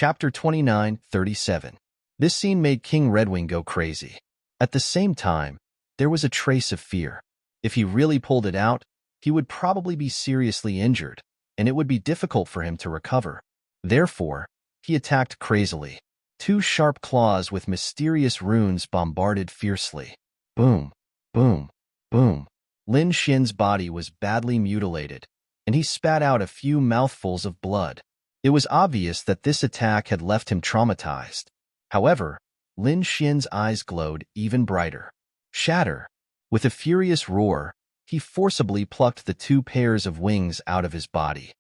Chapter 29:37. This scene made King Redwing go crazy. At the same time, there was a trace of fear. If he really pulled it out, he would probably be seriously injured, and it would be difficult for him to recover. Therefore, he attacked crazily. Two sharp claws with mysterious runes bombarded fiercely. Boom, boom, boom. Lin Xian's body was badly mutilated, and he spat out a few mouthfuls of blood. It was obvious that this attack had left him traumatized. However, Lin Xian's eyes glowed even brighter. Shatter! With a furious roar, he forcibly plucked the two pairs of wings out of his body.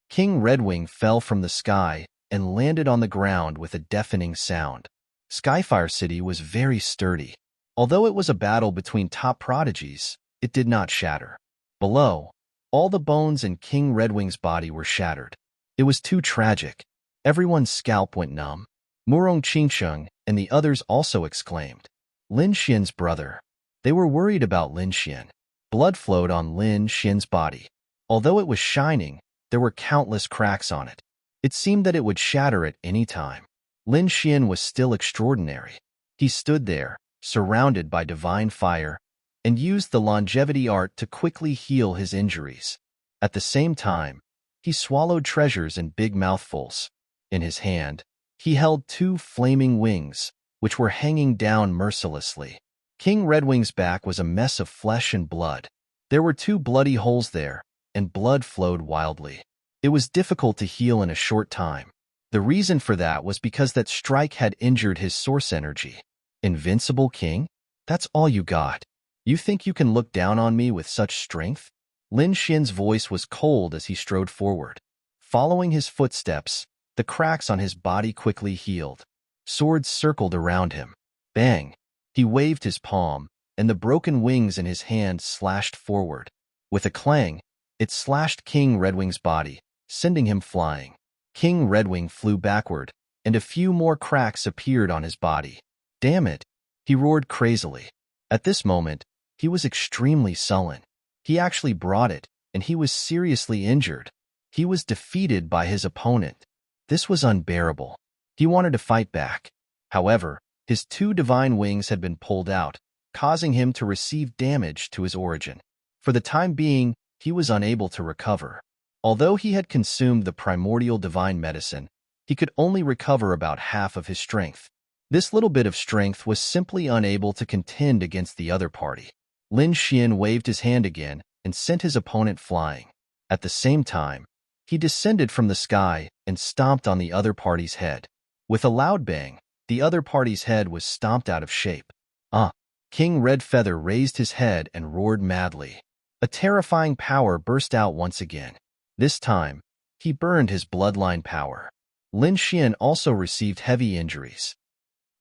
King Redwing fell from the sky and landed on the ground with a deafening sound. Skyfire City was very sturdy. Although it was a battle between top prodigies, it did not shatter. Below, all the bones in King Redwing's body were shattered. It was too tragic. Everyone's scalp went numb. Murong Qingsheng and the others also exclaimed. Lin Xian's brother. They were worried about Lin Xian. Blood flowed on Lin Xian's body. Although it was shining, there were countless cracks on it. It seemed that it would shatter at any time. Lin Xian was still extraordinary. He stood there, surrounded by divine fire, and used the longevity art to quickly heal his injuries. At the same time, he swallowed treasures in big mouthfuls. In his hand, he held two flaming wings, which were hanging down mercilessly. King Redwing's back was a mess of flesh and blood. There were two bloody holes there, and blood flowed wildly. It was difficult to heal in a short time. The reason for that was because that strike had injured his source energy. Invincible King? That's all you got? You think you can look down on me with such strength? Lin Xian's voice was cold as he strode forward. Following his footsteps, the cracks on his body quickly healed. Swords circled around him. Bang! He waved his palm, and the broken wings in his hand slashed forward. With a clang, it slashed King Redwing's body, sending him flying. King Redwing flew backward, and a few more cracks appeared on his body. Damn it! He roared crazily. At this moment, he was extremely sullen. He actually brought it, and he was seriously injured. He was defeated by his opponent. This was unbearable. He wanted to fight back. However, his two divine wings had been pulled out, causing him to receive damage to his origin. For the time being, he was unable to recover. Although he had consumed the primordial divine medicine, he could only recover about half of his strength. This little bit of strength was simply unable to contend against the other party. Lin Xian waved his hand again and sent his opponent flying. At the same time, he descended from the sky and stomped on the other party's head. With a loud bang, the other party's head was stomped out of shape. King Red Feather raised his head and roared madly. A terrifying power burst out once again. This time, he burned his bloodline power. Lin Xian also received heavy injuries.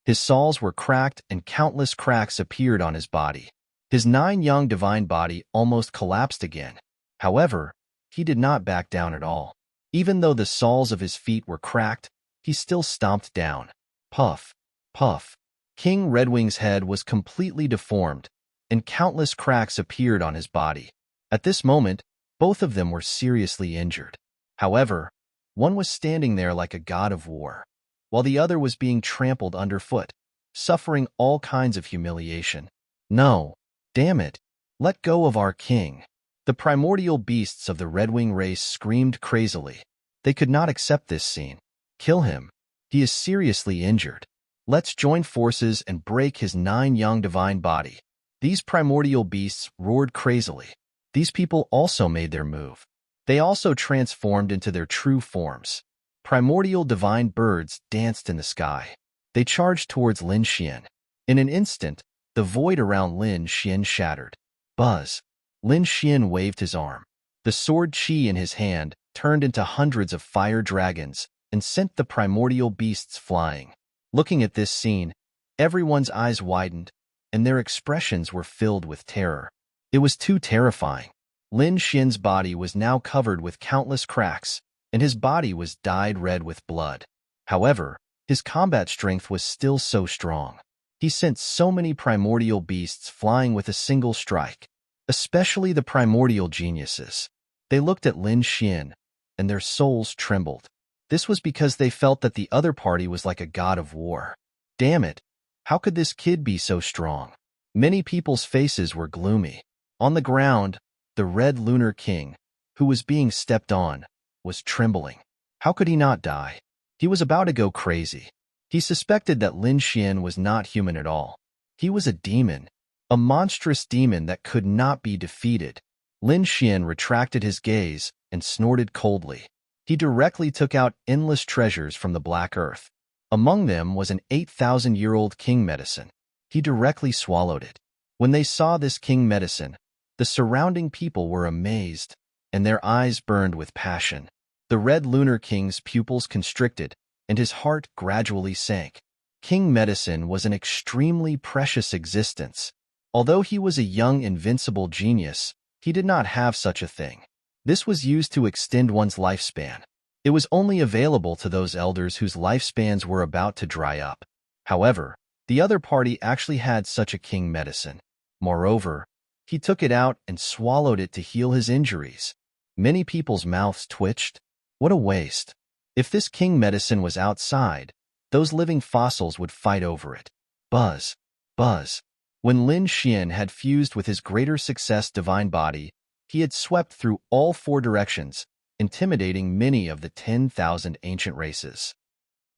His soles were cracked and countless cracks appeared on his body. His 9-yang divine body almost collapsed again. However, he did not back down at all. Even though the soles of his feet were cracked, he still stomped down. Puff, puff. King Redwing's head was completely deformed, and countless cracks appeared on his body. At this moment, both of them were seriously injured. However, one was standing there like a god of war, while the other was being trampled underfoot, suffering all kinds of humiliation. No, damn it, let go of our king. The primordial beasts of the Redwing race screamed crazily. They could not accept this scene. Kill him. He is seriously injured. Let's join forces and break his 9-yang divine body. These primordial beasts roared crazily. These people also made their move. They also transformed into their true forms. Primordial divine birds danced in the sky. They charged towards Lin Xian. In an instant, the void around Lin Xian shattered. Buzz. Lin Xian waved his arm. The sword qi in his hand turned into hundreds of fire dragons and sent the primordial beasts flying. Looking at this scene, everyone's eyes widened, and their expressions were filled with terror. It was too terrifying. Lin Xian's body was now covered with countless cracks, and his body was dyed red with blood. However, his combat strength was still so strong. He sent so many primordial beasts flying with a single strike, especially the primordial geniuses. They looked at Lin Xian, and their souls trembled. This was because they felt that the other party was like a god of war. Damn it! How could this kid be so strong? Many people's faces were gloomy. On the ground, the Red Lunar King, who was being stepped on, was trembling. How could he not die? He was about to go crazy. He suspected that Lin Xian was not human at all. He was a demon, a monstrous demon that could not be defeated. Lin Xian retracted his gaze and snorted coldly. He directly took out endless treasures from the black earth. Among them was an 8,000-year-old king medicine. He directly swallowed it. When they saw this king medicine, the surrounding people were amazed, and their eyes burned with passion. The Red Lunar King's pupils constricted, and his heart gradually sank. King Medicine was an extremely precious existence. Although he was a young, invincible genius, he did not have such a thing. This was used to extend one's lifespan. It was only available to those elders whose lifespans were about to dry up. However, the other party actually had such a king medicine. Moreover, he took it out and swallowed it to heal his injuries. Many people's mouths twitched. What a waste. If this king medicine was outside, those living fossils would fight over it. Buzz, buzz. When Lin Xian had fused with his greater success divine body, he had swept through all 4 directions, intimidating many of the 10,000 ancient races.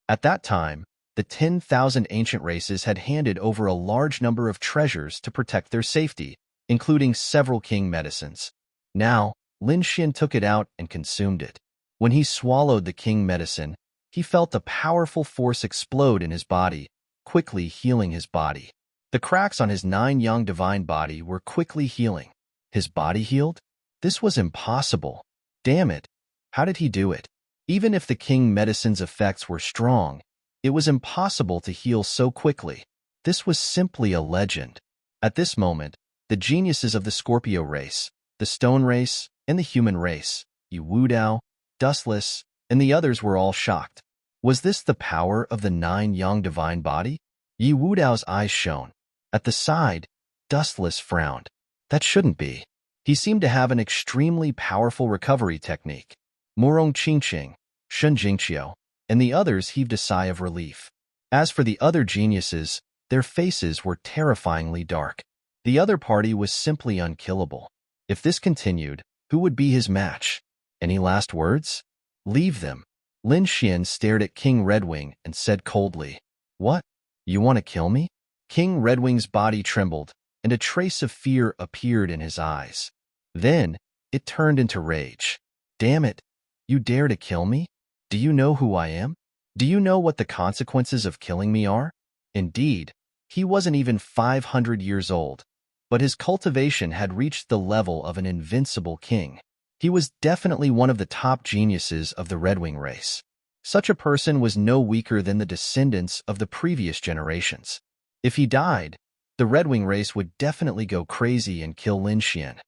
At that time, the 10,000 ancient races had handed over a large number of treasures to protect their safety, including several king medicines. Now, Lin Xian took it out and consumed it. When he swallowed the king medicine, he felt a powerful force explode in his body, quickly healing his body. The cracks on his 9-yang divine body were quickly healing. His body healed? This was impossible. Damn it. How did he do it? Even if the king medicine's effects were strong, it was impossible to heal so quickly. This was simply a legend. At this moment, the geniuses of the Scorpio race, the Stone race, and the human race, Yu Wudao, Dustless, and the others were all shocked. Was this the power of the 9-yang divine body? Yu Wudao's eyes shone. At the side, Dustless frowned. That shouldn't be. He seemed to have an extremely powerful recovery technique. Murong Qingqing, Shun Jingqiu, and the others heaved a sigh of relief. As for the other geniuses, their faces were terrifyingly dark. The other party was simply unkillable. If this continued, who would be his match? Any last words? Leave them. Lin Xian stared at King Redwing and said coldly, "What? You want to kill me?" King Redwing's body trembled, and a trace of fear appeared in his eyes. Then, it turned into rage. "Damn it! You dare to kill me? Do you know who I am? Do you know what the consequences of killing me are?" Indeed, he wasn't even 500 years old, but his cultivation had reached the level of an invincible king. He was definitely one of the top geniuses of the Redwing race. Such a person was no weaker than the descendants of the previous generations. If he died, the Redwing race would definitely go crazy and kill Lin Xian.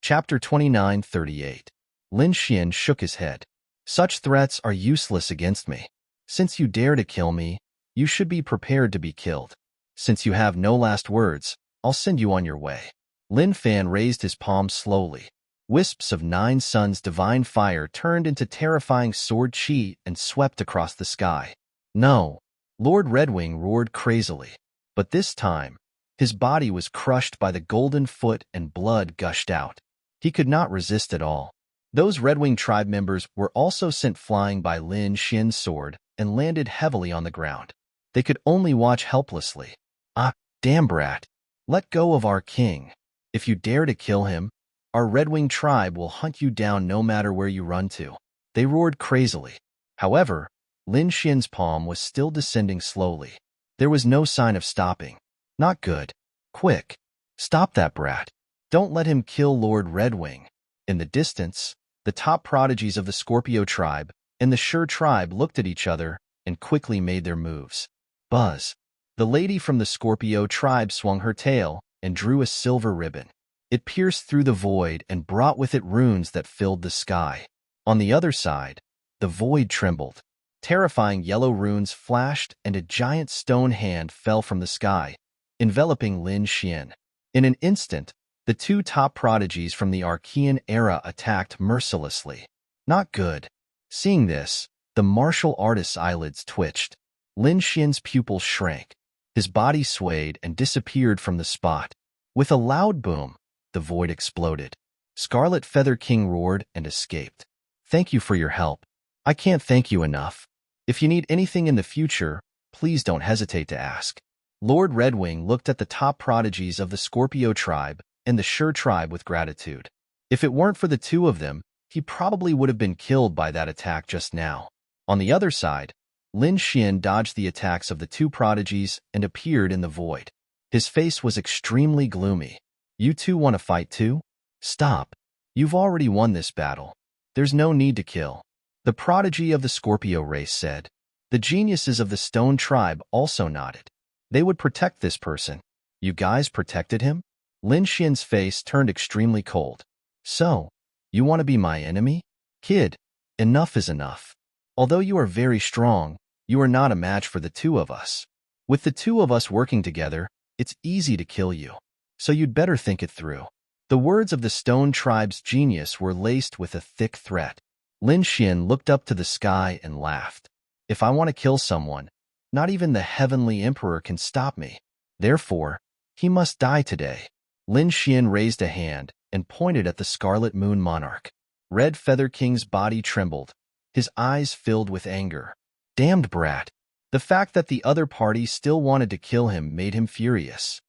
Chapter 29:38. Lin Xian shook his head. "Such threats are useless against me. Since you dare to kill me, you should be prepared to be killed. Since you have no last words, I'll send you on your way." Lin Fan raised his palm slowly. Wisps of 9 suns' divine fire turned into terrifying sword chi and swept across the sky. "No!" Lord Redwing roared crazily. But this time, his body was crushed by the golden foot and blood gushed out. He could not resist at all. Those Redwing tribe members were also sent flying by Lin Xian's sword and landed heavily on the ground. They could only watch helplessly. "Ah, damn brat! Let go of our king. If you dare to kill him, our Redwing tribe will hunt you down no matter where you run to." They roared crazily. However, Lin Xian's palm was still descending slowly. There was no sign of stopping. "Not good. Quick. Stop that brat. Don't let him kill Lord Redwing." In the distance, the top prodigies of the Scorpio tribe and the Sure tribe looked at each other and quickly made their moves. Buzz. The lady from the Scorpio tribe swung her tail and drew a silver ribbon. It pierced through the void and brought with it runes that filled the sky. On the other side, the void trembled. Terrifying yellow runes flashed and a giant stone hand fell from the sky, enveloping Lin Xian. In an instant, the 2 top prodigies from the Archean era attacked mercilessly. Not good. Seeing this, the martial artist's eyelids twitched. Lin Xian's pupils shrank. His body swayed and disappeared from the spot. With a loud boom, the void exploded. Scarlet Feather King roared and escaped. Thank you for your help. I can't thank you enough. If you need anything in the future, please don't hesitate to ask. Lord Redwing looked at the top prodigies of the Scorpio tribe and the Sure tribe with gratitude. If it weren't for the two of them, he probably would have been killed by that attack just now. On the other side, Lin Xian dodged the attacks of the two prodigies and appeared in the void. His face was extremely gloomy. You two want to fight too? Stop. You've already won this battle. There's no need to kill. The prodigy of the Scorpio race said. The geniuses of the Stone tribe also nodded. They would protect this person. You guys protected him? Lin Xian's face turned extremely cold. So, you want to be my enemy? Kid, enough is enough. Although you are very strong, you are not a match for the two of us. With the two of us working together, it's easy to kill you. So you'd better think it through. The words of the Stone tribe's genius were laced with a thick threat. Lin Xian looked up to the sky and laughed. If I want to kill someone, not even the Heavenly Emperor can stop me. Therefore, he must die today. Lin Xian raised a hand and pointed at the Scarlet Moon Monarch. Red Feather King's body trembled. His eyes filled with anger. Damned brat. The fact that the other party still wanted to kill him made him furious.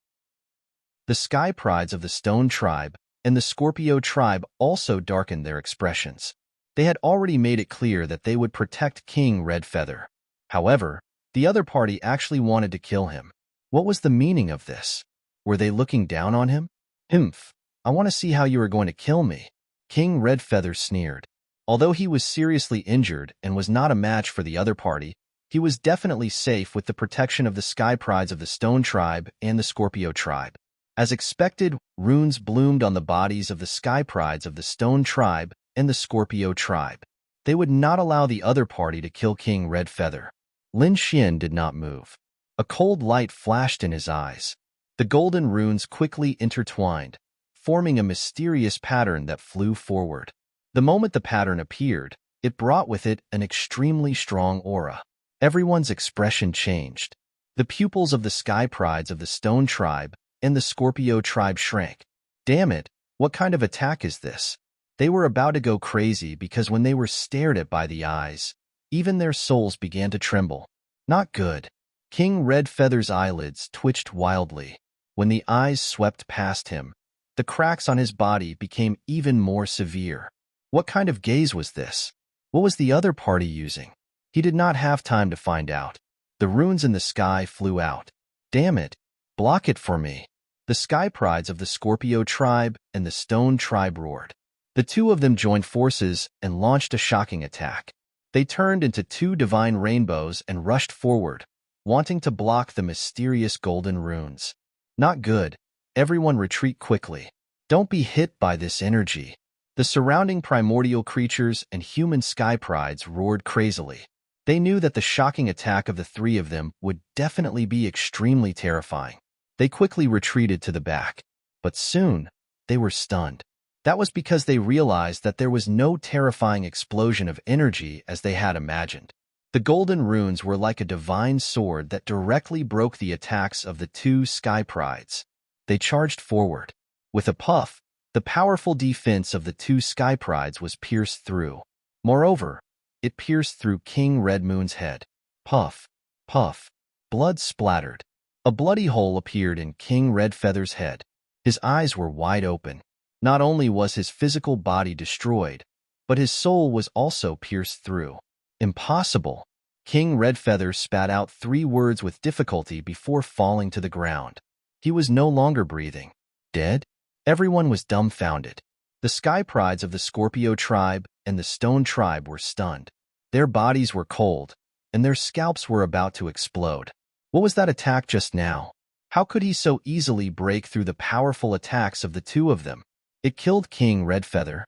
The Sky Prides of the Stone tribe and the Scorpio tribe also darkened their expressions. They had already made it clear that they would protect King Red Feather. However, the other party actually wanted to kill him. What was the meaning of this? Were they looking down on him? Humph, I want to see how you are going to kill me. King Red Feather sneered. Although he was seriously injured and was not a match for the other party, he was definitely safe with the protection of the Sky Prides of the Stone tribe and the Scorpio tribe. As expected, runes bloomed on the bodies of the Sky Prides of the Stone tribe and the Scorpio tribe. They would not allow the other party to kill King Red Feather. Lin Xian did not move. A cold light flashed in his eyes. The golden runes quickly intertwined, forming a mysterious pattern that flew forward. The moment the pattern appeared, it brought with it an extremely strong aura. Everyone's expression changed. The pupils of the Sky Prides of the Stone tribe and the Scorpio tribe shrank. Damn it, what kind of attack is this? They were about to go crazy because when they were stared at by the eyes, even their souls began to tremble. Not good. King Red Feather's eyelids twitched wildly. When the eyes swept past him, the cracks on his body became even more severe. What kind of gaze was this? What was the other party using? He did not have time to find out. The runes in the sky flew out. Damn it. Block it for me. The Sky Prides of the Scorpio tribe and the Stone tribe roared. The two of them joined forces and launched a shocking attack. They turned into two divine rainbows and rushed forward, wanting to block the mysterious golden runes. Not good. Everyone retreat quickly. Don't be hit by this energy. The surrounding primordial creatures and human Sky Prides roared crazily. They knew that the shocking attack of the three of them would definitely be extremely terrifying. They quickly retreated to the back. But soon, they were stunned. That was because they realized that there was no terrifying explosion of energy as they had imagined. The golden runes were like a divine sword that directly broke the attacks of the two Sky Prides. They charged forward. With a puff, the powerful defense of the two Sky Prides was pierced through. Moreover, it pierced through King Red Moon's head. Puff, puff. Blood splattered. A bloody hole appeared in King Red Feather's head. His eyes were wide open. Not only was his physical body destroyed, but his soul was also pierced through. Impossible. King Red Feather spat out 3 words with difficulty before falling to the ground. He was no longer breathing. Dead? Everyone was dumbfounded. The Sky Prides of the Scorpio tribe and the Stone tribe were stunned. Their bodies were cold, and their scalps were about to explode. What was that attack just now? How could he so easily break through the powerful attacks of the two of them? It killed King Red Feather.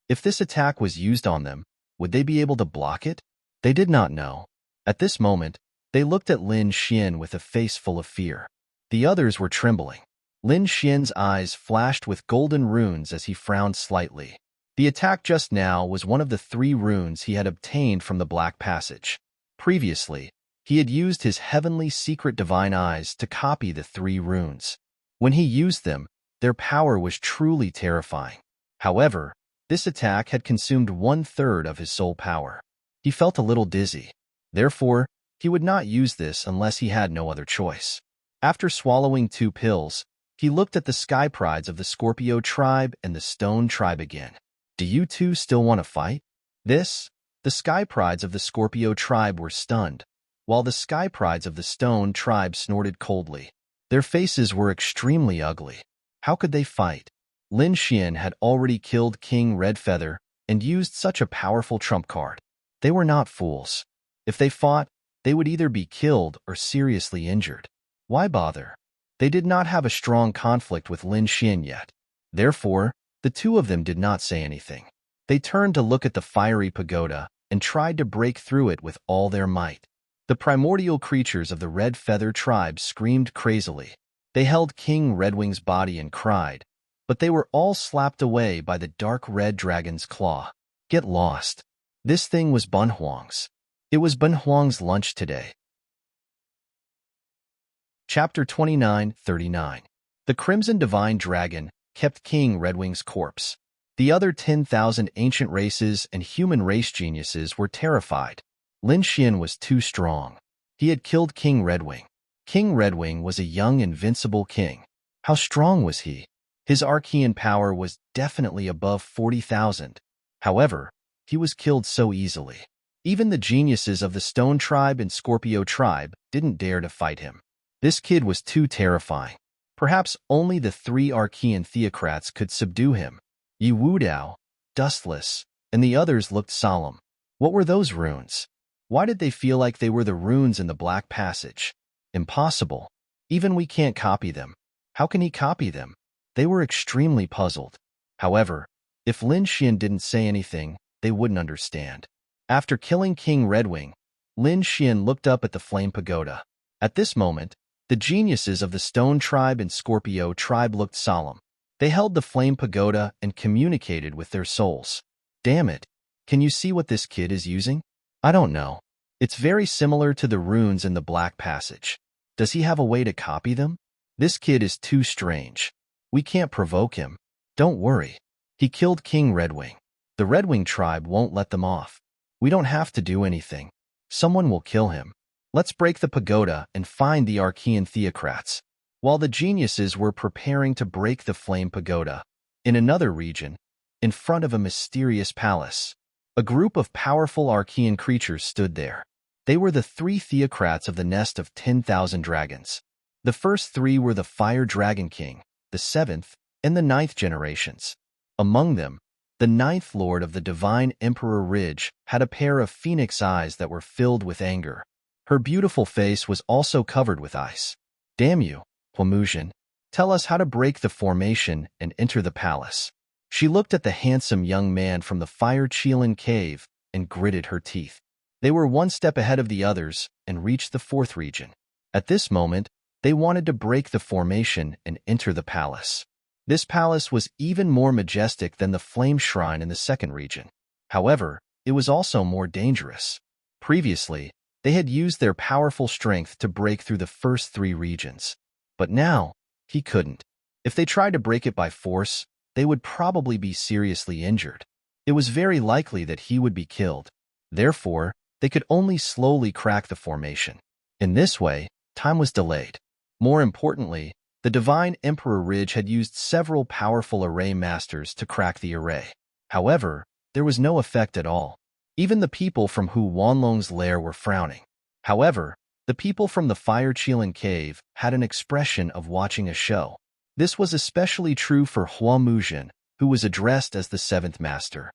If this attack was used on them, would they be able to block it? They did not know. At this moment, they looked at Lin Xian with a face full of fear. The others were trembling. Lin Xian's eyes flashed with golden runes as he frowned slightly. The attack just now was one of the 3 runes he had obtained from the Black Passage. Previously, he had used his heavenly secret divine eyes to copy the 3 runes. When he used them, their power was truly terrifying. However, this attack had consumed 1/3 of his soul power. He felt a little dizzy. Therefore, he would not use this unless he had no other choice. After swallowing 2 pills, he looked at the sky prides of the Scorpio tribe and the Stone tribe again. Do you two still want to fight? The sky prides of the Scorpio tribe were stunned, while the sky prides of the Stone tribe snorted coldly. Their faces were extremely ugly. How could they fight? Lin Xian had already killed King Redfeather and used such a powerful trump card. They were not fools. If they fought, they would either be killed or seriously injured. Why bother? They did not have a strong conflict with Lin Xian yet. Therefore, the 2 of them did not say anything. They turned to look at the fiery pagoda and tried to break through it with all their might. The primordial creatures of the Red Feather tribe screamed crazily. They held King Redwing's body and cried, but they were all slapped away by the dark red dragon's claw. Get lost. This thing was Bun Huang's. It was Bun Huang's lunch today. Chapter 29:39. The Crimson Divine Dragon kept King Redwing's corpse. The other 10,000 ancient races and human race geniuses were terrified. Lin Xian was too strong. He had killed King Redwing. King Redwing was a young, invincible king. How strong was he? His Archean power was definitely above 40,000. However, he was killed so easily. Even the geniuses of the Stone tribe and Scorpio tribe didn't dare to fight him. This kid was too terrifying. Perhaps only the 3 Archean theocrats could subdue him. Yi Wudao, Dustless, and the others looked solemn. What were those runes? Why did they feel like they were the runes in the Black Passage? Impossible. Even we can't copy them. How can he copy them? They were extremely puzzled. However, if Lin Xian didn't say anything, they wouldn't understand. After killing King Redwing, Lin Xian looked up at the flame pagoda. At this moment, the geniuses of the Stone tribe and Scorpio tribe looked solemn. They held the flame pagoda and communicated with their souls. Damn it. Can you see what this kid is using? I don't know. It's very similar to the runes in the Black Passage. Does he have a way to copy them? This kid is too strange. We can't provoke him. Don't worry. He killed King Redwing. The Redwing tribe won't let them off. We don't have to do anything. Someone will kill him. Let's break the pagoda and find the Archean theocrats. While the geniuses were preparing to break the flame pagoda, in another region, in front of a mysterious palace, a group of powerful Archean creatures stood there. They were the 3 theocrats of the nest of 10,000 dragons. The first 3 were the Fire Dragon King, the 7th, and the 9th generations. Among them, the 9th Lord of the Divine Emperor Ridge had a pair of phoenix eyes that were filled with anger. Her beautiful face was also covered with ice. Damn you, Huamuzhen. Tell us how to break the formation and enter the palace. She looked at the handsome young man from the Fire Qilin cave and gritted her teeth. They were one step ahead of the others and reached the 4th region. At this moment, they wanted to break the formation and enter the palace. This palace was even more majestic than the Flame Shrine in the 2nd region. However, it was also more dangerous. Previously, they had used their powerful strength to break through the first 3 regions. But now, he couldn't. If they tried to break it by force, they would probably be seriously injured. It was very likely that he would be killed. Therefore, they could only slowly crack the formation. In this way, time was delayed. More importantly, the Divine Emperor Ridge had used several powerful array masters to crack the array. However, there was no effect at all. Even the people from Hu Wanlong's lair were frowning. However, the people from the Fire Qilin cave had an expression of watching a show. This was especially true for Huamuzhen, who was addressed as the 7th master.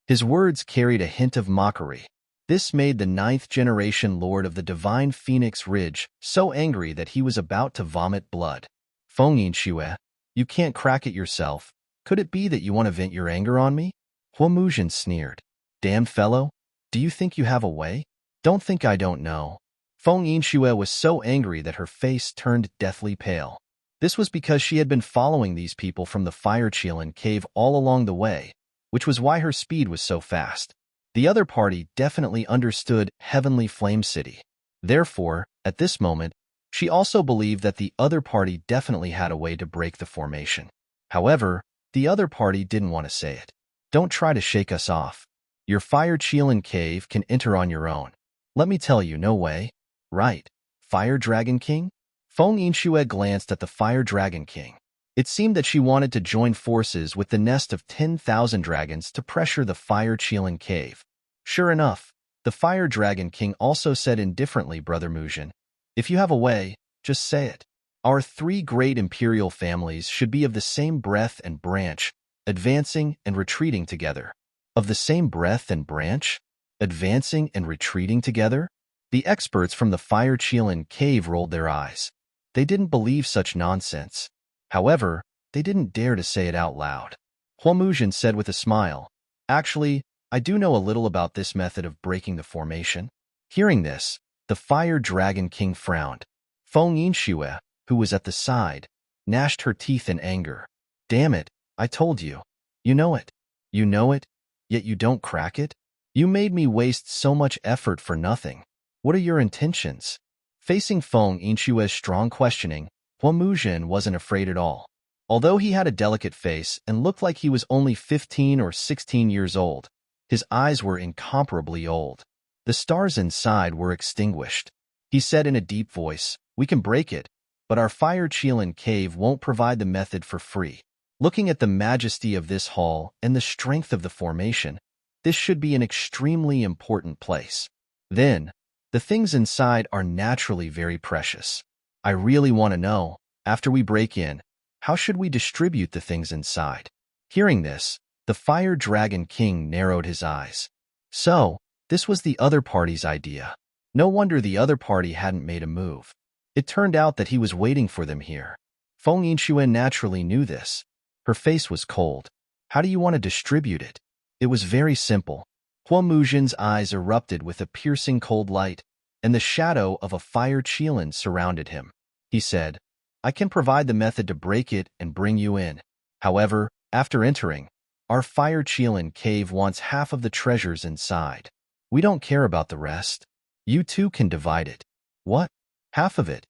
His words carried a hint of mockery. This made the 9th generation Lord of the Divine Phoenix Ridge so angry that he was about to vomit blood. Feng Yinxue, you can't crack it yourself. Could it be that you want to vent your anger on me? Huamuzhen sneered. Damn fellow, do you think you have a way? Don't think I don't know. Feng Yinxue was so angry that her face turned deathly pale. This was because she had been following these people from the Fire Qilin cave all along the way which was why her speed was so fast. The other party definitely understood Heavenly Flame City. Therefore, at this moment, she also believed that the other party definitely had a way to break the formation. However, the other party didn't want to say it. Don't try to shake us off. Your Fire Cheelin cave can enter on your own. Let me tell you, no way. Right, Fire Dragon King? Feng Yinxue glanced at the Fire Dragon King. It seemed that she wanted to join forces with the nest of 10,000 dragons to pressure the Fire Cheelin cave. Sure enough, the Fire Dragon King also said indifferently, Brother Muzhin, if you have a way, just say it. Our three great imperial families should be of the same breadth and branch, advancing and retreating together. Of the same breadth and branch? Advancing and retreating together? The experts from the Fire Cheelin cave rolled their eyes. They didn't believe such nonsense. However, they didn't dare to say it out loud. Huamuzhen said with a smile, actually, I do know a little about this method of breaking the formation. Hearing this, the Fire Dragon King frowned. Feng Yinxue, who was at the side, gnashed her teeth in anger. Damn it, I told you. You know it. You know it, yet you don't crack it? You made me waste so much effort for nothing. What are your intentions? Facing Feng Yinxue's strong questioning, Huamuzhen wasn't afraid at all. Although he had a delicate face and looked like he was only 15 or 16 years old, his eyes were incomparably old. The stars inside were extinguished. He said in a deep voice, we can break it, but our Fire Cheelin cave won't provide the method for free. Looking at the majesty of this hall and the strength of the formation, this should be an extremely important place. Then, the things inside are naturally very precious. I really want to know, after we break in, how should we distribute the things inside? Hearing this, the Fire Dragon King narrowed his eyes. So, this was the other party's idea. No wonder the other party hadn't made a move. It turned out that he was waiting for them here. Feng Yinxue naturally knew this. Her face was cold. How do you want to distribute it? It was very simple. Huamuzhen's eyes erupted with a piercing cold light, and the shadow of a Fire Cheelin surrounded him. He said, I can provide the method to break it and bring you in. However, after entering, our Fire Cheelin cave wants half of the treasures inside. We don't care about the rest. You two can divide it. What? Half of it?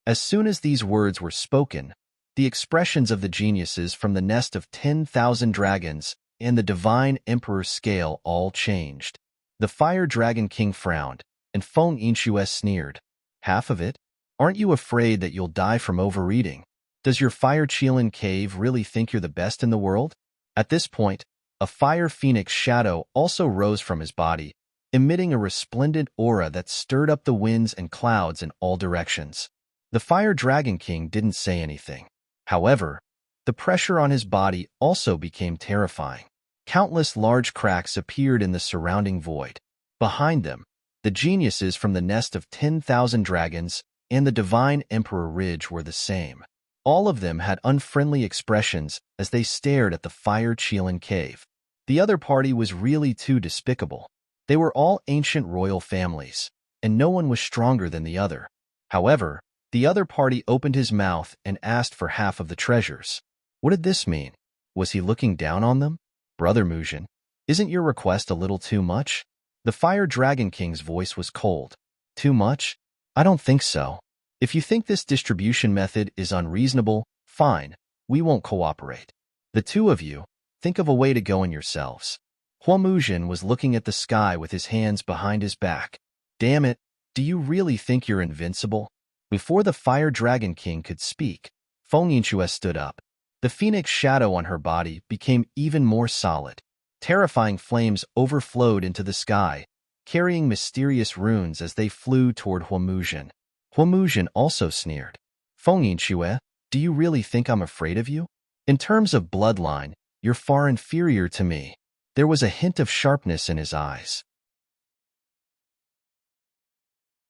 As soon as these words were spoken, the expressions of the geniuses from the nest of 10,000 dragons and the divine emperor's scale all changed. The Fire Dragon King frowned, and Feng Yinxue sneered. Half of it? Aren't you afraid that you'll die from overeating? Does your Fire Cheelin cave really think you're the best in the world? At this point, a Fire Phoenix shadow also rose from his body, emitting a resplendent aura that stirred up the winds and clouds in all directions. The Fire Dragon King didn't say anything. However, the pressure on his body also became terrifying. Countless large cracks appeared in the surrounding void. Behind them, the geniuses from the nest of 10,000 dragons and the divine Emperor Ridge were the same. All of them had unfriendly expressions as they stared at the Fire Cheelin cave. The other party was really too despicable. They were all ancient royal families, and no one was stronger than the other. However, the other party opened his mouth and asked for half of the treasures. What did this mean? Was he looking down on them? Brother Muzhin, isn't your request a little too much? The Fire Dragon King's voice was cold. Too much? I don't think so. If you think this distribution method is unreasonable, fine, we won't cooperate. The two of you, think of a way to go in yourselves. Huamuzhen was looking at the sky with his hands behind his back. Damn it, do you really think you're invincible? Before the Fire Dragon King could speak, Feng Yinxue stood up. The phoenix shadow on her body became even more solid. Terrifying flames overflowed into the sky, carrying mysterious runes as they flew toward Huamuzhen. Huamuzhen also sneered. Feng Yinxue, do you really think I'm afraid of you? In terms of bloodline, you're far inferior to me. There was a hint of sharpness in his eyes.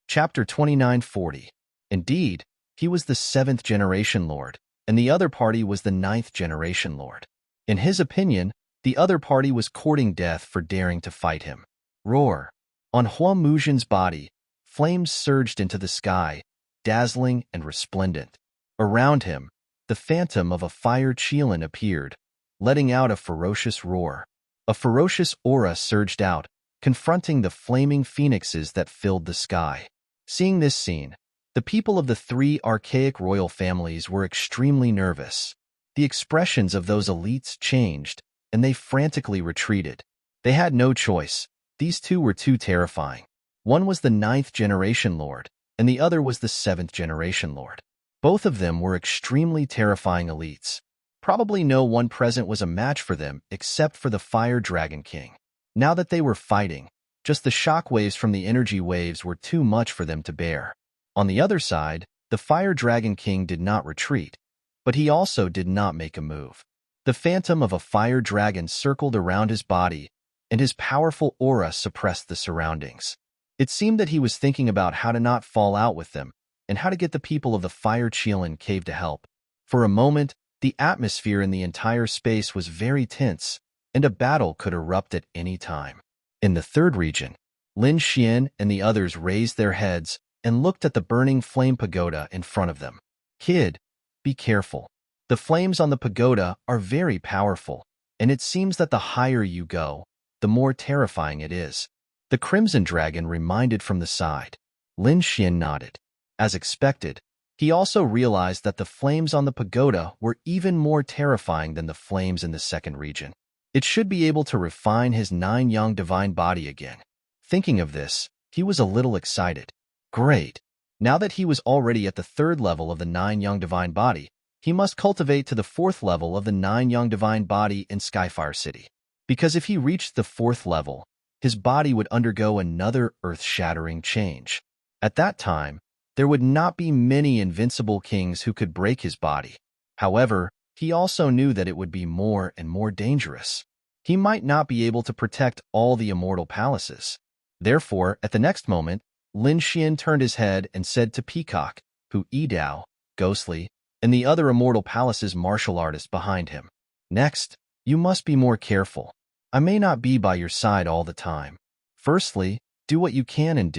Chapter 2940. Indeed, he was the 7th generation lord, and the other party was the 9th generation lord. In his opinion, the other party was courting death for daring to fight him. Roar! On Huamuzhen's body, flames surged into the sky, dazzling and resplendent. Around him, the phantom of a Fire Cheelin appeared, letting out a ferocious roar. A ferocious aura surged out, confronting the flaming phoenixes that filled the sky. Seeing this scene, the people of the three archaic royal families were extremely nervous. The expressions of those elites changed, and they frantically retreated. They had no choice. These two were too terrifying. One was the 9th-generation lord, and the other was the 7th-generation lord. Both of them were extremely terrifying elites. Probably no one present was a match for them except for the Fire Dragon King. Now that they were fighting, just the shockwaves from the energy waves were too much for them to bear. On the other side, the Fire Dragon King did not retreat, but he also did not make a move. The phantom of a fire dragon circled around his body, and his powerful aura suppressed the surroundings. It seemed that he was thinking about how to not fall out with them, and how to get the people of the Fire Chelan cave to help. For a moment, the atmosphere in the entire space was very tense, and a battle could erupt at any time. In the third region, Lin Xian and the others raised their heads and looked at the burning flame pagoda in front of them. Kid, be careful. The flames on the pagoda are very powerful, and it seems that the higher you go, the more terrifying it is. The Crimson Dragon reminded from the side. Lin Xian nodded. As expected, he also realized that the flames on the pagoda were even more terrifying than the flames in the second region. It should be able to refine his 9-yang divine body again. Thinking of this, he was a little excited. Great! Now that he was already at the 3rd level of the 9-yang divine body, he must cultivate to the 4th level of the 9-yang divine body in Skyfire City. Because if he reached the 4th level, his body would undergo another earth-shattering change. At that time, there would not be many invincible kings who could break his body. However, he also knew that it would be more and more dangerous. He might not be able to protect all the immortal palaces. Therefore, at the next moment, Lin Xian turned his head and said to Peacock, Hu Yidao, Ghostly, and the other immortal palace's martial artist behind him. Next, you must be more careful. I may not be by your side all the time. Firstly, do what you can and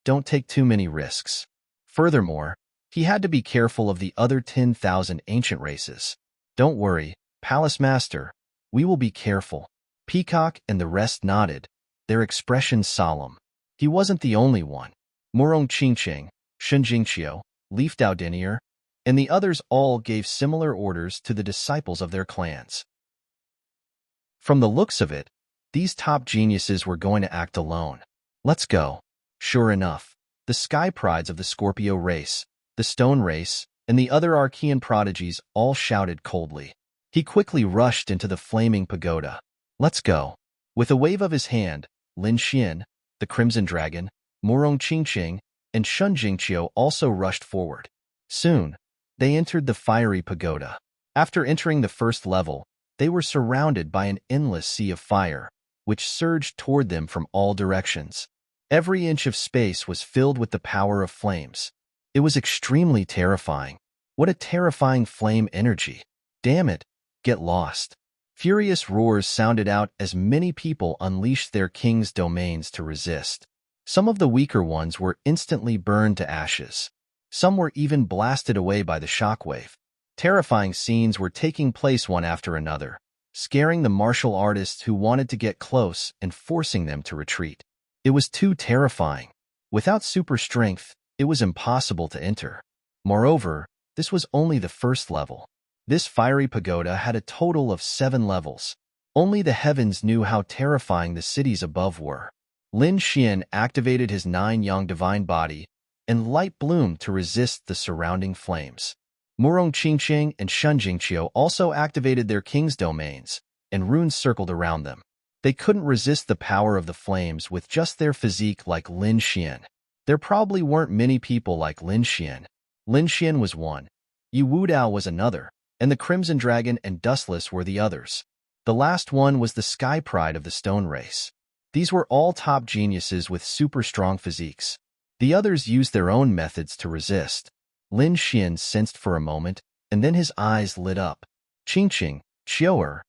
don't take too many risks. Furthermore, he had to be careful of the other 10,000 ancient races. Don't worry, Palace Master, we will be careful. Peacock and the rest nodded, their expressions solemn. He wasn't the only one. Morong Qingqing, Shun Jingqiu, Leaf Dao Denier, and the others all gave similar orders to the disciples of their clans. From the looks of it, these top geniuses were going to act alone. Let's go. Sure enough, the Sky Prides of the Scorpio race, the Stone race, and the other Archean prodigies all shouted coldly. He quickly rushed into the flaming pagoda. Let's go. With a wave of his hand, Lin Xian, the Crimson Dragon, Morong Qingqing, and Shun Jingqiu also rushed forward. Soon, they entered the fiery pagoda. After entering the 1st level, they were surrounded by an endless sea of fire, which surged toward them from all directions. Every inch of space was filled with the power of flames. It was extremely terrifying. What a terrifying flame energy. Damn it, get lost. Furious roars sounded out as many people unleashed their king's domains to resist. Some of the weaker ones were instantly burned to ashes. Some were even blasted away by the shockwave. Terrifying scenes were taking place one after another, scaring the martial artists who wanted to get close and forcing them to retreat. It was too terrifying. Without super strength, it was impossible to enter. Moreover, this was only the 1st level. This fiery pagoda had a total of 7 levels. Only the heavens knew how terrifying the cities above were. Lin Xian activated his 9-yang divine body, and light bloomed to resist the surrounding flames. Morong Qingqing and Shun Jingqiu also activated their king's domains, and runes circled around them. They couldn't resist the power of the flames with just their physique like Lin Xian. There probably weren't many people like Lin Xian. Lin Xian was one, Yu Wudao was another, and the Crimson Dragon and Dustless were the others. The last one was the Sky Pride of the Stone race. These were all top geniuses with super strong physiques. The others used their own methods to resist. Lin Xian sensed for a moment, and then his eyes lit up. Qingqing, Qiu'er,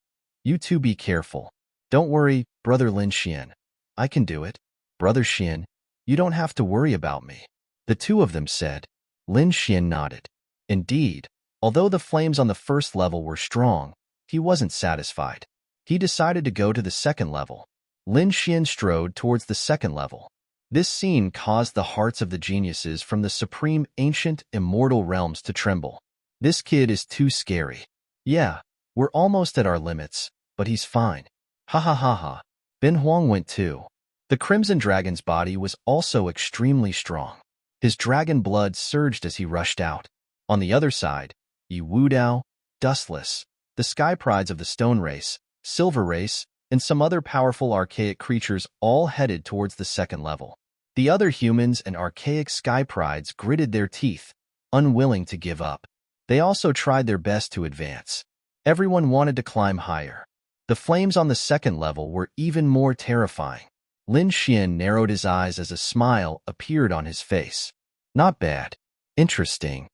you two be careful. Don't worry, Brother Lin Xian. I can do it. Brother Xian, you don't have to worry about me. The two of them said. Lin Xian nodded. Indeed, although the flames on the 1st level were strong, he wasn't satisfied. He decided to go to the second level. Lin Xian strode towards the second level. This scene caused the hearts of the geniuses from the supreme ancient immortal realms to tremble. This kid is too scary. Yeah, we're almost at our limits, but he's fine. Ha ha ha ha. Ben Huang went too. The Crimson Dragon's body was also extremely strong. His dragon blood surged as he rushed out. On the other side, Yi Wudao, Dustless, the Sky Prides of the Stone Race, Silver Race, and some other powerful archaic creatures all headed towards the second level. The other humans and archaic Sky Prides gritted their teeth, unwilling to give up. They also tried their best to advance. Everyone wanted to climb higher. The flames on the second level were even more terrifying. Lin Xian narrowed his eyes as a smile appeared on his face. Not bad. Interesting.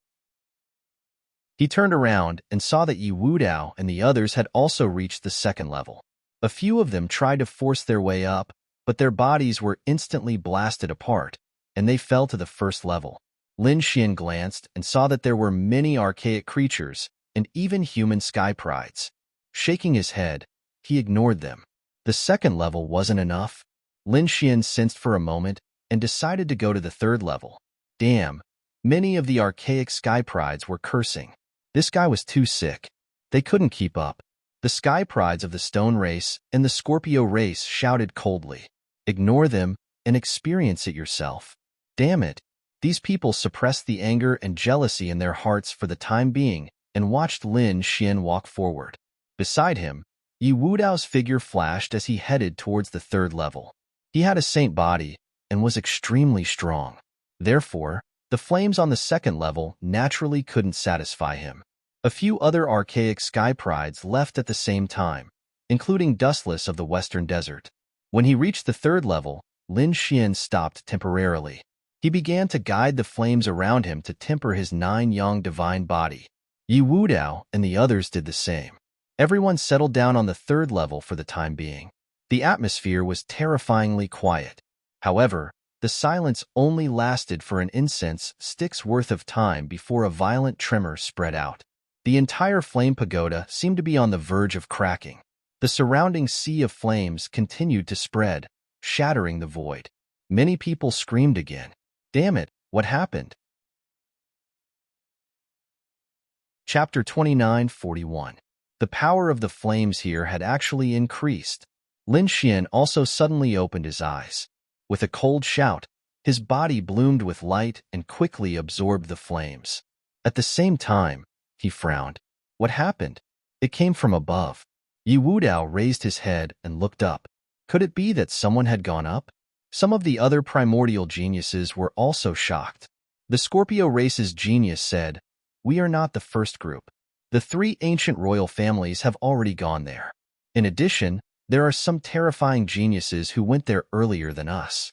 He turned around and saw that Yi Wudao and the others had also reached the second level. A few of them tried to force their way up, but their bodies were instantly blasted apart, and they fell to the first level. Lin Xian glanced and saw that there were many archaic creatures and even human sky prides. Shaking his head, he ignored them. The second level wasn't enough. Lin Xian sensed for a moment and decided to go to the third level. Damn, many of the archaic sky prides were cursing. This guy was too sick. They couldn't keep up. The Sky Prides of the Stone Race and the Scorpio Race shouted coldly. Ignore them and experience it yourself. Damn it. These people suppressed the anger and jealousy in their hearts for the time being and watched Lin Xian walk forward. Beside him, Yi Wudao's figure flashed as he headed towards the third level. He had a saint body and was extremely strong. Therefore, the flames on the second level naturally couldn't satisfy him. A few other archaic sky prides left at the same time, including Dustless of the Western Desert. When he reached the third level, Lin Xian stopped temporarily. He began to guide the flames around him to temper his 9-yang divine body. Yi Wudao and the others did the same. Everyone settled down on the third level for the time being. The atmosphere was terrifyingly quiet. However, the silence only lasted for an incense stick's worth of time before a violent tremor spread out. The entire flame pagoda seemed to be on the verge of cracking. The surrounding sea of flames continued to spread, shattering the void. Many people screamed again. Damn it, what happened? Chapter 29:41. The power of the flames here had actually increased. Lin Xian also suddenly opened his eyes. With a cold shout, his body bloomed with light and quickly absorbed the flames. At the same time, he frowned. What happened? It came from above. Yi Wudao raised his head and looked up. Could it be that someone had gone up? Some of the other primordial geniuses were also shocked. The Scorpio race's genius said, "We are not the first group. The 3 ancient royal families have already gone there. In addition, there are some terrifying geniuses who went there earlier than us."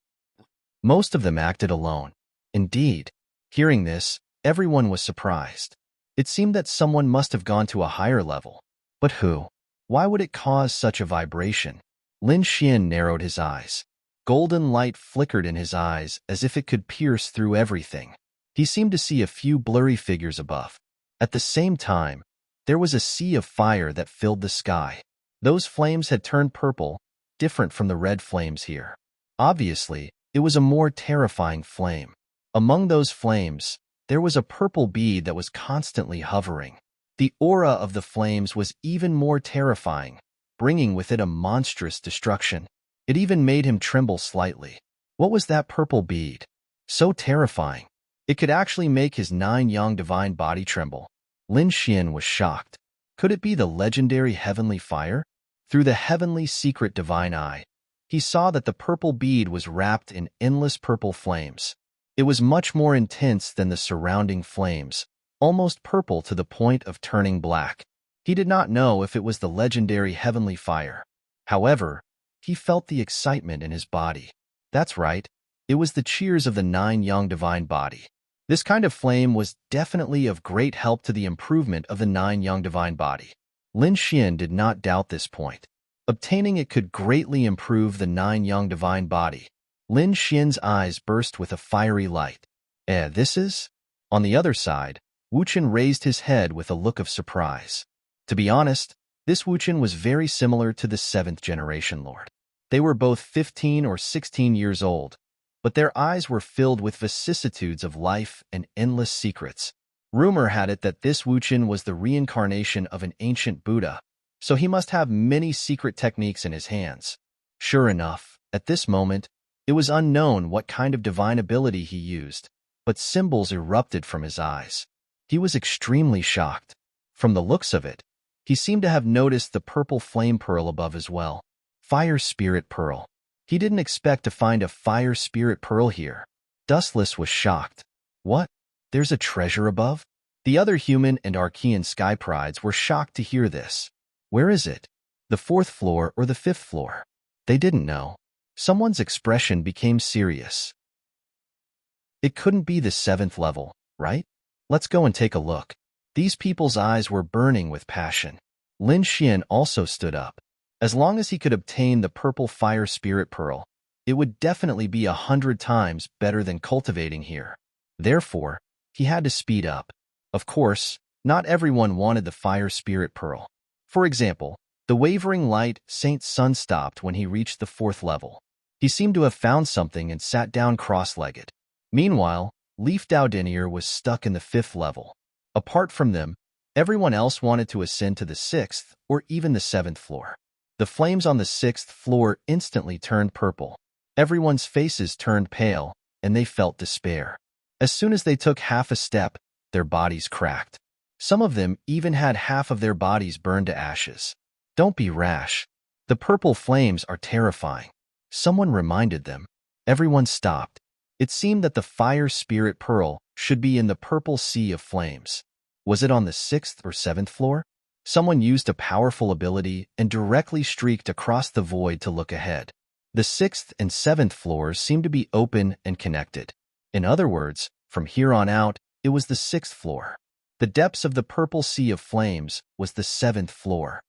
Most of them acted alone. Indeed, hearing this, everyone was surprised. It seemed that someone must have gone to a higher level. But who? Why would it cause such a vibration? Lin Xian narrowed his eyes. Golden light flickered in his eyes as if it could pierce through everything. He seemed to see a few blurry figures above. At the same time, there was a sea of fire that filled the sky. Those flames had turned purple, different from the red flames here. Obviously, it was a more terrifying flame. Among those flames, there was a purple bead that was constantly hovering. The aura of the flames was even more terrifying, bringing with it a monstrous destruction. It even made him tremble slightly. What was that purple bead? So terrifying. It could actually make his 9-yang divine body tremble. Lin Xian was shocked. Could it be the legendary heavenly fire? Through the heavenly secret divine eye, he saw that the purple bead was wrapped in endless purple flames. It was much more intense than the surrounding flames, almost purple to the point of turning black. He did not know if it was the legendary heavenly fire. However, he felt the excitement in his body. That's right, it was the cheers of the 9-yang divine body. This kind of flame was definitely of great help to the improvement of the 9-yang divine body. Lin Xian did not doubt this point. Obtaining it could greatly improve the 9-yang divine body. Lin Xian's eyes burst with a fiery light. This is? On the other side, Wuchen raised his head with a look of surprise. To be honest, This Wuchen was very similar to the 7th generation lord. They were both 15 or 16 years old, but their eyes were filled with vicissitudes of life and endless secrets. Rumor had it that this Wuchen was the reincarnation of an ancient Buddha, so he must have many secret techniques in his hands. Sure enough, at this moment, it was unknown what kind of divine ability he used, but symbols erupted from his eyes. He was extremely shocked. From the looks of it, he seemed to have noticed the purple flame pearl above as well. Fire spirit pearl. He didn't expect to find a fire spirit pearl here. Dustless was shocked. What? There's a treasure above? The other human and Archean sky prides were shocked to hear this. Where is it? The 4th floor or the 5th floor? They didn't know. Someone's expression became serious. It couldn't be the 7th level, right? Let's go and take a look. These people's eyes were burning with passion. Lin Xian also stood up. As long as he could obtain the purple fire spirit pearl, it would definitely be 100 times better than cultivating here. Therefore, he had to speed up. Of course, not everyone wanted the fire spirit pearl. For example, the wavering light Saint Sun stopped when he reached the 4th level. He seemed to have found something and sat down cross-legged. Meanwhile, Leaf Doudinier was stuck in the 5th level. Apart from them, everyone else wanted to ascend to the 6th or even the 7th floor. The flames on the 6th floor instantly turned purple. Everyone's faces turned pale, and they felt despair. As soon as they took half a step, their bodies cracked. Some of them even had half of their bodies burned to ashes. Don't be rash. The purple flames are terrifying. Someone reminded them. Everyone stopped. It seemed that the fire spirit pearl should be in the purple sea of flames. Was it on the 6th or 7th floor? Someone used a powerful ability and directly streaked across the void to look ahead. The 6th and 7th floors seemed to be open and connected. In other words, from here on out, it was the 6th floor. The depths of the purple sea of flames was the 7th floor.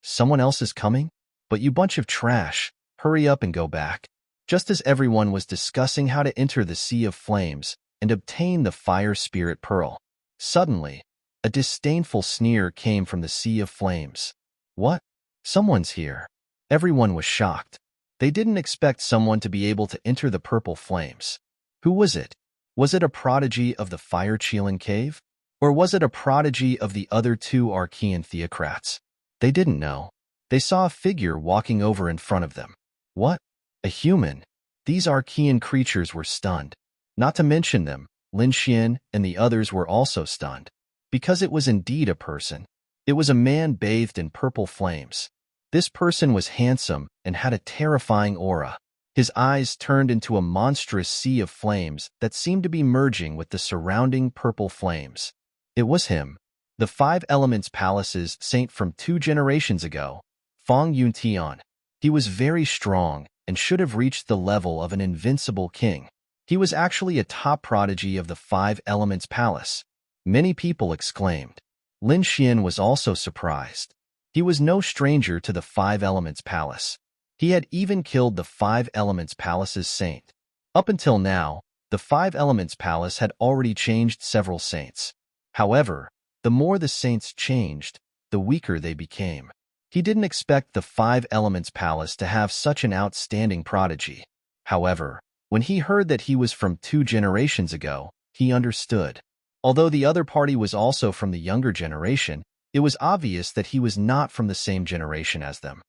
Someone else is coming? But you bunch of trash, hurry up and go back. Just as everyone was discussing how to enter the sea of flames and obtain the fire spirit pearl, suddenly, a disdainful sneer came from the sea of flames. What? Someone's here. Everyone was shocked. They didn't expect someone to be able to enter the purple flames. Who was it? Was it a prodigy of the Fire Qilin Cave? Or was it a prodigy of the other 2 Archean theocrats? They didn't know. They saw a figure walking over in front of them. What? A human? These Archean creatures were stunned. Not to mention them, Lin Xian and the others were also stunned. Because it was indeed a person. It was a man bathed in purple flames. This person was handsome and had a terrifying aura. His eyes turned into a monstrous sea of flames that seemed to be merging with the surrounding purple flames. It was him, the 5 Elements Palace's saint from 2 generations ago, Fong Yuntian. He was very strong and should have reached the level of an invincible king. He was actually a top prodigy of the 5 Elements Palace. Many people exclaimed. Lin Xian was also surprised. He was no stranger to the 5 Elements Palace. He had even killed the 5 Elements Palace's saint. Up until now, the 5 Elements Palace had already changed several saints. However, the more the saints changed, the weaker they became. He didn't expect the 5 Elements Palace to have such an outstanding prodigy. However, when he heard that he was from 2 generations ago, he understood. Although the other party was also from the younger generation, it was obvious that he was not from the same generation as them.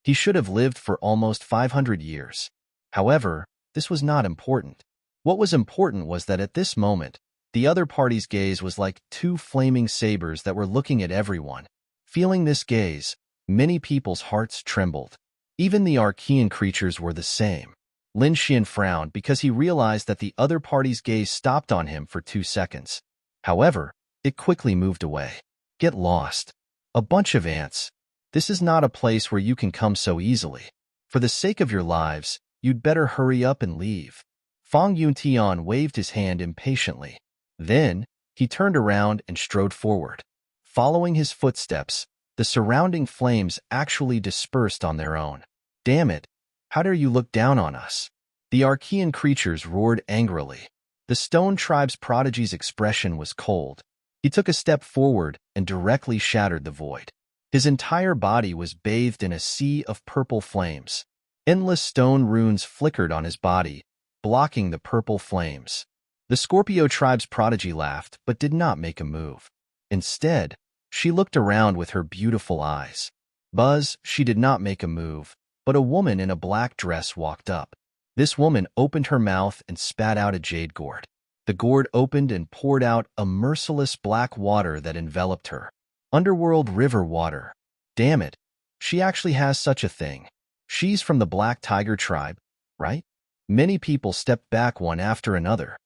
He should have lived for almost 500 years. However, this was not important. What was important was that at this moment, the other party's gaze was like 2 flaming sabers that were looking at everyone. Feeling this gaze, many people's hearts trembled. Even the Archean creatures were the same. Lin Xian frowned because he realized that the other party's gaze stopped on him for 2 seconds. However, it quickly moved away. Get lost. A bunch of ants. This is not a place where you can come so easily. For the sake of your lives, you'd better hurry up and leave. Fong Yuntian waved his hand impatiently. Then, he turned around and strode forward. Following his footsteps, the surrounding flames actually dispersed on their own. Damn it! How dare you look down on us? The Archean creatures roared angrily. The Stone Tribe's prodigy's expression was cold. He He took a step forward and directly shattered the void. His entire body was bathed in a sea of purple flames. Endless stone runes flickered on his body, blocking the purple flames. The Scorpio tribe's prodigy laughed but did not make a move. Instead, she looked around with her beautiful eyes. Buzz, she did not make a move, but a woman in a black dress walked up. This woman opened her mouth and spat out a jade gourd. The gourd opened and poured out a merciless black water that enveloped her. Underworld river water. Damn it, she actually has such a thing. She's from the Black Tiger tribe, right? Many people stepped back one after another.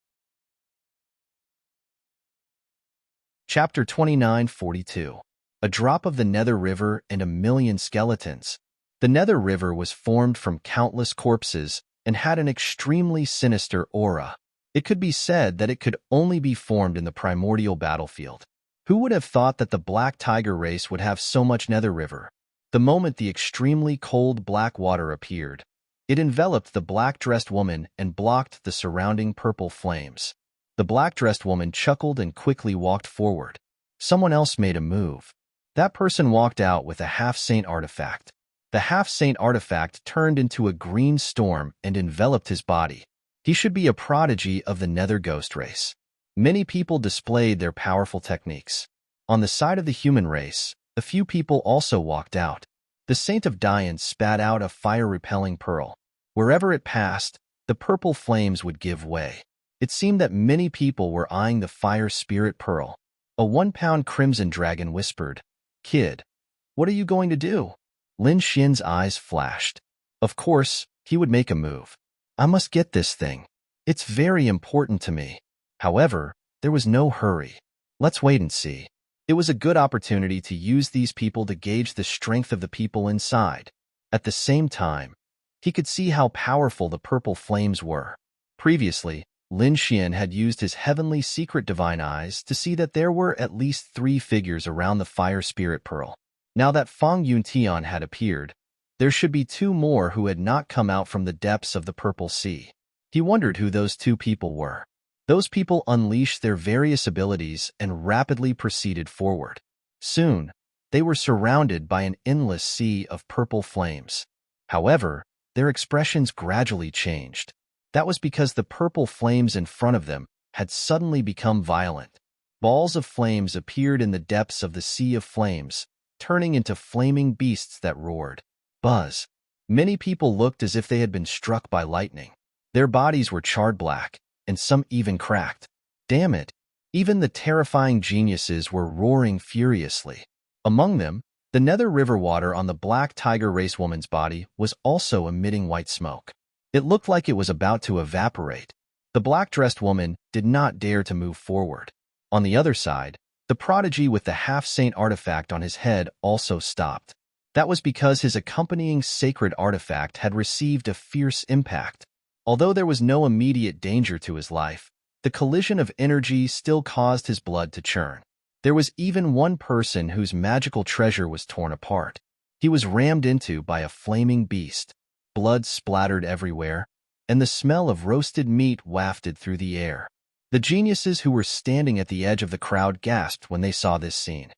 Chapter 29:42. A drop of the Nether River and a million skeletons. The Nether River was formed from countless corpses and had an extremely sinister aura. It could be said that it could only be formed in the primordial battlefield. Who would have thought that the Black Tiger race would have so much Nether River? The moment the extremely cold black water appeared, it enveloped the black-dressed woman and blocked the surrounding purple flames. The black-dressed woman chuckled and quickly walked forward. Someone else made a move. That person walked out with a half-saint artifact. The half-saint artifact turned into a green storm and enveloped his body. He should be a prodigy of the Nether Ghost race. Many people displayed their powerful techniques. On the side of the human race, a few people also walked out. The Saint of Dian spat out a fire-repelling pearl. Wherever it passed, the purple flames would give way. It seemed that many people were eyeing the fire spirit pearl. A 1-pound crimson dragon whispered, "Kid, what are you going to do?" Lin Xian's eyes flashed. Of course, he would make a move. I must get this thing. It's very important to me. However, there was no hurry. Let's wait and see. It was a good opportunity to use these people to gauge the strength of the people inside. At the same time, he could see how powerful the purple flames were. Previously, Lin Xian had used his heavenly secret divine eyes to see that there were at least 3 figures around the fire spirit pearl. Now that Fang Yuntian had appeared, there should be 2 more who had not come out from the depths of the purple sea. He wondered who those 2 people were. Those people unleashed their various abilities and rapidly proceeded forward. Soon, they were surrounded by an endless sea of purple flames. However, their expressions gradually changed. That was because the purple flames in front of them had suddenly become violent. Balls of flames appeared in the depths of the sea of flames, turning into flaming beasts that roared. Buzz. Many people looked as if they had been struck by lightning. Their bodies were charred black, and some even cracked. Damn it! Even the terrifying geniuses were roaring furiously. Among them, the Nether River water on the Black Tiger race woman's body was also emitting white smoke. It looked like it was about to evaporate. The black-dressed woman did not dare to move forward. On the other side, the prodigy with the half-saint artifact on his head also stopped. That was because his accompanying sacred artifact had received a fierce impact. Although there was no immediate danger to his life, the collision of energy still caused his blood to churn. There was even one person whose magical treasure was torn apart. He was rammed into by a flaming beast. Blood splattered everywhere, and the smell of roasted meat wafted through the air. The geniuses who were standing at the edge of the crowd gasped when they saw this scene.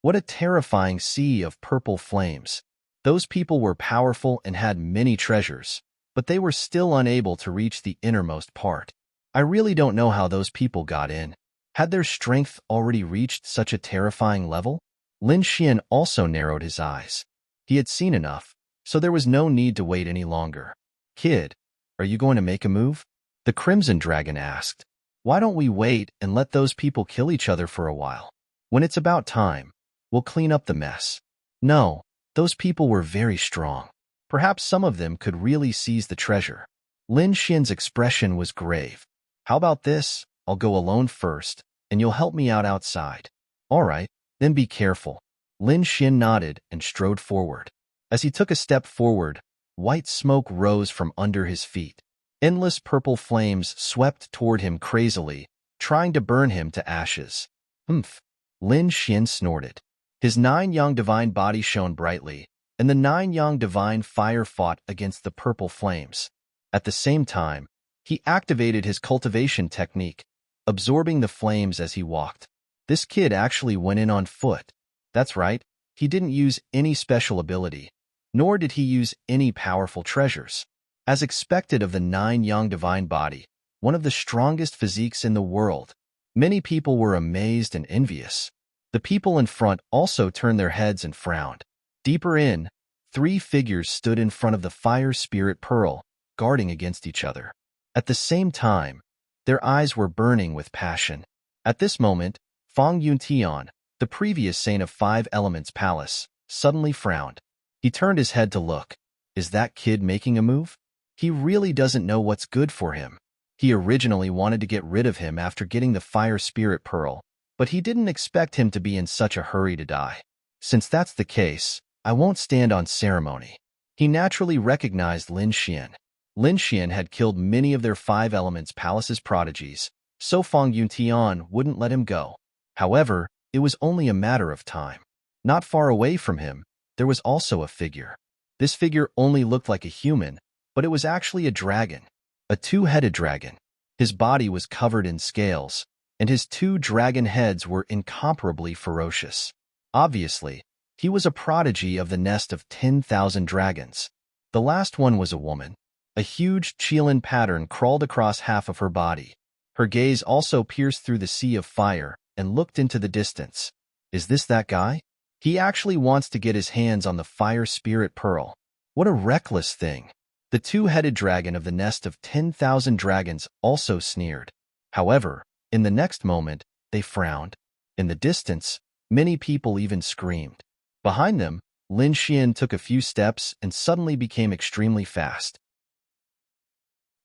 What a terrifying sea of purple flames. Those people were powerful and had many treasures, but they were still unable to reach the innermost part. I really don't know how those people got in. Had their strength already reached such a terrifying level? Lin Xian also narrowed his eyes. He had seen enough, so there was no need to wait any longer. Kid, are you going to make a move? The Crimson Dragon asked. Why don't we wait and let those people kill each other for a while? When it's about time, we'll clean up the mess. No, those people were very strong. Perhaps some of them could really seize the treasure. Lin Xian's expression was grave. How about this? I'll go alone first, and you'll help me out outside. All right, then be careful. Lin Xian nodded and strode forward. As he took a step forward, white smoke rose from under his feet. Endless purple flames swept toward him crazily, trying to burn him to ashes. Humph! Lin Xian snorted. His 9-yang divine body shone brightly, and the 9-yang divine fire fought against the purple flames. At the same time, he activated his cultivation technique, absorbing the flames as he walked. This kid actually went in on foot. That's right, he didn't use any special ability, nor did he use any powerful treasures. As expected of the 9 young divine body, one of the strongest physiques in the world, many people were amazed and envious. The people in front also turned their heads and frowned. Deeper in, 3 figures stood in front of the fire spirit pearl, guarding against each other. At the same time, their eyes were burning with passion. At this moment, Fong Yuntian, the previous saint of 5 Elements Palace, suddenly frowned. He turned his head to look. Is that kid making a move? He really doesn't know what's good for him. He originally wanted to get rid of him after getting the fire spirit pearl, but he didn't expect him to be in such a hurry to die. Since that's the case, I won't stand on ceremony. He naturally recognized Lin Xian. Lin Xian had killed many of their 5 Elements Palace's prodigies, so Fong Yuntian wouldn't let him go. However, it was only a matter of time. Not far away from him, there was also a figure. This figure only looked like a human, but it was actually a dragon. A 2-headed dragon. His body was covered in scales, and his 2 dragon heads were incomparably ferocious. Obviously, he was a prodigy of the nest of 10,000 dragons. The last one was a woman. A huge Qilin pattern crawled across half of her body. Her gaze also pierced through the sea of fire and looked into the distance. Is this that guy? He actually wants to get his hands on the fire spirit pearl. What a reckless thing. The 2-headed dragon of the nest of 10,000 dragons also sneered. However, in the next moment, they frowned. In the distance, many people even screamed. Behind them, Lin Xian took a few steps and suddenly became extremely fast.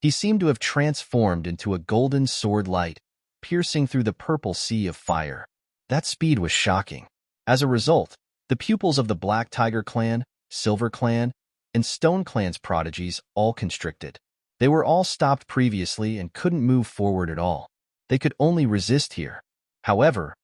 He seemed to have transformed into a golden sword light, piercing through the purple sea of fire. That speed was shocking. As a result, the pupils of the Black Tiger clan, Silver clan, and Stone clan's prodigies all constricted. They were all stopped previously and couldn't move forward at all. They could only resist here. However,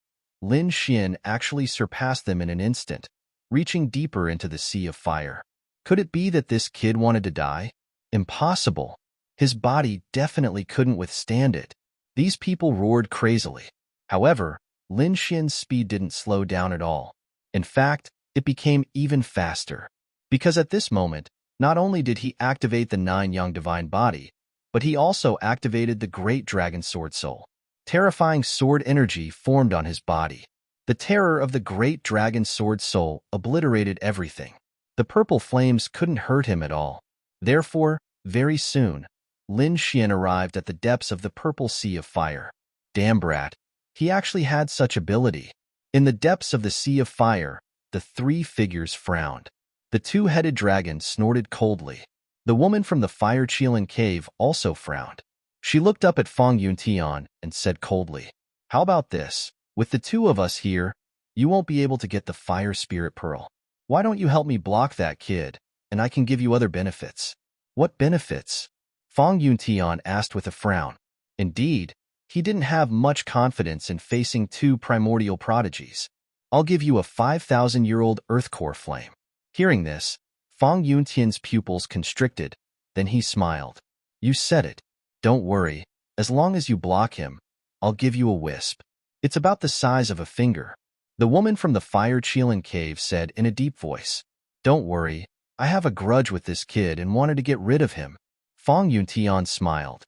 Lin Xian actually surpassed them in an instant, reaching deeper into the sea of fire. Could it be that this kid wanted to die? Impossible. His body definitely couldn't withstand it. These people roared crazily. However, Lin Xian's speed didn't slow down at all. In fact, it became even faster. Because at this moment, not only did he activate the 9 young divine body, but he also activated the great dragon sword soul. Terrifying sword energy formed on his body. The terror of the great dragon sword soul obliterated everything. The purple flames couldn't hurt him at all. Therefore, very soon, Lin Xian arrived at the depths of the purple sea of fire. Damn brat, he actually had such ability. In the depths of the sea of fire, the 3 figures frowned. The 2-headed dragon snorted coldly. The woman from the fire Qilin cave also frowned. She looked up at Fong Yuntian and said coldly, "How about this? With the 2 of us here, you won't be able to get the fire spirit pearl. Why don't you help me block that kid, and I can give you other benefits." What benefits? Fong Yuntian asked with a frown. Indeed, he didn't have much confidence in facing 2 primordial prodigies. I'll give you a 5,000-year-old earth core flame. Hearing this, Fong Yuntian's pupils constricted, then he smiled. You said it. Don't worry, as long as you block him, I'll give you a wisp. It's about the size of a finger. The woman from the fire Qilin cave said in a deep voice. Don't worry, I have a grudge with this kid and wanted to get rid of him. Fong Yuntian smiled.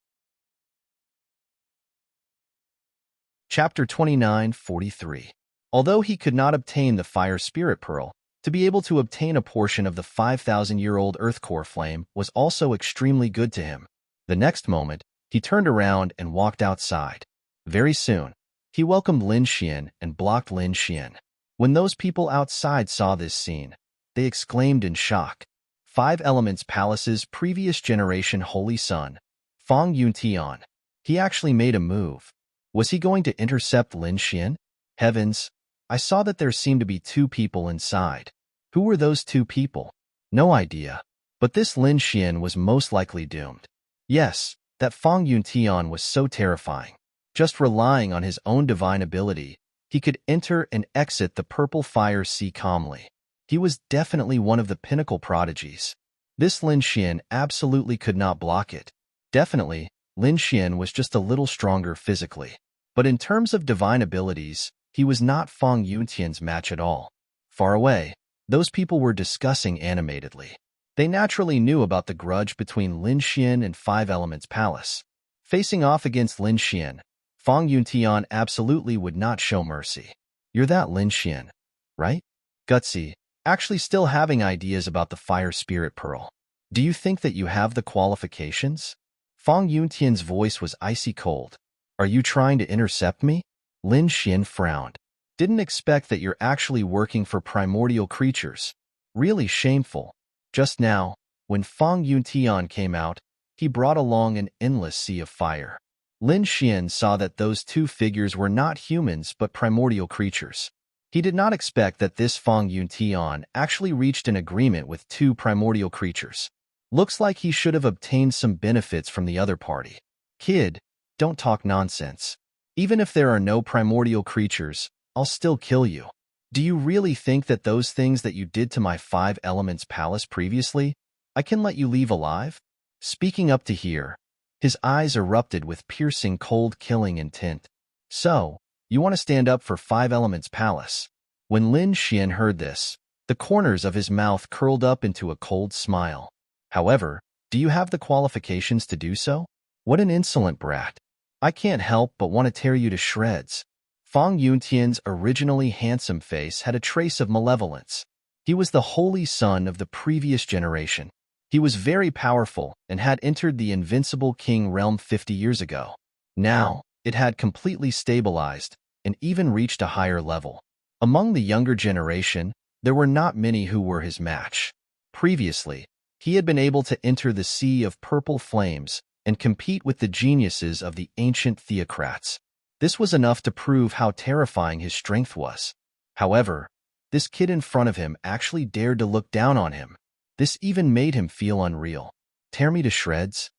Chapter 29:43. Although he could not obtain the fire spirit pearl, to be able to obtain a portion of the 5,000-year-old earth core flame was also extremely good to him. The next moment, he turned around and walked outside. Very soon, he welcomed Lin Xian and blocked Lin Xian. When those people outside saw this scene, they exclaimed in shock. 5 Elements Palace's previous generation holy son, Fong Yuntian. He actually made a move. Was he going to intercept Lin Xian? Heavens, I saw that there seemed to be 2 people inside. Who were those 2 people? No idea. But this Lin Xian was most likely doomed. Yes, that Fong Yuntian was so terrifying. Just relying on his own divine ability, he could enter and exit the purple fire sea calmly. He was definitely one of the pinnacle prodigies. This Lin Xian absolutely could not block it. Definitely, Lin Xian was just a little stronger physically. But in terms of divine abilities, he was not Fang Yuntian's match at all. Far away, those people were discussing animatedly. They naturally knew about the grudge between Lin Xian and Five Elements Palace. Facing off against Lin Xian, Fang Yuntian absolutely would not show mercy. You're that Lin Xian, right? Gutsy, actually still having ideas about the Fire Spirit Pearl. Do you think that you have the qualifications? Fang Yuntian's voice was icy cold. Are you trying to intercept me? Lin Xian frowned. Didn't expect that you're actually working for primordial creatures. Really shameful. Just now, when Fang Yuntian came out, he brought along an endless sea of fire. Lin Xian saw that those two figures were not humans but primordial creatures. He did not expect that this Fang Yuntian actually reached an agreement with two primordial creatures. Looks like he should have obtained some benefits from the other party. Kid, don't talk nonsense. Even if there are no primordial creatures, I'll still kill you. Do you really think that those things that you did to my Five Elements Palace previously, I can let you leave alive? Speaking up to here, his eyes erupted with piercing cold killing intent. So, you want to stand up for Five Elements Palace? When Lin Xian heard this, the corners of his mouth curled up into a cold smile. However, do you have the qualifications to do so? What an insolent brat. I can't help but want to tear you to shreds. Fang Yuntian's originally handsome face had a trace of malevolence. He was the holy son of the previous generation. He was very powerful and had entered the invincible king realm 50 years ago. Now, it had completely stabilized and even reached a higher level. Among the younger generation, there were not many who were his match. Previously, he had been able to enter the sea of purple flames and compete with the geniuses of the ancient theocrats. This was enough to prove how terrifying his strength was. However, this kid in front of him actually dared to look down on him. This even made him feel unreal. Tear me to shreds?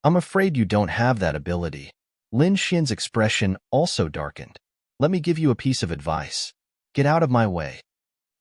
I'm afraid you don't have that ability. Lin Xian's expression also darkened. Let me give you a piece of advice. Get out of my way.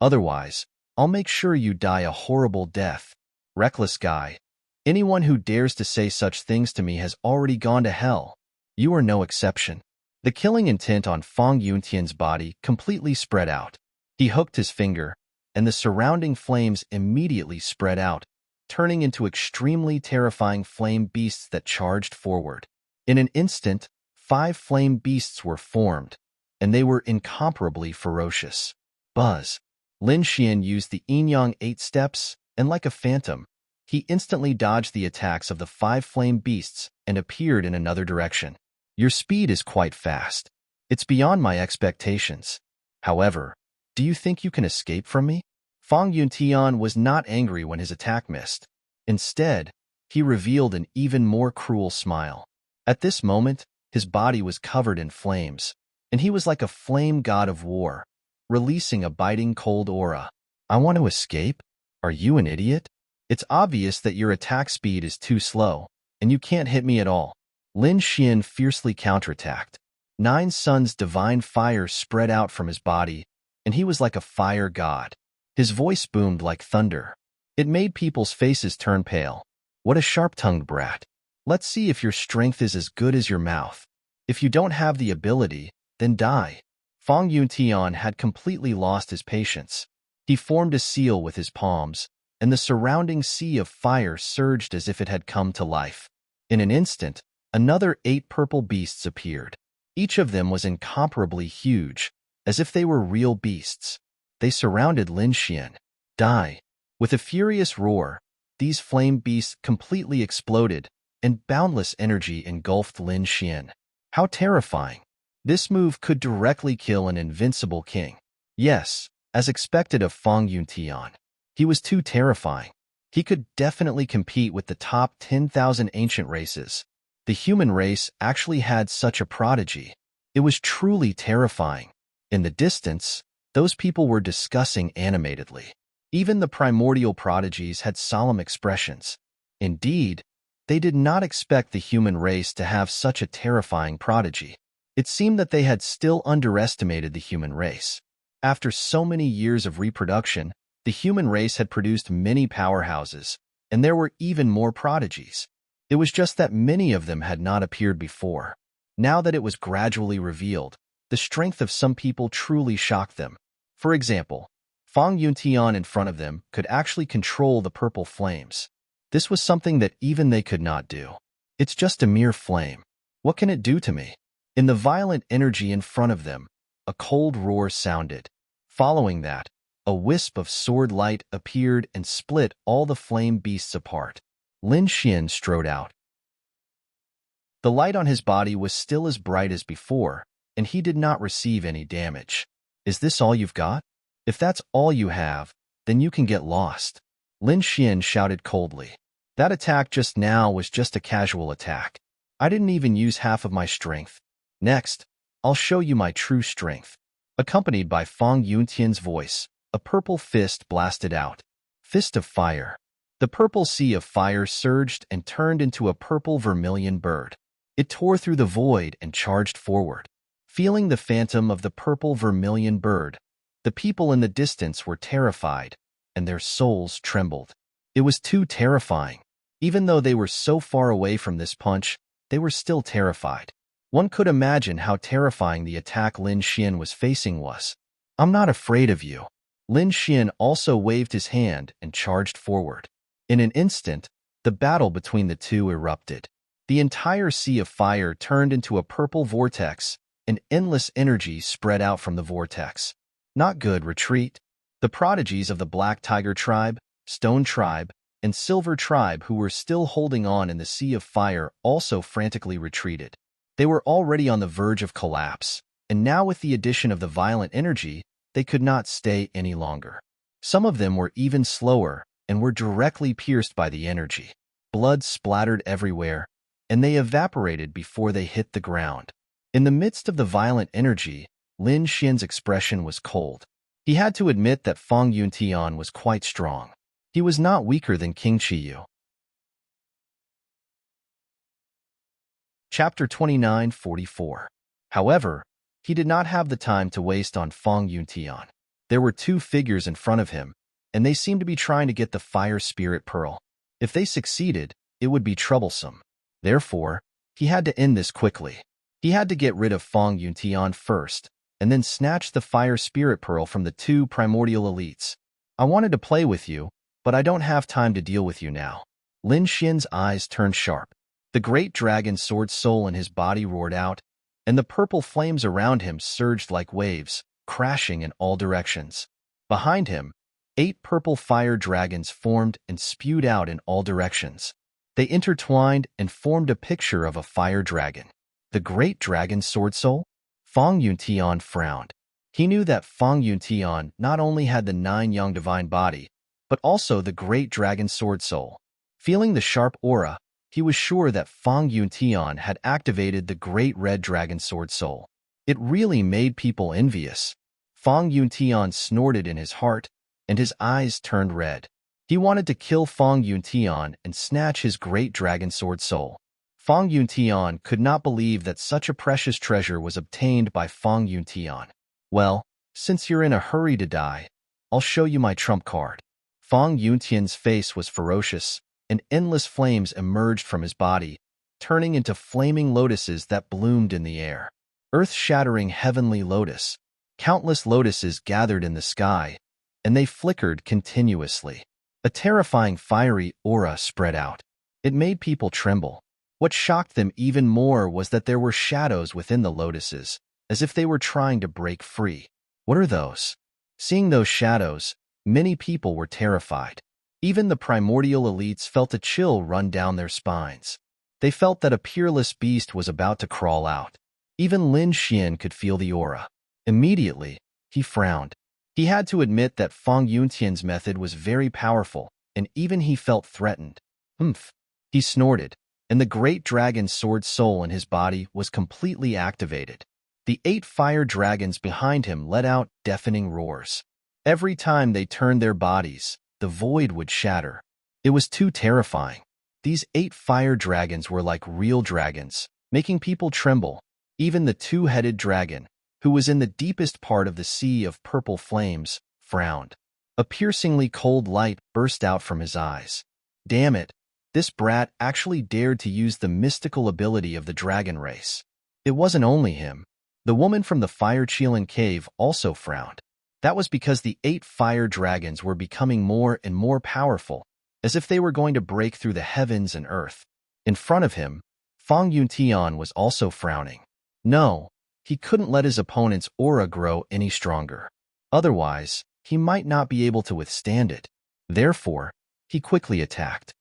Otherwise, I'll make sure you die a horrible death. Reckless guy. Anyone who dares to say such things to me has already gone to hell. You are no exception. The killing intent on Fang Yuntian's body completely spread out. He hooked his finger, and the surrounding flames immediately spread out, turning into extremely terrifying flame beasts that charged forward. In an instant, 5 flame beasts were formed, and they were incomparably ferocious. Buzz. Lin Xian used the yin-yang 8 steps, and like a phantom, he instantly dodged the attacks of the 5 flame beasts and appeared in another direction. Your speed is quite fast. It's beyond my expectations. However, do you think you can escape from me? Fang Yuntian was not angry when his attack missed. Instead, he revealed an even more cruel smile. At this moment, his body was covered in flames, and he was like a flame god of war, releasing a biting cold aura. I want to escape? Are you an idiot? It's obvious that your attack speed is too slow, and you can't hit me at all. Lin Xian fiercely counterattacked. 9 suns' divine fire spread out from his body, and he was like a fire god. His voice boomed like thunder. It made people's faces turn pale. What a sharp-tongued brat. Let's see if your strength is as good as your mouth. If you don't have the ability, then die. Fang Yuntian had completely lost his patience. He formed a seal with his palms, and the surrounding sea of fire surged as if it had come to life. In an instant, another 8 purple beasts appeared. Each of them was incomparably huge, as if they were real beasts. They surrounded Lin Xian. Die. With a furious roar, these flame beasts completely exploded, and boundless energy engulfed Lin Xian. How terrifying. This move could directly kill an invincible king. Yes, as expected of Fang Yuntian. He was too terrifying. He could definitely compete with the top 10,000 ancient races. The human race actually had such a prodigy. It was truly terrifying. In the distance, those people were discussing animatedly. Even the primordial prodigies had solemn expressions. Indeed, they did not expect the human race to have such a terrifying prodigy. It seemed that they had still underestimated the human race. After so many years of reproduction, the human race had produced many powerhouses, and there were even more prodigies. It was just that many of them had not appeared before. Now that it was gradually revealed, the strength of some people truly shocked them. For example, Fong Yuntian in front of them could actually control the purple flames. This was something that even they could not do. It's just a mere flame. What can it do to me? In the violent energy in front of them, a cold roar sounded. Following that, a wisp of sword light appeared and split all the flame beasts apart. Lin Xian strode out. The light on his body was still as bright as before, and he did not receive any damage. Is this all you've got? If that's all you have, then you can get lost. Lin Xian shouted coldly. That attack just now was just a casual attack. I didn't even use half of my strength. Next, I'll show you my true strength. Accompanied by Fong Yuntian's voice, a purple fist blasted out. Fist of fire. The purple sea of fire surged and turned into a purple vermilion bird. It tore through the void and charged forward. Feeling the phantom of the purple vermilion bird, the people in the distance were terrified, and their souls trembled. It was too terrifying. Even though they were so far away from this punch, they were still terrified. One could imagine how terrifying the attack Lin Xian was facing was. I'm not afraid of you. Lin Xian also waved his hand and charged forward. In an instant, the battle between the two erupted. The entire sea of fire turned into a purple vortex, and endless energy spread out from the vortex. Not good, retreat. The prodigies of the Black Tiger tribe, Stone tribe, and Silver tribe who were still holding on in the sea of fire also frantically retreated. They were already on the verge of collapse, and now with the addition of the violent energy, they could not stay any longer. Some of them were even slower and were directly pierced by the energy. Blood splattered everywhere, and they evaporated before they hit the ground. In the midst of the violent energy, Lin Xian's expression was cold. He had to admit that Fong Yuntian was quite strong. He was not weaker than King Qiyu. Chapter 29:44. However, he did not have the time to waste on Fong Yuntian. There were two figures in front of him, and they seemed to be trying to get the fire spirit pearl. If they succeeded, it would be troublesome. Therefore, he had to end this quickly. He had to get rid of Fong Yuntian first, and then snatch the fire spirit pearl from the two primordial elites. I wanted to play with you, but I don't have time to deal with you now. Lin Xian's eyes turned sharp. The great dragon sword soul in his body roared out, and the purple flames around him surged like waves, crashing in all directions. Behind him, 8 purple fire dragons formed and spewed out in all directions. They intertwined and formed a picture of a fire dragon. The great dragon sword soul? Fong Yuntian frowned. He knew that Fong Yuntian not only had the 9 young divine body, but also the great dragon sword soul. Feeling the sharp aura, he was sure that Fong Yuntian had activated the great red dragon sword soul. It really made people envious. Fong Yuntian snorted in his heart, and his eyes turned red. He wanted to kill Fong Yuntian and snatch his great dragon sword soul. Fong Yuntian could not believe that such a precious treasure was obtained by Fong Yuntian. Well, since you're in a hurry to die, I'll show you my trump card. Fong Yuntian's face was ferocious, and endless flames emerged from his body, turning into flaming lotuses that bloomed in the air. Earth-shattering heavenly lotus. Countless lotuses gathered in the sky, and they flickered continuously. A terrifying fiery aura spread out. It made people tremble. What shocked them even more was that there were shadows within the lotuses, as if they were trying to break free. What are those? Seeing those shadows, many people were terrified. Even the primordial elites felt a chill run down their spines. They felt that a peerless beast was about to crawl out. Even Lin Xian could feel the aura. Immediately, he frowned. He had to admit that Fong Yuntian's method was very powerful, and even he felt threatened. Humph! He snorted, and the great dragon sword soul in his body was completely activated. The 8 fire dragons behind him let out deafening roars. Every time they turned their bodies, the void would shatter. It was too terrifying. These 8 fire dragons were like real dragons, making people tremble. Even the 2-headed dragon, who was in the deepest part of the sea of purple flames, frowned. A piercingly cold light burst out from his eyes. Damn it, this brat actually dared to use the mystical ability of the dragon race. It wasn't only him. The woman from the fire-Chelan cave also frowned. That was because the 8 fire dragons were becoming more and more powerful, as if they were going to break through the heavens and earth. In front of him, Fong Yuntian was also frowning. No, he couldn't let his opponent's aura grow any stronger. Otherwise, he might not be able to withstand it. Therefore, he quickly attacked.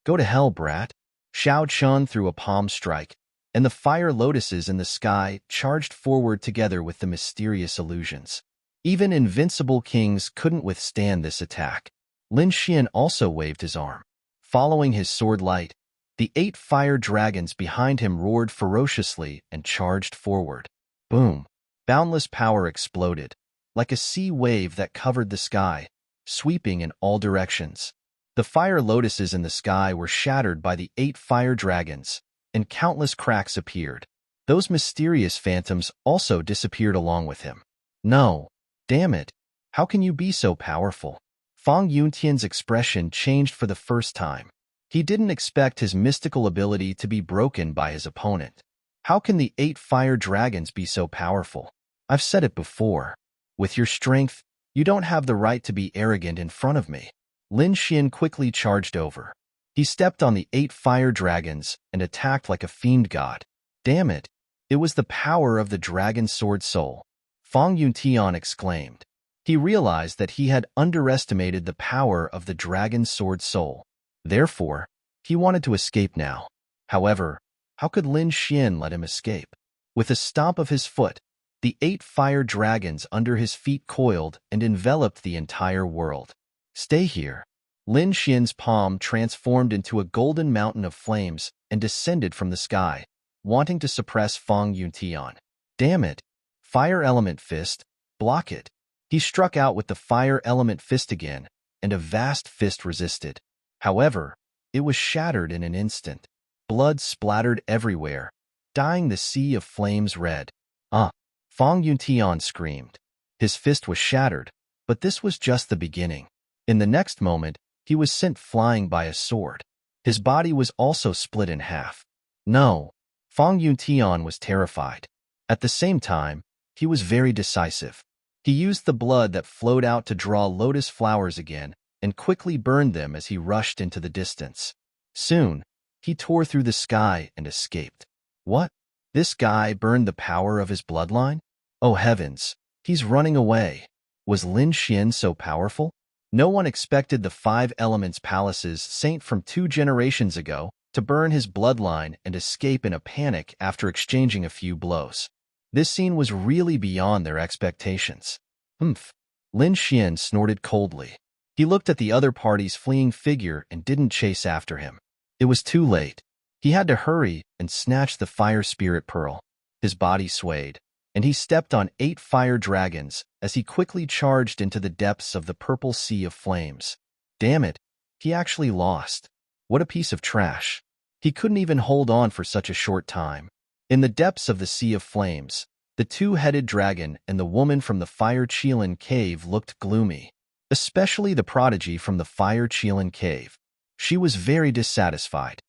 "Go to hell, brat!" Xiao Chun threw a palm strike, and the fire lotuses in the sky charged forward together with the mysterious illusions. Even invincible kings couldn't withstand this attack. Lin Xian also waved his arm. Following his sword light, the 8 fire dragons behind him roared ferociously and charged forward. Boom! Boundless power exploded, like a sea wave that covered the sky, sweeping in all directions. The fire lotuses in the sky were shattered by the 8 fire dragons, and countless cracks appeared. Those mysterious phantoms also disappeared along with him. No, damn it! How can you be so powerful? Fong Yuntian's expression changed for the first time. He didn't expect his mystical ability to be broken by his opponent. How can the 8 fire dragons be so powerful? I've said it before. With your strength, you don't have the right to be arrogant in front of me. Lin Xian quickly charged over. He stepped on the 8 fire dragons and attacked like a fiend god. Damn it! It was the power of the dragon sword soul. Fong Yuntian exclaimed. He realized that he had underestimated the power of the dragon sword soul. Therefore, he wanted to escape now. However, how could Lin Xian let him escape? With a stomp of his foot, the 8 fire dragons under his feet coiled and enveloped the entire world. Stay here. Lin Xian's palm transformed into a golden mountain of flames and descended from the sky, wanting to suppress Fong Yuntian. Damn it! Fire element fist, block it. He struck out with the fire element fist again, and a vast fist resisted. However, it was shattered in an instant. Blood splattered everywhere, dyeing the sea of flames red. Fong Yuntian screamed. His fist was shattered, but this was just the beginning. In the next moment, he was sent flying by a sword. His body was also split in half. No, Fong Yuntian was terrified. At the same time, he was very decisive. He used the blood that flowed out to draw lotus flowers again and quickly burned them as he rushed into the distance. Soon, he tore through the sky and escaped. What? This guy burned the power of his bloodline? Oh heavens, he's running away. Was Lin Xian so powerful? No one expected the 5 Elements Palace's saint from 2 generations ago to burn his bloodline and escape in a panic after exchanging a few blows. This scene was really beyond their expectations. Humph. Lin Xian snorted coldly. He looked at the other party's fleeing figure and didn't chase after him. It was too late. He had to hurry and snatch the fire spirit pearl. His body swayed, and he stepped on 8 fire dragons as he quickly charged into the depths of the purple sea of flames. Damn it, he actually lost. What a piece of trash. He couldn't even hold on for such a short time. In the depths of the sea of flames, the 2-headed dragon and the woman from the fire-Chelan cave looked gloomy, especially the prodigy from the fire-Chelan cave. She was very dissatisfied.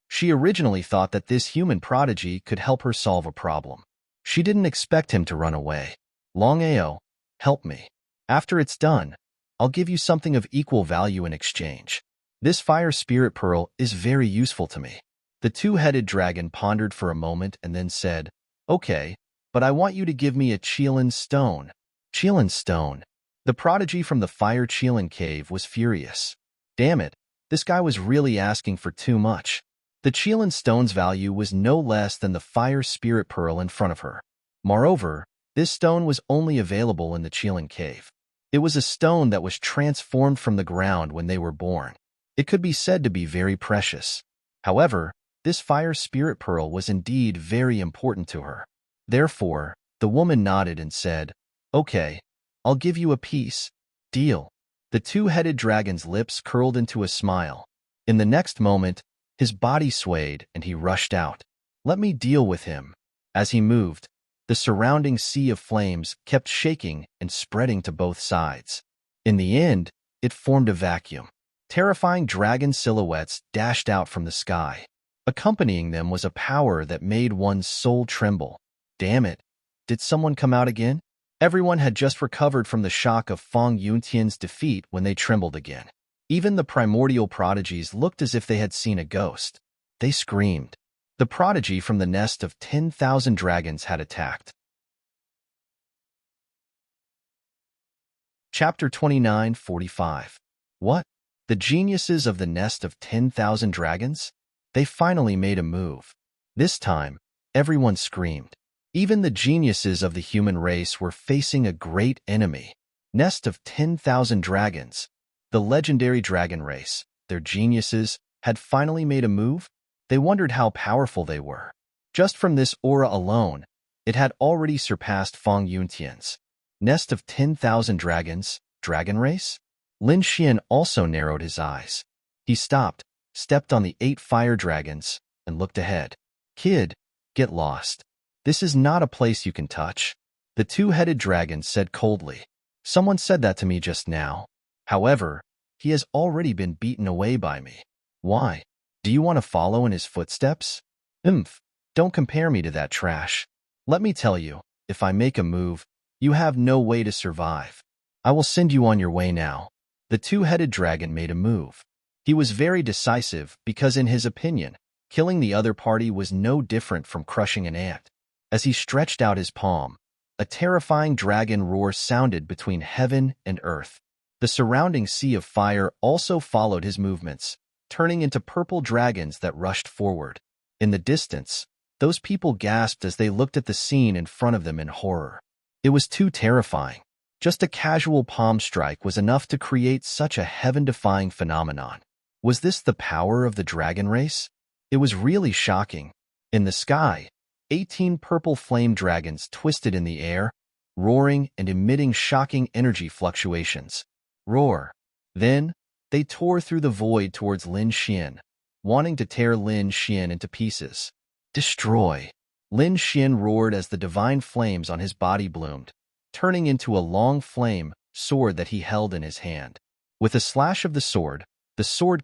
She originally thought that this human prodigy could help her solve a problem. She didn't expect him to run away. Long Ao, help me. After it's done, I'll give you something of equal value in exchange. This fire spirit pearl is very useful to me. The 2-headed dragon pondered for a moment and then said, Okay, but I want you to give me a Chelan stone. Chelan stone. The prodigy from the fire-Chelan cave was furious. Damn it, this guy was really asking for too much. The Chelan stone's value was no less than the fire spirit pearl in front of her. Moreover, this stone was only available in the Chelan cave. It was a stone that was transformed from the ground when they were born. It could be said to be very precious. However, this fire spirit pearl was indeed very important to her. Therefore, the woman nodded and said, Okay, I'll give you a piece. Deal. The 2-headed dragon's lips curled into a smile. In the next moment, his body swayed and he rushed out. Let me deal with him. As he moved, the surrounding sea of flames kept shaking and spreading to both sides. In the end, it formed a vacuum. Terrifying dragon silhouettes dashed out from the sky. Accompanying them was a power that made one's soul tremble. Damn it! Did someone come out again? Everyone had just recovered from the shock of Fong Yuntian's defeat when they trembled again. Even the primordial prodigies looked as if they had seen a ghost. They screamed. The prodigy from the nest of 10,000 dragons had attacked. Chapter 29:45. What? The geniuses of the nest of 10,000 dragons? They finally made a move. This time, everyone screamed. Even the geniuses of the human race were facing a great enemy. Nest of 10,000 dragons. The legendary dragon race, their geniuses, had finally made a move? They wondered how powerful they were. Just from this aura alone, it had already surpassed Fong Yuntian's. Nest of 10,000 dragons, dragon race? Lin Xian also narrowed his eyes. He stopped, stepped on the 8 fire dragons, and looked ahead. Kid, get lost. This is not a place you can touch. The 2-headed dragon said coldly. Someone said that to me just now. However, he has already been beaten away by me. Why? Do you want to follow in his footsteps? Don't compare me to that trash. Let me tell you, if I make a move, you have no way to survive. I will send you on your way now. The 2-headed dragon made a move. He was very decisive because in his opinion, killing the other party was no different from crushing an ant. As he stretched out his palm, a terrifying dragon roar sounded between heaven and earth. The surrounding sea of fire also followed his movements, turning into purple dragons that rushed forward. In the distance, those people gasped as they looked at the scene in front of them in horror. It was too terrifying. Just a casual palm strike was enough to create such a heaven-defying phenomenon. Was this the power of the dragon race? It was really shocking. In the sky, 18 purple flame dragons twisted in the air, roaring and emitting shocking energy fluctuations. Roar. Then, they tore through the void towards Lin Xian, wanting to tear Lin Xian into pieces. Destroy. Lin Xian roared as the divine flames on his body bloomed, turning into a long flame sword that he held in his hand. With a slash of the sword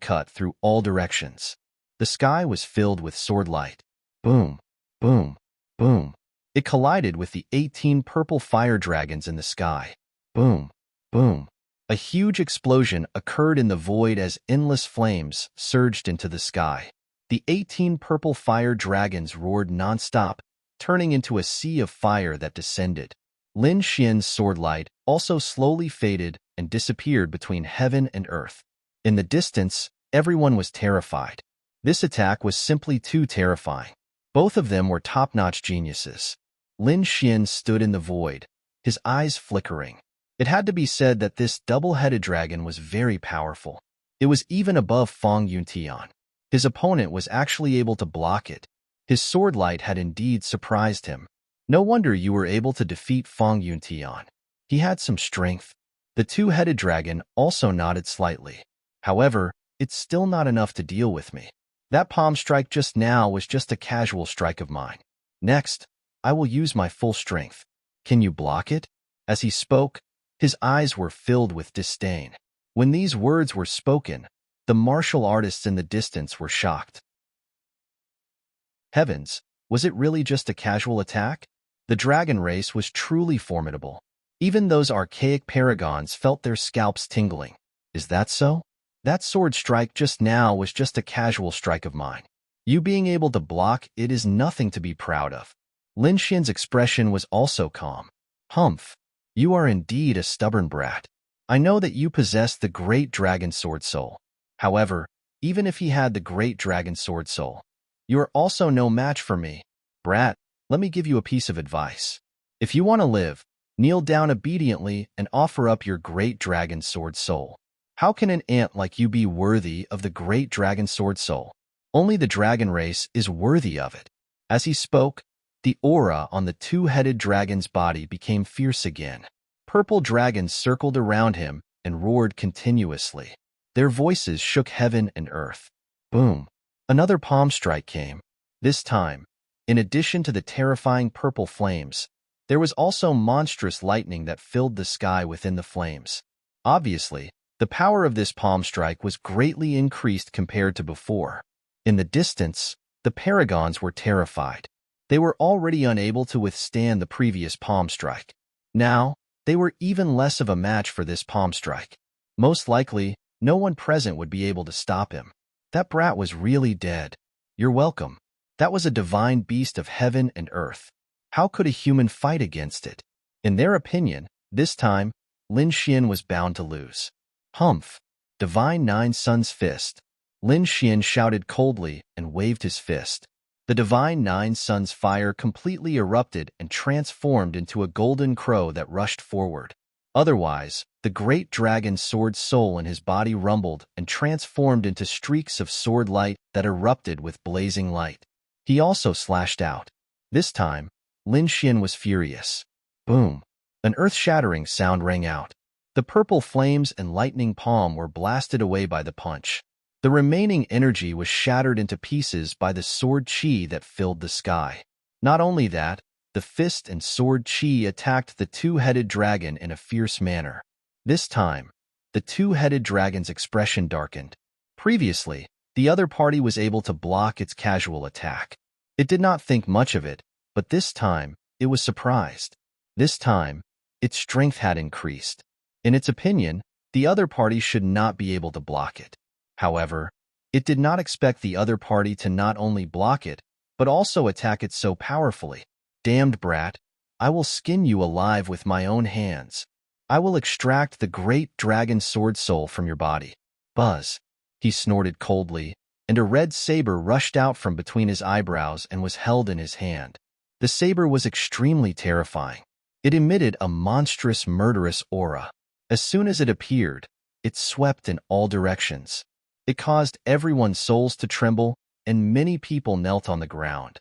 cut through all directions. The sky was filled with sword light. Boom, boom, boom. It collided with the 18 purple fire dragons in the sky. Boom, boom. A huge explosion occurred in the void as endless flames surged into the sky. The 18 purple fire dragons roared nonstop, turning into a sea of fire that descended. Lin Xian's sword light also slowly faded and disappeared between heaven and earth. In the distance, everyone was terrified. This attack was simply too terrifying. Both of them were top-notch geniuses. Lin Xian stood in the void, his eyes flickering. It had to be said that this double-headed dragon was very powerful. It was even above Fong Yuntian. His opponent was actually able to block it. His sword light had indeed surprised him. No wonder you were able to defeat Fong Yuntian. He had some strength. The 2-headed dragon also nodded slightly. However, it's still not enough to deal with me. That palm strike just now was just a casual strike of mine. Next, I will use my full strength. Can you block it? As he spoke, his eyes were filled with disdain. When these words were spoken, the martial artists in the distance were shocked. Heavens, was it really just a casual attack? The dragon race was truly formidable. Even those archaic paragons felt their scalps tingling. Is that so? That sword strike just now was just a casual strike of mine. You being able to block it is nothing to be proud of. Lin Xian's expression was also calm. Humph, you are indeed a stubborn brat. I know that you possess the great dragon sword soul. However, even if he had the great dragon sword soul, you are also no match for me. Brat, let me give you a piece of advice. If you want to live, kneel down obediently and offer up your great dragon sword soul. How can an ant like you be worthy of the great dragon sword soul? Only the dragon race is worthy of it. As he spoke, the aura on the 2-headed dragon's body became fierce again. Purple dragons circled around him and roared continuously. Their voices shook heaven and earth. Boom! Another palm strike came. This time, in addition to the terrifying purple flames, there was also monstrous lightning that filled the sky within the flames. Obviously, the power of this palm strike was greatly increased compared to before. In the distance, The paragons were terrified. They were already unable to withstand the previous palm strike. Now, they were even less of a match for this palm strike. Most likely, no one present would be able to stop him. That brat was really dead. You're welcome. That was a divine beast of heaven and earth. How could a human fight against it? In their opinion, this time, Lin Xian was bound to lose. Humph! Divine Nine Sun's fist. Lin Xian shouted coldly and waved his fist. The Divine Nine Sun's fire completely erupted and transformed into a golden crow that rushed forward. Otherwise, the great dragon's sword soul in his body rumbled and transformed into streaks of sword light that erupted with blazing light. He also slashed out. This time, Lin Xian was furious. Boom! An earth-shattering sound rang out. The purple flames and lightning palm were blasted away by the punch. The remaining energy was shattered into pieces by the sword chi that filled the sky. Not only that, the fist and sword chi attacked the two-headed dragon in a fierce manner. This time, the two-headed dragon's expression darkened. Previously, the other party was able to block its casual attack. It did not think much of it, but this time, it was surprised. This time, its strength had increased. In its opinion, the other party should not be able to block it. However, it did not expect the other party to not only block it, but also attack it so powerfully. Damned brat, I will skin you alive with my own hands. I will extract the great dragon sword soul from your body. Buzz! He snorted coldly, and a red saber rushed out from between his eyebrows and was held in his hand. The saber was extremely terrifying. It emitted a monstrous, murderous aura. As soon as it appeared, it swept in all directions. It caused everyone's souls to tremble, and many people knelt on the ground.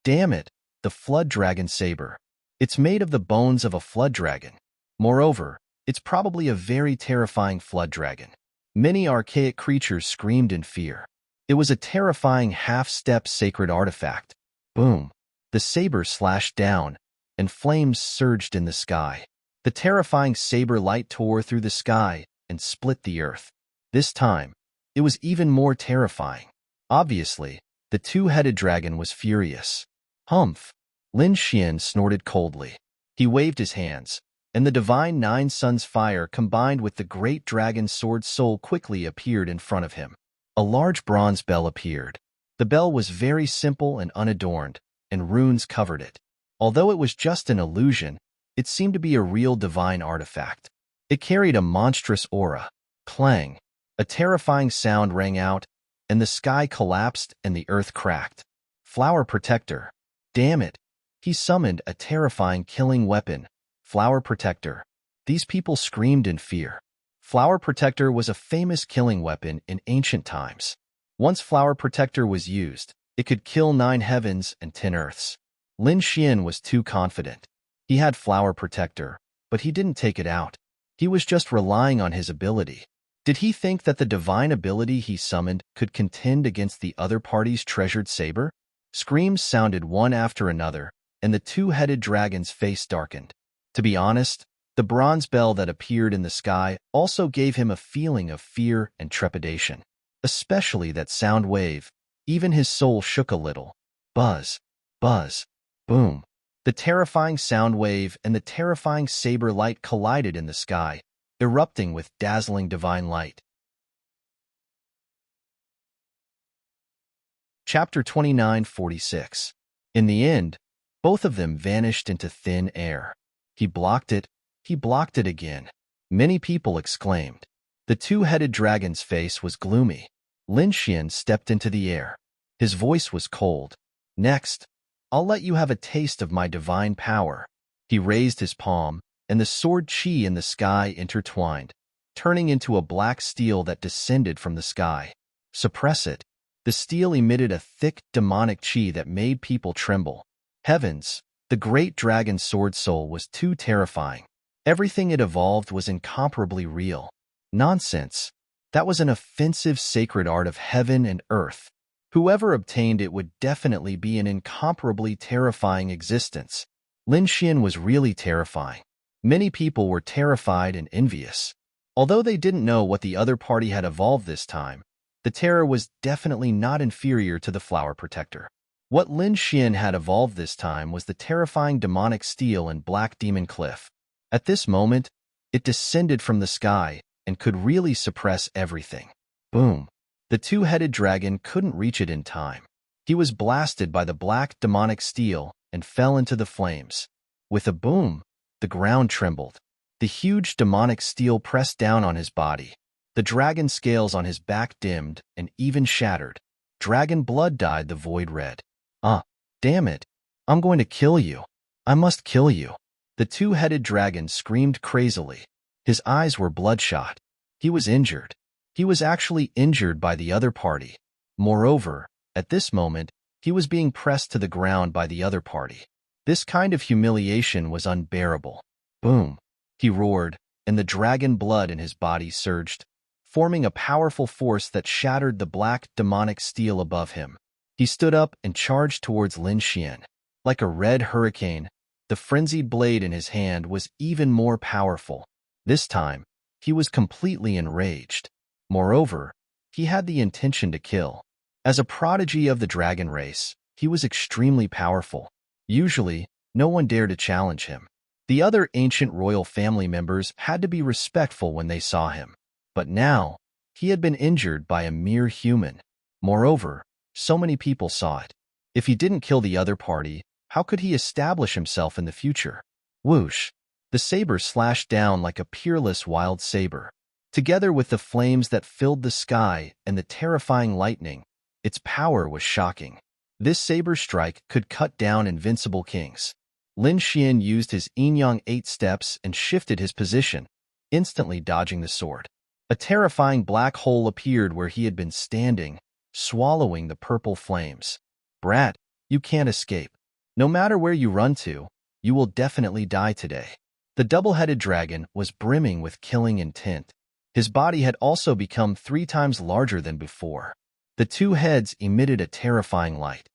Damn it, the flood dragon saber. It's made of the bones of a flood dragon. Moreover, it's probably a very terrifying flood dragon. Many archaic creatures screamed in fear. It was a terrifying half-step sacred artifact. Boom! The saber slashed down, and flames surged in the sky. The terrifying saber light tore through the sky and split the earth. This time, it was even more terrifying. Obviously, the two-headed dragon was furious. Humph! Lin Xian snorted coldly. He waved his hands, and the Divine Nine Sun's fire combined with the great dragon's sword soul quickly appeared in front of him. A large bronze bell appeared. The bell was very simple and unadorned, and runes covered it. Although it was just an illusion, it seemed to be a real divine artifact. It carried a monstrous aura. Clang! A terrifying sound rang out, and the sky collapsed and the earth cracked. Flower Protector. Damn it! He summoned a terrifying killing weapon. Flower Protector. These people screamed in fear. Flower Protector was a famous killing weapon in ancient times. Once Flower Protector was used, it could kill 9 heavens and 10 earths. Lin Xian was too confident. He had Flower Protector, but he didn't take it out. He was just relying on his ability. Did he think that the divine ability he summoned could contend against the other party's treasured saber? Screams sounded one after another, and the two-headed dragon's face darkened. To be honest, the bronze bell that appeared in the sky also gave him a feeling of fear and trepidation. Especially that sound wave. Even his soul shook a little. Buzz! Buzz! Boom! The terrifying sound wave and the terrifying saber light collided in the sky, erupting with dazzling divine light. Chapter 29:46. In the end, both of them vanished into thin air. He blocked it again. Many people exclaimed. The two-headed dragon's face was gloomy. Lin Xian stepped into the air. His voice was cold. Next, I'll let you have a taste of my divine power. He raised his palm, and the sword chi in the sky intertwined, turning into a black steel that descended from the sky. Suppress it. The steel emitted a thick, demonic chi that made people tremble. Heavens! The great dragon sword soul was too terrifying. Everything it evolved was incomparably real. Nonsense! That was an offensive sacred art of heaven and earth. Whoever obtained it would definitely be an incomparably terrifying existence. Lin Xian was really terrifying. Many people were terrified and envious. Although they didn't know what the other party had evolved this time, The terror was definitely not inferior to the flower protector. What Lin Xian had evolved this time was the terrifying demonic steel and black demon cliff. At this moment, it descended from the sky and could really suppress everything. Boom! The two-headed dragon couldn't reach it in time. He was blasted by the black demonic steel and fell into the flames. With a boom, the ground trembled. The huge demonic steel pressed down on his body. The dragon scales on his back dimmed and even shattered. Dragon blood dyed the void red. Damn it! I'm going to kill you. I must kill you. The two-headed dragon screamed crazily. His eyes were bloodshot. He was injured. He was actually injured by the other party. Moreover, at this moment, he was being pressed to the ground by the other party. This kind of humiliation was unbearable. Boom! He roared, and the dragon blood in his body surged, forming a powerful force that shattered the black demonic steel above him. He stood up and charged towards Lin Xian. Like a red hurricane, the frenzied blade in his hand was even more powerful. This time, he was completely enraged. Moreover, he had the intention to kill. As a prodigy of the dragon race, he was extremely powerful. Usually, no one dared to challenge him. The other ancient royal family members had to be respectful when they saw him. But now, he had been injured by a mere human. Moreover, so many people saw it. If he didn't kill the other party, how could he establish himself in the future? Whoosh! The saber slashed down like a peerless wild saber. Together with the flames that filled the sky and the terrifying lightning, its power was shocking. This saber strike could cut down invincible kings. Lin Xian used his yin-yang 8 steps and shifted his position, instantly dodging the sword. A terrifying black hole appeared where he had been standing, swallowing the purple flames. Brat, you can't escape. No matter where you run to, you will definitely die today. The double-headed dragon was brimming with killing intent. His body had also become 3 times larger than before. The two heads emitted a terrifying light.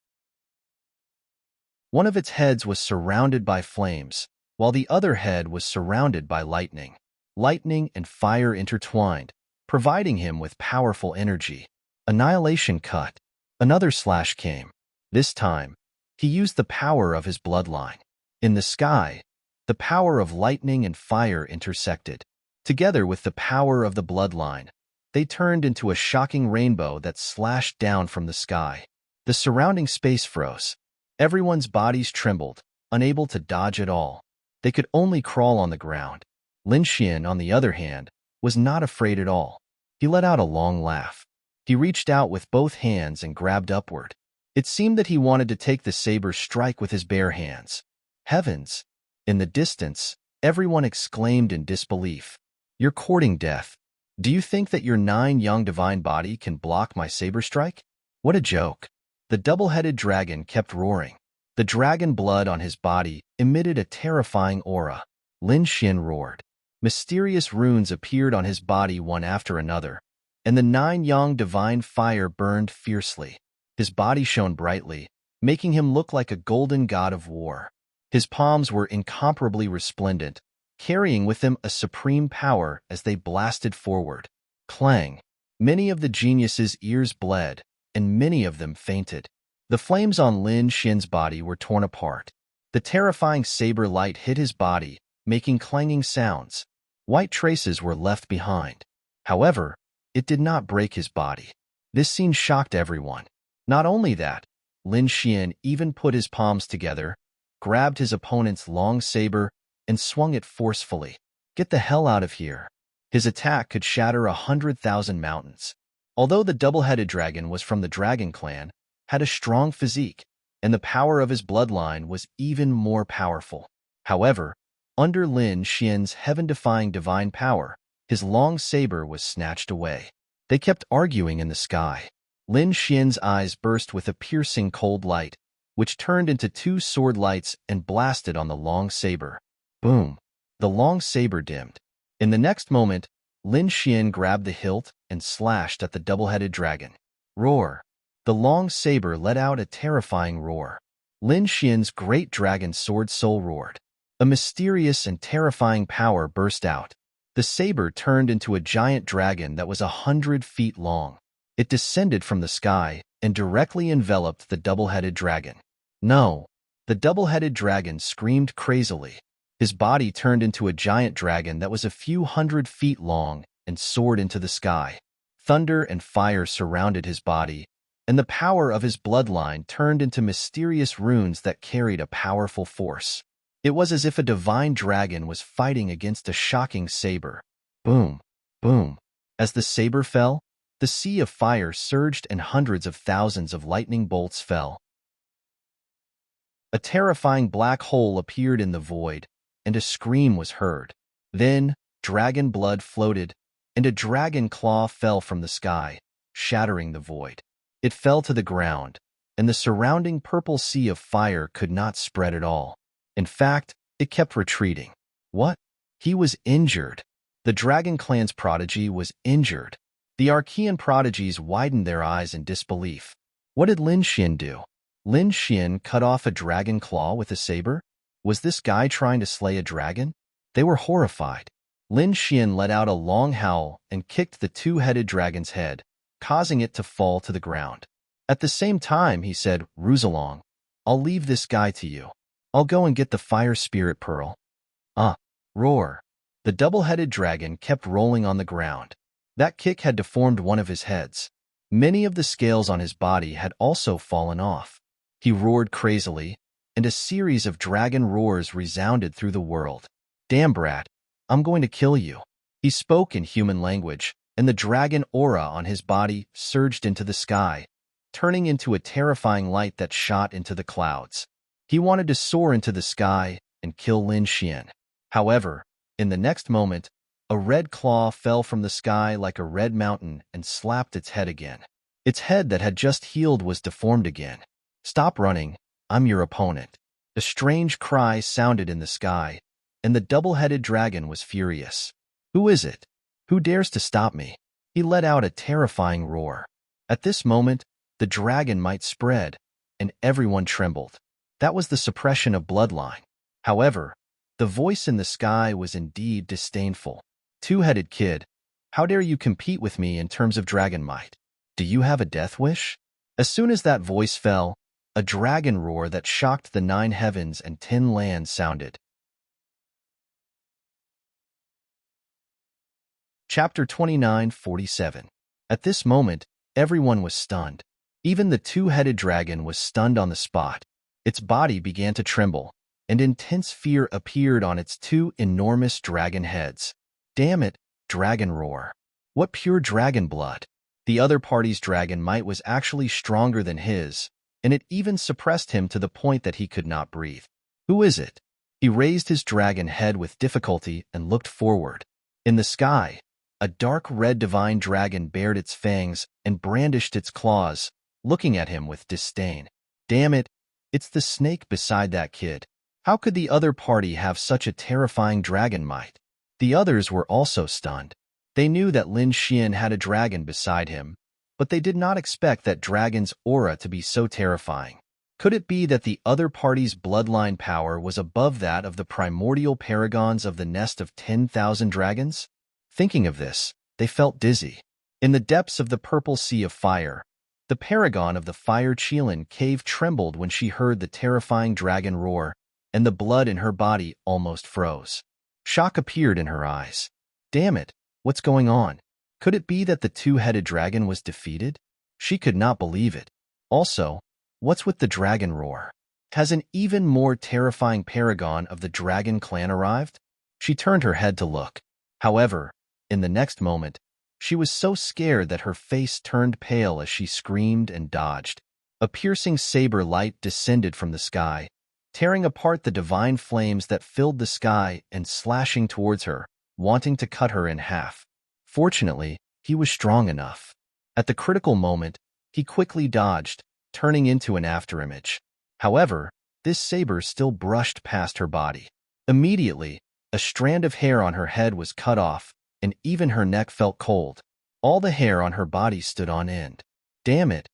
One of its heads was surrounded by flames, while the other head was surrounded by lightning. Lightning and fire intertwined, providing him with powerful energy. Annihilation cut. Another slash came. This time, he used the power of his bloodline. In the sky, the power of lightning and fire intersected. Together with the power of the bloodline, they turned into a shocking rainbow that slashed down from the sky. The surrounding space froze. Everyone's bodies trembled, unable to dodge at all. They could only crawl on the ground. Lin Xian, on the other hand, was not afraid at all. He let out a long laugh. He reached out with both hands and grabbed upward. It seemed that he wanted to take the saber's strike with his bare hands. Heavens! In the distance, everyone exclaimed in disbelief. You're courting death. Do you think that your 9-yang divine body can block my saber strike? What a joke. The double-headed dragon kept roaring. The dragon blood on his body emitted a terrifying aura. Lin Xian roared. Mysterious runes appeared on his body one after another, and the 9-yang divine fire burned fiercely. His body shone brightly, making him look like a golden god of war. His palms were incomparably resplendent, carrying with them a supreme power as they blasted forward. Clang! Many of the genius's ears bled, and many of them fainted. The flames on Lin Xian's body were torn apart. The terrifying saber light hit his body, making clanging sounds. White traces were left behind. However, it did not break his body. This scene shocked everyone. Not only that, Lin Xian even put his palms together, grabbed his opponent's long saber, and swung it forcefully. Get the hell out of here. His attack could shatter 100,000 mountains. Although the double-headed dragon was from the dragon clan, had a strong physique, and the power of his bloodline was even more powerful. However, under Lin Xian's heaven-defying divine power, his long saber was snatched away. They kept arguing in the sky. Lin Xian's eyes burst with a piercing cold light, which turned into 2 sword lights and blasted on the long saber. Boom! The long saber dimmed. In the next moment, Lin Xian grabbed the hilt and slashed at the double-headed dragon. Roar! The long saber let out a terrifying roar. Lin Xian's great dragon sword soul roared. A mysterious and terrifying power burst out. The saber turned into a giant dragon that was 100 feet long. It descended from the sky and directly enveloped the double-headed dragon. No! The double-headed dragon screamed crazily. His body turned into a giant dragon that was a few hundred feet long and soared into the sky. Thunder and fire surrounded his body, and the power of his bloodline turned into mysterious runes that carried a powerful force. It was as if a divine dragon was fighting against a shocking saber. Boom! Boom! As the saber fell, the sea of fire surged and hundreds of thousands of lightning bolts fell. A terrifying black hole appeared in the void, and a scream was heard. Then, dragon blood floated, and a dragon claw fell from the sky, shattering the void. It fell to the ground, and the surrounding purple sea of fire could not spread at all. In fact, it kept retreating. What? He was injured. The Dragon Clan's prodigy was injured. The Archean prodigies widened their eyes in disbelief. What did Lin Xian do? Lin Xian cut off a dragon claw with a saber? Was this guy trying to slay a dragon? They were horrified. Lin Xian let out a long howl and kicked the two-headed dragon's head, causing it to fall to the ground. At the same time, he said, "Ruzalong, I'll leave this guy to you. I'll go and get the fire spirit pearl." Roar. The double-headed dragon kept rolling on the ground. That kick had deformed one of his heads. Many of the scales on his body had also fallen off. He roared crazily, and a series of dragon roars resounded through the world. "Damn brat, I'm going to kill you." He spoke in human language, and the dragon aura on his body surged into the sky, turning into a terrifying light that shot into the clouds. He wanted to soar into the sky and kill Lin Xian. However, in the next moment, a red claw fell from the sky like a red mountain and slapped its head again. Its head that had just healed was deformed again. "Stop running, I'm your opponent." A strange cry sounded in the sky, and the double-headed dragon was furious. "Who is it? Who dares to stop me?" He let out a terrifying roar. At this moment, the dragon might spread, and everyone trembled. That was the suppression of bloodline. However, the voice in the sky was indeed disdainful. "Two-headed kid, how dare you compete with me in terms of dragon might? Do you have a death wish?" As soon as that voice fell, a dragon roar that shocked the 9 heavens and 10 lands sounded. Chapter 29:47. At this moment, everyone was stunned. Even the two-headed dragon was stunned on the spot. Its body began to tremble, and intense fear appeared on its 2 enormous dragon heads. Damn it, dragon roar. What pure dragon blood. The other party's dragon might was actually stronger than his, and it even suppressed him to the point that he could not breathe. "Who is it?" He raised his dragon head with difficulty and looked forward. In the sky, a dark red divine dragon bared its fangs and brandished its claws, looking at him with disdain. "Damn it, it's the snake beside that kid. How could the other party have such a terrifying dragon might?" The others were also stunned. They knew that Lin Xian had a dragon beside him, but they did not expect that dragon's aura to be so terrifying. Could it be that the other party's bloodline power was above that of the primordial paragons of the nest of 10,000 dragons? Thinking of this, they felt dizzy. In the depths of the purple sea of fire, the paragon of the Fire Qilin cave trembled when she heard the terrifying dragon roar, and the blood in her body almost froze. Shock appeared in her eyes. Damn it, what's going on? Could it be that the two-headed dragon was defeated? She could not believe it. Also, what's with the dragon roar? Has an even more terrifying paragon of the dragon clan arrived? She turned her head to look. However, in the next moment, she was so scared that her face turned pale as she screamed and dodged. A piercing saber light descended from the sky, tearing apart the divine flames that filled the sky and slashing towards her, wanting to cut her in half. Fortunately, he was strong enough. At the critical moment, he quickly dodged, turning into an afterimage. However, this saber still brushed past her body. Immediately, a strand of hair on her head was cut off, and even her neck felt cold. All the hair on her body stood on end. Damn it!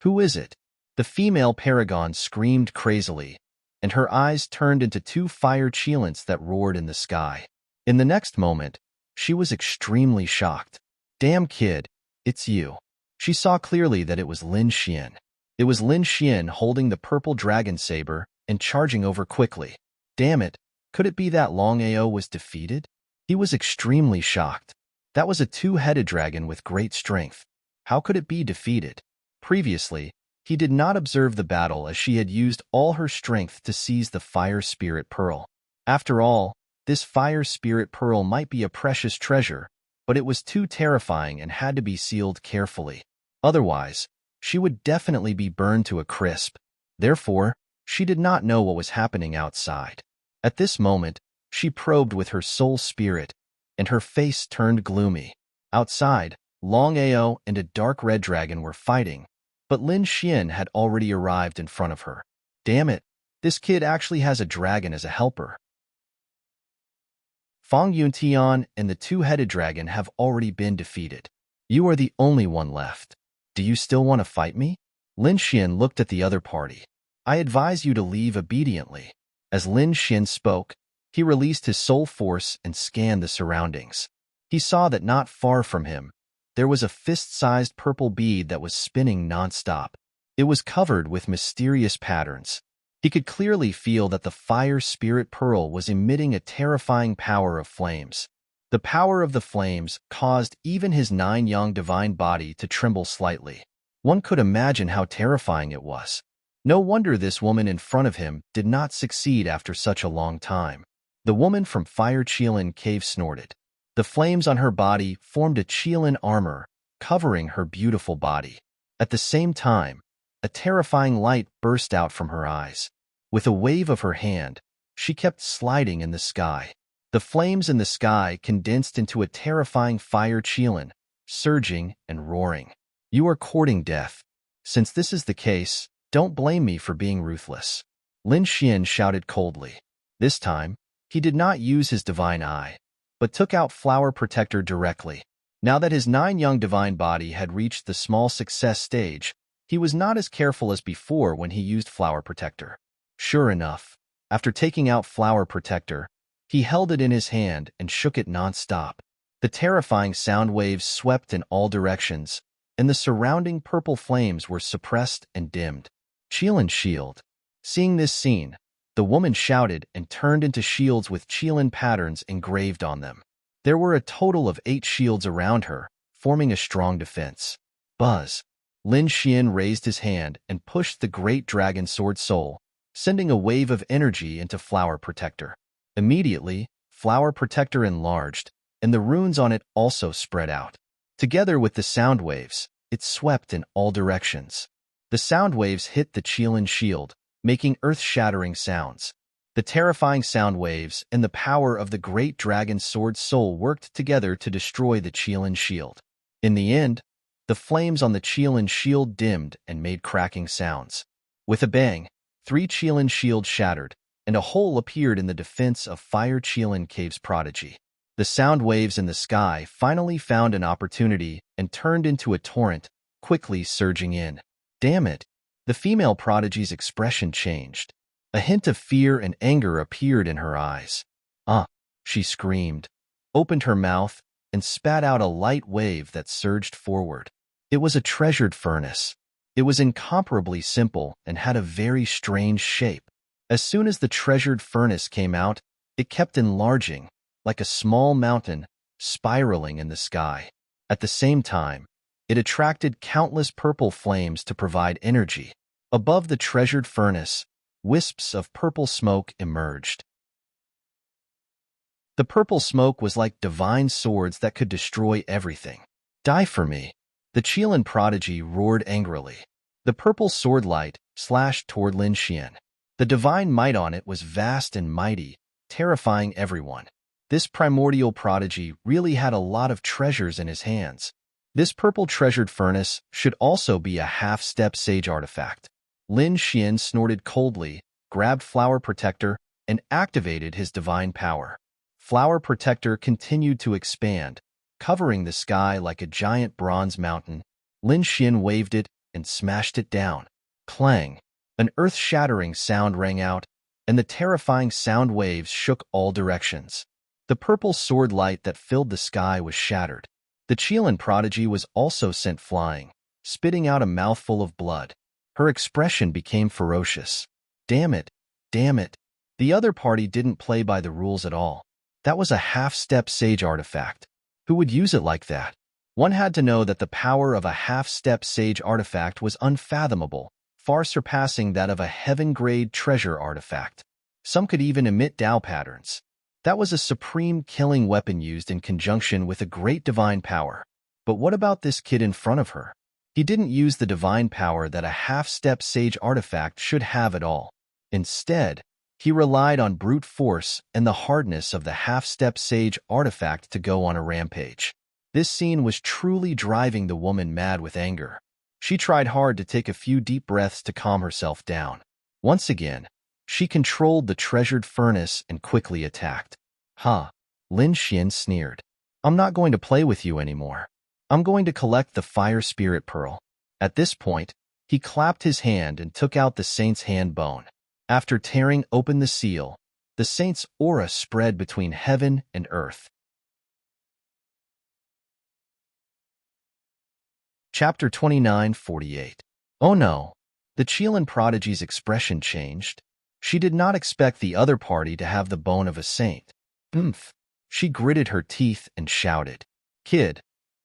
Who is it? The female paragon screamed crazily, and her eyes turned into two fire Qilins that roared in the sky. In the next moment, she was extremely shocked. Damn kid, it's you. She saw clearly that it was Lin Xian. It was Lin Xian holding the purple dragon saber and charging over quickly. Damn it, could it be that Long Ao was defeated? He was extremely shocked. That was a two-headed dragon with great strength. How could it be defeated? Previously, he did not observe the battle as she had used all her strength to seize the Fire Spirit Pearl. After all, this Fire Spirit Pearl might be a precious treasure, but it was too terrifying and had to be sealed carefully. Otherwise, she would definitely be burned to a crisp. Therefore, she did not know what was happening outside. At this moment, she probed with her soul spirit, and her face turned gloomy. Outside, Long Ao and a dark red dragon were fighting, but Lin Xian had already arrived in front of her. Damn it, this kid actually has a dragon as a helper. Fang Yuntian and the two-headed dragon have already been defeated. You are the only one left. Do you still want to fight me? Lin Xian looked at the other party. I advise you to leave obediently. As Lin Xian spoke, he released his soul force and scanned the surroundings. He saw that not far from him, there was a fist-sized purple bead that was spinning non-stop. It was covered with mysterious patterns. He could clearly feel that the Fire Spirit Pearl was emitting a terrifying power of flames. The power of the flames caused even his 9-yang divine body to tremble slightly. One could imagine how terrifying it was. No wonder this woman in front of him did not succeed after such a long time. The woman from Fire Qilin Cave snorted. The flames on her body formed a Qilin armor, covering her beautiful body. At the same time, a terrifying light burst out from her eyes. With a wave of her hand, she kept sliding in the sky. The flames in the sky condensed into a terrifying Fire Qilin, surging and roaring. You are courting death. Since this is the case, don't blame me for being ruthless. Lin Xian shouted coldly. This time, he did not use his divine eye, but took out Flower Protector directly. Now that his 9-yang divine body had reached the small success stage, he was not as careful as before when he used Flower Protector. Sure enough, after taking out Flower Protector, he held it in his hand and shook it non-stop. The terrifying sound waves swept in all directions, and the surrounding purple flames were suppressed and dimmed. Qilin Shield. Seeing this scene, the woman shouted and turned into shields with Qilin patterns engraved on them. There were a total of 8 shields around her, forming a strong defense. Buzz. Lin Xian raised his hand and pushed the great dragon sword soul, sending a wave of energy into Flower Protector. Immediately, Flower Protector enlarged, and the runes on it also spread out. Together with the sound waves, it swept in all directions. The sound waves hit the Qilin shield, making earth-shattering sounds. The terrifying sound waves and the power of the great dragon sword soul worked together to destroy the Qilin shield. In the end, the flames on the Qilin shield dimmed and made cracking sounds. With a bang, 3 Qilin shields shattered, and a hole appeared in the defense of Fire Qilin Cave's prodigy. The sound waves in the sky finally found an opportunity and turned into a torrent, quickly surging in. Damn it! The female prodigy's expression changed. A hint of fear and anger appeared in her eyes. She screamed, opened her mouth, and spat out a light wave that surged forward. It was a treasured furnace. It was incomparably simple and had a very strange shape. As soon as the treasured furnace came out, it kept enlarging, like a small mountain, spiraling in the sky. At the same time, it attracted countless purple flames to provide energy. Above the treasured furnace, wisps of purple smoke emerged. The purple smoke was like divine swords that could destroy everything. Die for me! The Qilin prodigy roared angrily. The purple sword light slashed toward Lin Xian. The divine might on it was vast and mighty, terrifying everyone. This primordial prodigy really had a lot of treasures in his hands. This purple treasured furnace should also be a half-step sage artifact. Lin Xian snorted coldly, grabbed Flower Protector, and activated his divine power. Flower Protector continued to expand, covering the sky like a giant bronze mountain. Lin Xian waved it and smashed it down. Clang! An earth-shattering sound rang out, and the terrifying sound waves shook all directions. The purple sword light that filled the sky was shattered. The Qilin prodigy was also sent flying, spitting out a mouthful of blood. Her expression became ferocious. Damn it, damn it. The other party didn't play by the rules at all. That was a half-step sage artifact. Who would use it like that? One had to know that the power of a half-step sage artifact was unfathomable, far surpassing that of a heaven-grade treasure artifact. Some could even emit Tao patterns. That was a supreme killing weapon used in conjunction with a great divine power. But what about this kid in front of her? He didn't use the divine power that a half-step sage artifact should have at all. Instead, he relied on brute force and the hardness of the half-step sage artifact to go on a rampage. This scene was truly driving the woman mad with anger. She tried hard to take a few deep breaths to calm herself down. Once again, she controlled the treasured furnace and quickly attacked. "Huh," Lin Xian sneered. "I'm not going to play with you anymore. I'm going to collect the fire spirit pearl." At this point, he clapped his hand and took out the saint's hand bone. After tearing open the seal, the saint's aura spread between heaven and earth. Chapter 29:48. Oh no! The Qilin prodigy's expression changed. She did not expect the other party to have the bone of a saint. Oomph! She gritted her teeth and shouted, "Kid,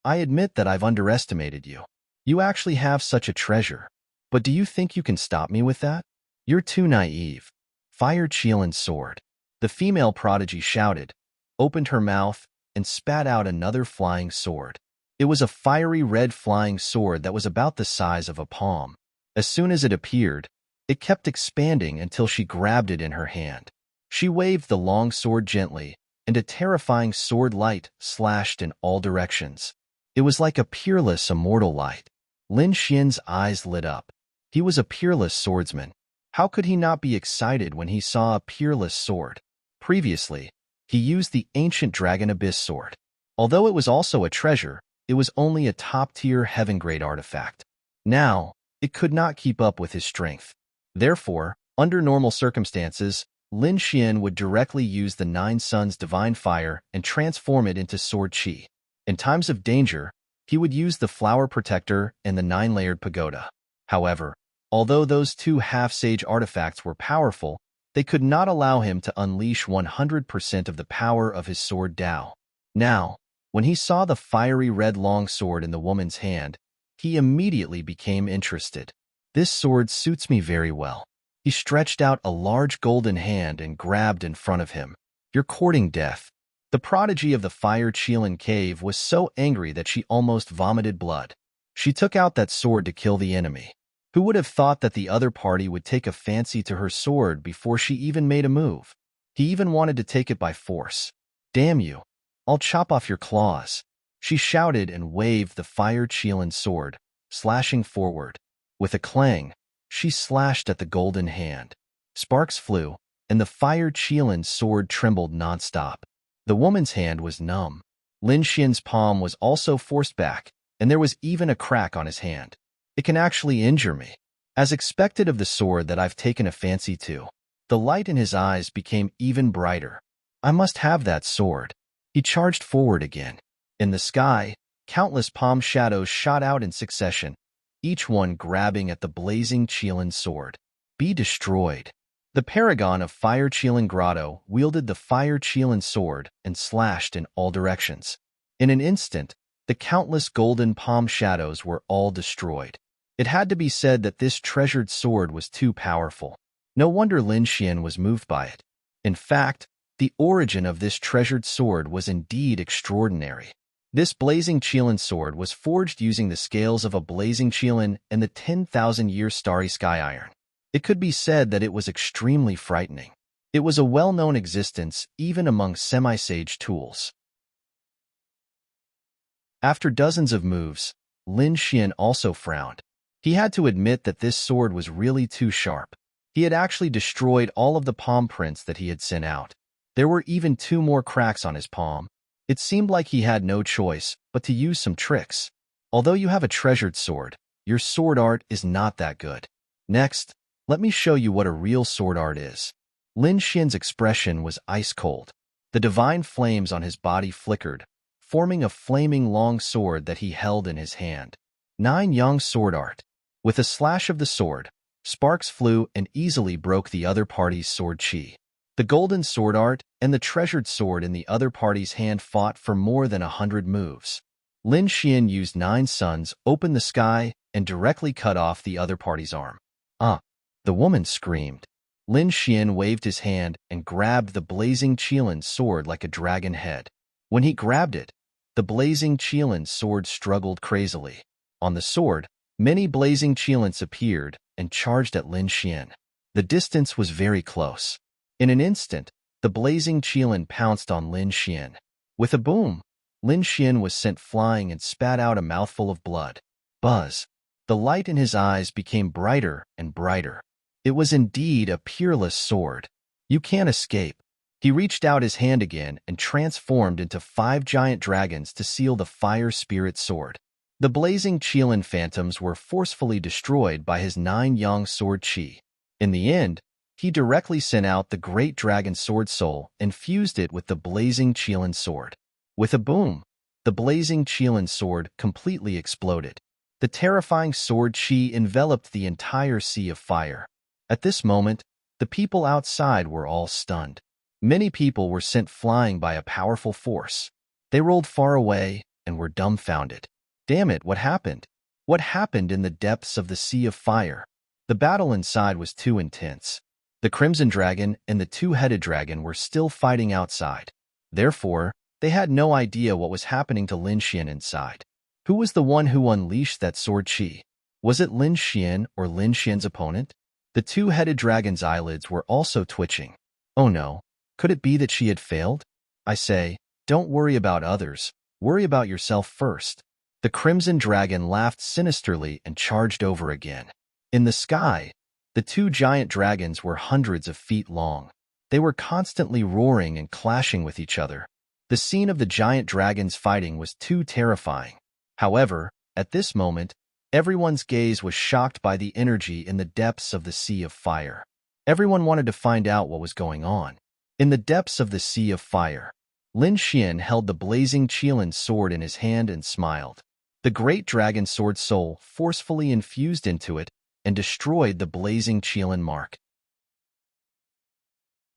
I admit that I've underestimated you. You actually have such a treasure. But do you think you can stop me with that? You're too naive." Fire Qilin's sword. The female prodigy shouted, opened her mouth, and spat out another flying sword. It was a fiery red flying sword that was about the size of a palm. As soon as it appeared, it kept expanding until she grabbed it in her hand. She waved the long sword gently, and a terrifying sword light slashed in all directions. It was like a peerless immortal light. Lin Xian's eyes lit up. He was a peerless swordsman. How could he not be excited when he saw a peerless sword? Previously, he used the ancient Dragon Abyss sword. Although it was also a treasure, it was only a top-tier heaven-grade artifact. Now, it could not keep up with his strength. Therefore, under normal circumstances, Lin Xian would directly use the Nine Suns' divine fire and transform it into sword qi. In times of danger, he would use the flower protector and the nine-layered pagoda. However, although those two half-sage artifacts were powerful, they could not allow him to unleash 100% of the power of his sword Dao. Now, when he saw the fiery red long sword in the woman's hand, he immediately became interested. "This sword suits me very well." He stretched out a large golden hand and grabbed in front of him. "You're courting death." The prodigy of the Fire Qilin cave was so angry that she almost vomited blood. She took out that sword to kill the enemy. Who would have thought that the other party would take a fancy to her sword before she even made a move? He even wanted to take it by force. "Damn you! I'll chop off your claws." She shouted and waved the Fire Qilin sword, slashing forward. With a clang, she slashed at the golden hand. Sparks flew, and the Fire Qilin sword trembled nonstop. The woman's hand was numb. Lin Xian's palm was also forced back, and there was even a crack on his hand. "It can actually injure me." As expected of the sword that I've taken a fancy to. The light in his eyes became even brighter. "I must have that sword." He charged forward again. In the sky, countless palm shadows shot out in succession, each one grabbing at the blazing Qilin sword. "Be destroyed." The paragon of Fire Qilin Grotto wielded the Fire Qilin sword and slashed in all directions. In an instant, the countless golden palm shadows were all destroyed. It had to be said that this treasured sword was too powerful. No wonder Lin Xian was moved by it. In fact, the origin of this treasured sword was indeed extraordinary. This blazing Qilin sword was forged using the scales of a blazing Qilin and the 10,000-year starry sky iron. It could be said that it was extremely frightening. It was a well-known existence even among semi-sage tools. After dozens of moves, Lin Xian also frowned. He had to admit that this sword was really too sharp. He had actually destroyed all of the palm prints that he had sent out. There were even 2 more cracks on his palm. It seemed like he had no choice but to use some tricks. Although you have a treasured sword, your sword art is not that good. Next, let me show you what a real sword art is. Lin Xian's expression was ice cold. The divine flames on his body flickered, forming a flaming long sword that he held in his hand. 9 Young Sword Art. With a slash of the sword, sparks flew and easily broke the other party's sword chi. The golden sword art and the treasured sword in the other party's hand fought for more than 100 moves. Lin Xian used 9 suns, opened the sky, and directly cut off the other party's arm. Ah! The woman screamed. Lin Xian waved his hand and grabbed the blazing Qilin sword like a dragon head. When he grabbed it, the blazing Qilin sword struggled crazily. On the sword, many blazing Qilins appeared and charged at Lin Xian. The distance was very close. In an instant, the blazing Qilin pounced on Lin Xian. With a boom, Lin Xian was sent flying and spat out a mouthful of blood. Buzz! The light in his eyes became brighter and brighter. It was indeed a peerless sword. You can't escape. He reached out his hand again and transformed into 5 giant dragons to seal the fire spirit sword. The blazing Qilin phantoms were forcefully destroyed by his 9 Yang sword chi. In the end, he directly sent out the great dragon sword soul and fused it with the blazing Qilin sword. With a boom, the blazing Qilin sword completely exploded. The terrifying sword chi enveloped the entire sea of fire. At this moment, the people outside were all stunned. Many people were sent flying by a powerful force. They rolled far away and were dumbfounded. Damn it, what happened? What happened in the depths of the sea of fire? The battle inside was too intense. The Crimson Dragon and the Two-Headed Dragon were still fighting outside. Therefore, they had no idea what was happening to Lin Xian inside. Who was the one who unleashed that sword chi? Was it Lin Xian or Lin Xian's opponent? The Two-Headed Dragon's eyelids were also twitching. Oh no, could it be that she had failed? I say, don't worry about others, worry about yourself first. The Crimson Dragon laughed sinisterly and charged over again. In the sky, the 2 giant dragons were hundreds of feet long. They were constantly roaring and clashing with each other. The scene of the giant dragons fighting was too terrifying. However, at this moment, everyone's gaze was shocked by the energy in the depths of the sea of fire. Everyone wanted to find out what was going on. In the depths of the sea of fire, Lin Xian held the blazing Qilin sword in his hand and smiled. The great dragon sword soul forcefully infused into it and destroyed the blazing Qilin mark.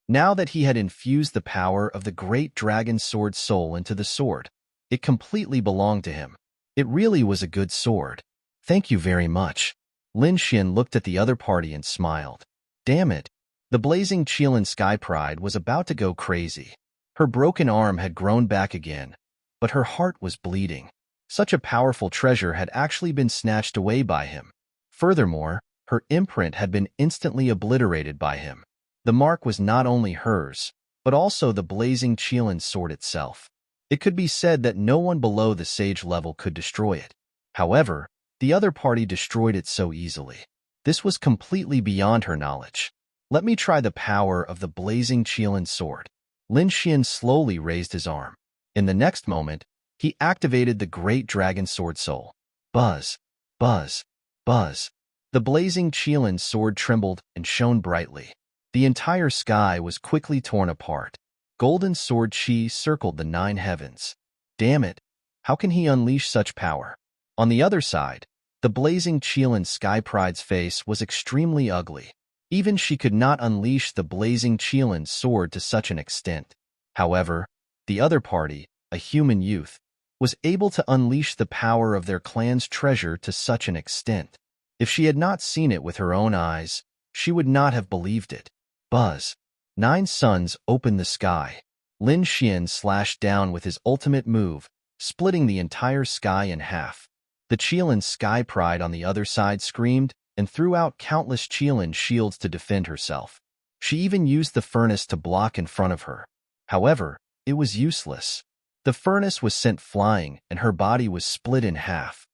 Now that he had infused the power of the great dragon sword soul into the sword, it completely belonged to him. It really was a good sword. Thank you very much. Lin Xian looked at the other party and smiled. Damn it. The blazing Qilin Sky Pride was about to go crazy. Her broken arm had grown back again, but her heart was bleeding. Such a powerful treasure had actually been snatched away by him. Furthermore, her imprint had been instantly obliterated by him. The mark was not only hers, but also the blazing Qilin sword itself. It could be said that no one below the sage level could destroy it. However, the other party destroyed it so easily. This was completely beyond her knowledge. Let me try the power of the blazing Qilin sword. Lin Xian slowly raised his arm. In the next moment, he activated the great dragon sword soul. Buzz, buzz, buzz. The blazing Qilin sword trembled and shone brightly. The entire sky was quickly torn apart. Golden sword chi circled the 9 heavens. Damn it! How can he unleash such power? On the other side, the blazing Qilin Sky Pride's face was extremely ugly. Even she could not unleash the blazing Qilin sword to such an extent. However, the other party, a human youth, was able to unleash the power of their clan's treasure to such an extent. If she had not seen it with her own eyes, she would not have believed it. Buzz. 9 suns opened the sky. Lin Xian slashed down with his ultimate move, splitting the entire sky in half. The Qilin Sky Pride on the other side screamed and threw out countless Qilin shields to defend herself. She even used the furnace to block in front of her. However, it was useless. The furnace was sent flying and her body was split in half.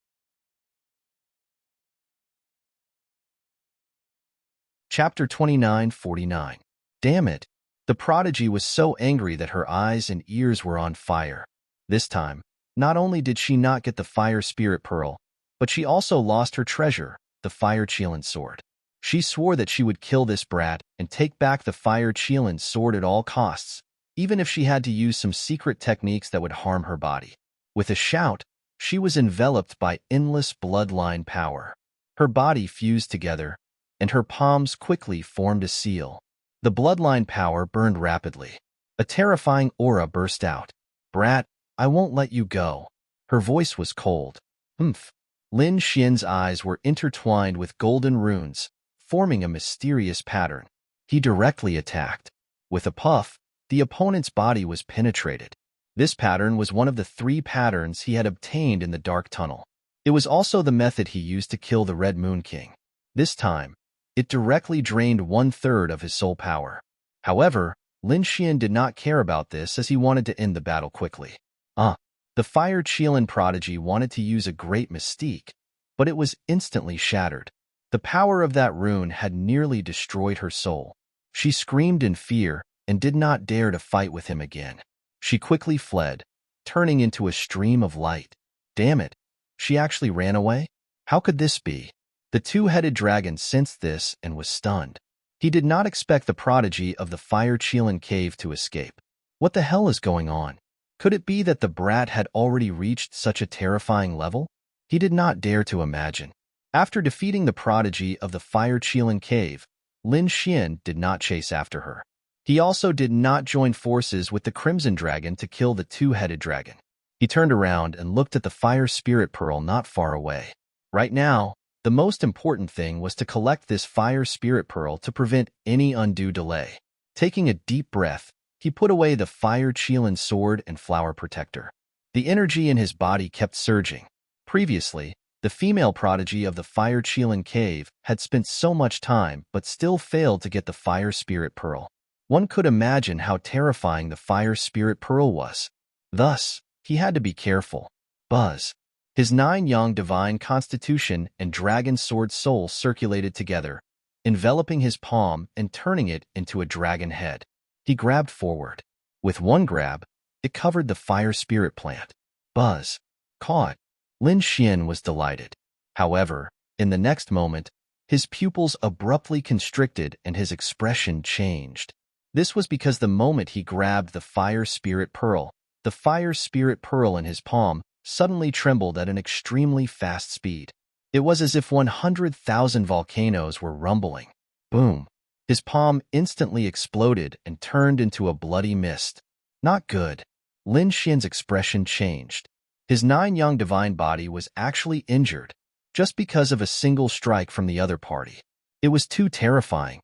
Chapter 29:49. Damn it! The prodigy was so angry that her eyes and ears were on fire. This time, not only did she not get the fire spirit pearl, but she also lost her treasure, the fire Qilin sword. She swore that she would kill this brat and take back the fire Qilin sword at all costs, even if she had to use some secret techniques that would harm her body. With a shout, She was enveloped by endless bloodline power. Her body fused together, and her palms quickly formed a seal. The bloodline power burned rapidly. A terrifying aura burst out. "Brat, I won't let you go." Her voice was cold. "Humph." Lin Xian's eyes were intertwined with golden runes, forming a mysterious pattern. He directly attacked. With a puff, the opponent's body was penetrated. This pattern was one of the 3 patterns he had obtained in the Dark Tunnel. It was also the method he used to kill the Red Moon King. This time, it directly drained 1/3 of his soul power. However, Lin Xian did not care about this as he wanted to end the battle quickly. The Fire Qilin prodigy wanted to use a great mystique, but it was instantly shattered. The power of that rune had nearly destroyed her soul. She screamed in fear and did not dare to fight with him again. She quickly fled, turning into a stream of light. Damn it! She actually ran away? How could this be? The 2-headed dragon sensed this and was stunned. He did not expect the prodigy of the Fire Qilin cave to escape. What the hell is going on? Could it be that the brat had already reached such a terrifying level? He did not dare to imagine. After defeating the prodigy of the Fire Qilin cave, Lin Xian did not chase after her. He also did not join forces with the Crimson Dragon to kill the 2-headed dragon. He turned around and looked at the Fire Spirit Pearl not far away. Right now, the most important thing was to collect this Fire Spirit Pearl to prevent any undue delay. Taking a deep breath, he put away the Fire Qilin sword and flower protector. The energy in his body kept surging. Previously, the female prodigy of the Fire Qilin cave had spent so much time but still failed to get the Fire Spirit Pearl. One could imagine how terrifying the Fire Spirit Pearl was. Thus, he had to be careful. Buzz. His 9-yang divine constitution and dragon sword soul circulated together, enveloping his palm and turning it into a dragon head. He grabbed forward. With one grab, it covered the Fire Spirit plant. Buzz. Caught. Lin Xian was delighted. However, in the next moment, his pupils abruptly constricted and his expression changed. This was because the moment he grabbed the Fire Spirit Pearl, the Fire Spirit Pearl in his palm suddenly trembled at an extremely fast speed. It was as if 100,000 volcanoes were rumbling. Boom. His palm instantly exploded and turned into a bloody mist. Not good. Lin Xian's expression changed. His 9-yang divine body was actually injured, just because of a single strike from the other party. It was too terrifying.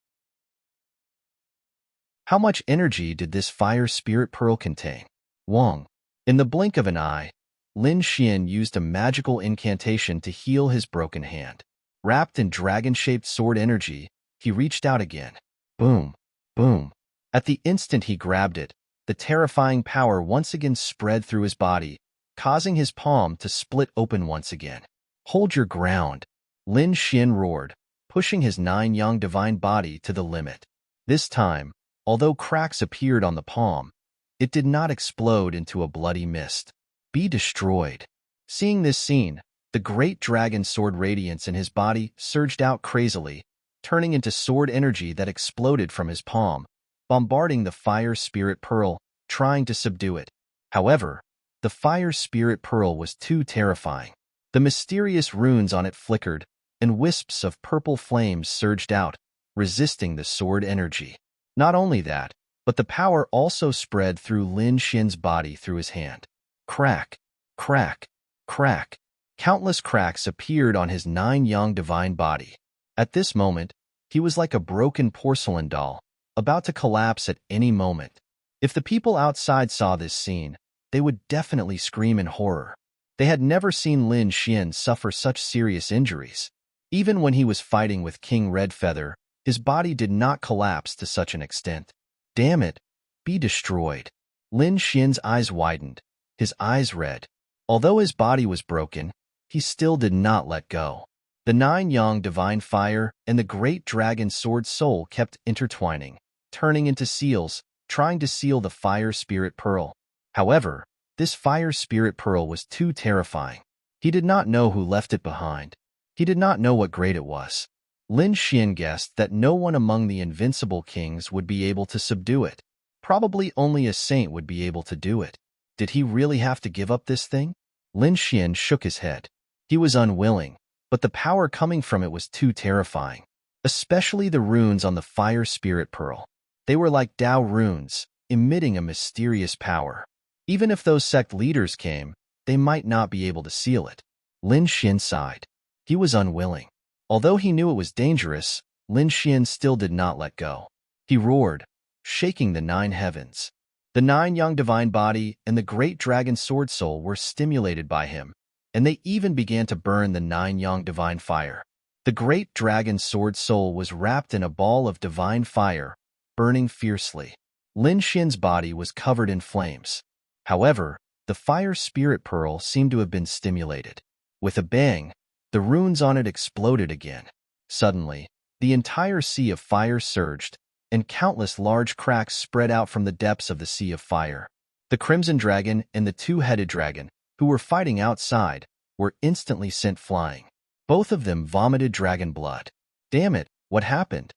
How much energy did this Fire Spirit Pearl contain? Wong. In the blink of an eye, Lin Xian used a magical incantation to heal his broken hand. Wrapped in dragon-shaped sword energy, he reached out again. Boom, boom. At the instant he grabbed it, the terrifying power once again spread through his body, causing his palm to split open once again. Hold your ground, Lin Xian roared, pushing his 9-yang divine body to the limit. This time, although cracks appeared on the palm, it did not explode into a bloody mist. Be destroyed. Seeing this scene, the great dragon sword radiance in his body surged out crazily, turning into sword energy that exploded from his palm, bombarding the Fire Spirit Pearl, trying to subdue it. However, the Fire Spirit Pearl was too terrifying. The mysterious runes on it flickered, and wisps of purple flames surged out, resisting the sword energy. Not only that, but the power also spread through Lin Xian's body through his hand. Crack, crack, crack. Countless cracks appeared on his 9-yang divine body. At this moment, he was like a broken porcelain doll, about to collapse at any moment. If the people outside saw this scene, they would definitely scream in horror. They had never seen Lin Xian suffer such serious injuries. Even when he was fighting with King Redfeather, his body did not collapse to such an extent. Damn it, be destroyed. Lin Xian's eyes widened, his eyes red. Although his body was broken, he still did not let go. The 9-yang divine fire and the great dragon sword soul kept intertwining, turning into seals, trying to seal the Fire Spirit Pearl. However, this Fire Spirit Pearl was too terrifying. He did not know who left it behind. He did not know what grade it was. Lin Xian guessed that no one among the invincible kings would be able to subdue it. Probably only a saint would be able to do it. Did he really have to give up this thing? Lin Xian shook his head. He was unwilling, but the power coming from it was too terrifying. Especially the runes on the fire spirit pearl. They were like Tao runes, emitting a mysterious power. Even if those sect leaders came, they might not be able to seal it. Lin Xian sighed. He was unwilling. Although he knew it was dangerous, Lin Xian still did not let go. He roared, shaking the 9 heavens. The 9 young divine body and the great dragon sword soul were stimulated by him, and they even began to burn the 9 young divine fire. The great dragon sword soul was wrapped in a ball of divine fire, burning fiercely. Lin Xian's body was covered in flames. However, the fire spirit pearl seemed to have been stimulated. With a bang, the runes on it exploded again. Suddenly, the entire sea of fire surged, and countless large cracks spread out from the depths of the sea of fire. The crimson dragon and the 2-headed dragon, who were fighting outside, were instantly sent flying. Both of them vomited dragon blood. Damn it, what happened?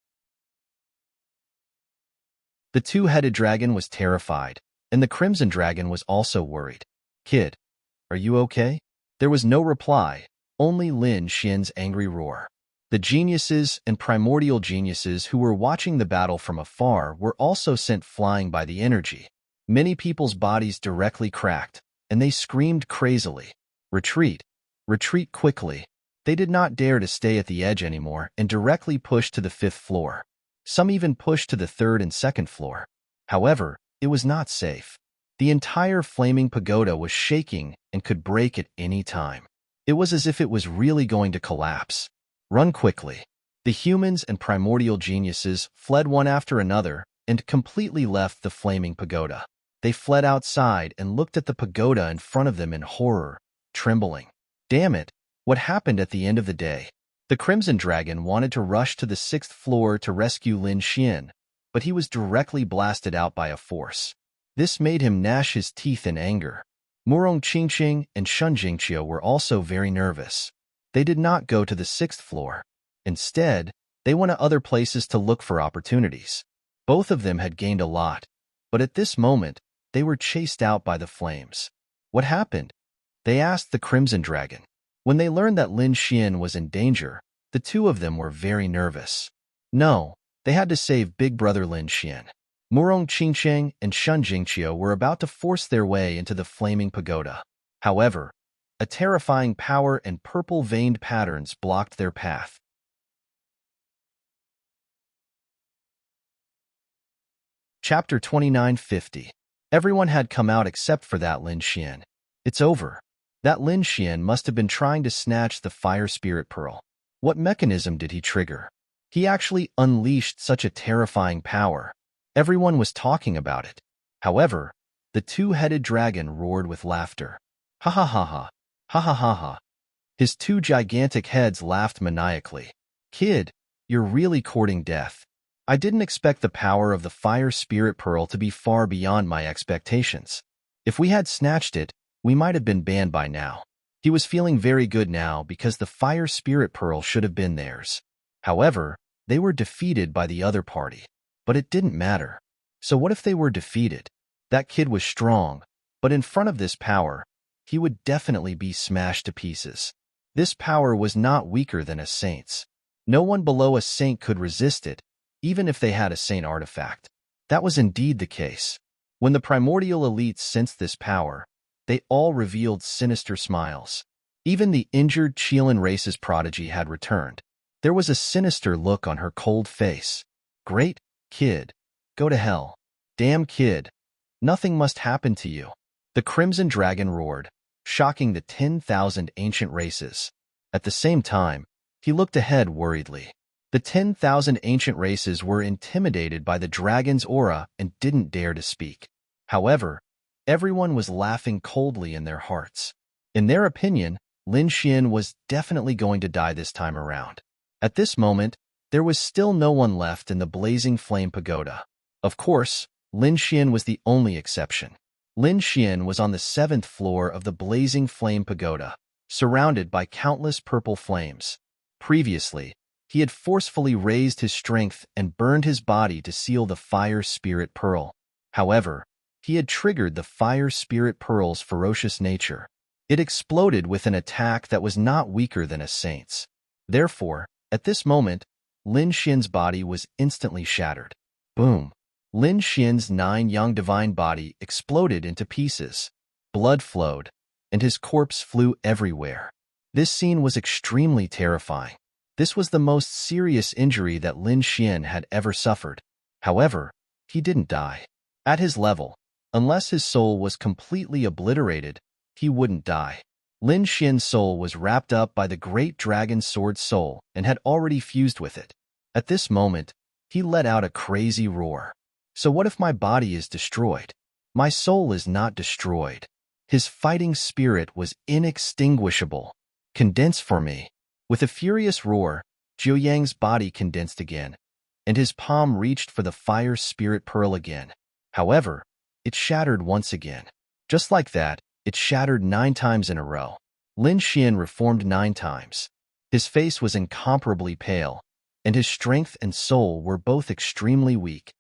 The 2-headed dragon was terrified, and the crimson dragon was also worried. Kid, are you okay? There was no reply, only Lin Xian's angry roar. The geniuses and primordial geniuses who were watching the battle from afar were also sent flying by the energy. Many people's bodies directly cracked, and they screamed crazily. Retreat! Retreat quickly! They did not dare to stay at the edge anymore and directly pushed to the 5th floor. Some even pushed to the 3rd and 2nd floor. However, it was not safe. The entire flaming pagoda was shaking and could break at any time. It was as if it was really going to collapse. Run quickly. The humans and primordial geniuses fled one after another and completely left the flaming pagoda. They fled outside and looked at the pagoda in front of them in horror, trembling. Damn it, what happened at the end of the day? The Crimson Dragon wanted to rush to the 6th floor to rescue Lin Xian, but he was directly blasted out by a force. This made him gnash his teeth in anger. Murong Qingqing and Shun Jingqiu were also very nervous. They did not go to the 6th floor. Instead, they went to other places to look for opportunities. Both of them had gained a lot, but at this moment, they were chased out by the flames. What happened? They asked the Crimson Dragon. When they learned that Lin Xian was in danger, the two of them were very nervous. No, they had to save Big Brother Lin Xian. Murong Qingqing and Shun Jingqiu were about to force their way into the flaming pagoda. However, a terrifying power and purple-veined patterns blocked their path. Chapter 2950. Everyone had come out except for that Lin Xian. It's over. That Lin Xian must have been trying to snatch the fire spirit pearl. What mechanism did he trigger? He actually unleashed such a terrifying power. Everyone was talking about it. However, the 2-headed dragon roared with laughter. Ha ha ha ha. Ha ha ha ha. His 2 gigantic heads laughed maniacally. Kid, you're really courting death. I didn't expect the power of the fire spirit pearl to be far beyond my expectations. If we had snatched it, we might have been banned by now. He was feeling very good now because the fire spirit pearl should have been theirs. However, they were defeated by the other party. But it didn't matter. So what if they were defeated? That kid was strong, but in front of this power, he would definitely be smashed to pieces. This power was not weaker than a saint's. No one below a saint could resist it, even if they had a saint artifact. That was indeed the case. When the primordial elites sensed this power, they all revealed sinister smiles. Even the injured Qilin race's prodigy had returned. There was a sinister look on her cold face. Great, kid. Go to hell. Damn kid. Nothing must happen to you. The Crimson Dragon roared, shocking the 10,000 ancient races. At the same time, he looked ahead worriedly. The 10,000 ancient races were intimidated by the dragon's aura and didn't dare to speak. However, everyone was laughing coldly in their hearts. In their opinion, Lin Xian was definitely going to die this time around. At this moment, there was still no one left in the blazing flame pagoda. Of course, Lin Xian was the only exception. Lin Xian was on the 7th floor of the blazing flame pagoda, surrounded by countless purple flames. Previously, he had forcefully raised his strength and burned his body to seal the fire spirit pearl. However, he had triggered the fire spirit pearl's ferocious nature. It exploded with an attack that was not weaker than a saint's. Therefore, at this moment, Lin Xian's body was instantly shattered. Boom! Lin Xian's 9-yang divine body exploded into pieces. Blood flowed, and his corpse flew everywhere. This scene was extremely terrifying. This was the most serious injury that Lin Xian had ever suffered. However, he didn't die. At his level, unless his soul was completely obliterated, he wouldn't die. Lin Xian's soul was wrapped up by the great dragon sword soul and had already fused with it. At this moment, he let out a crazy roar. So what if my body is destroyed? My soul is not destroyed. His fighting spirit was inextinguishable. Condense for me. With a furious roar, Jiu Yang's body condensed again, and his palm reached for the fire spirit pearl again. However, it shattered once again. Just like that, it shattered 9 times in a row. Lin Xian reformed 9 times. His face was incomparably pale, and his strength and soul were both extremely weak.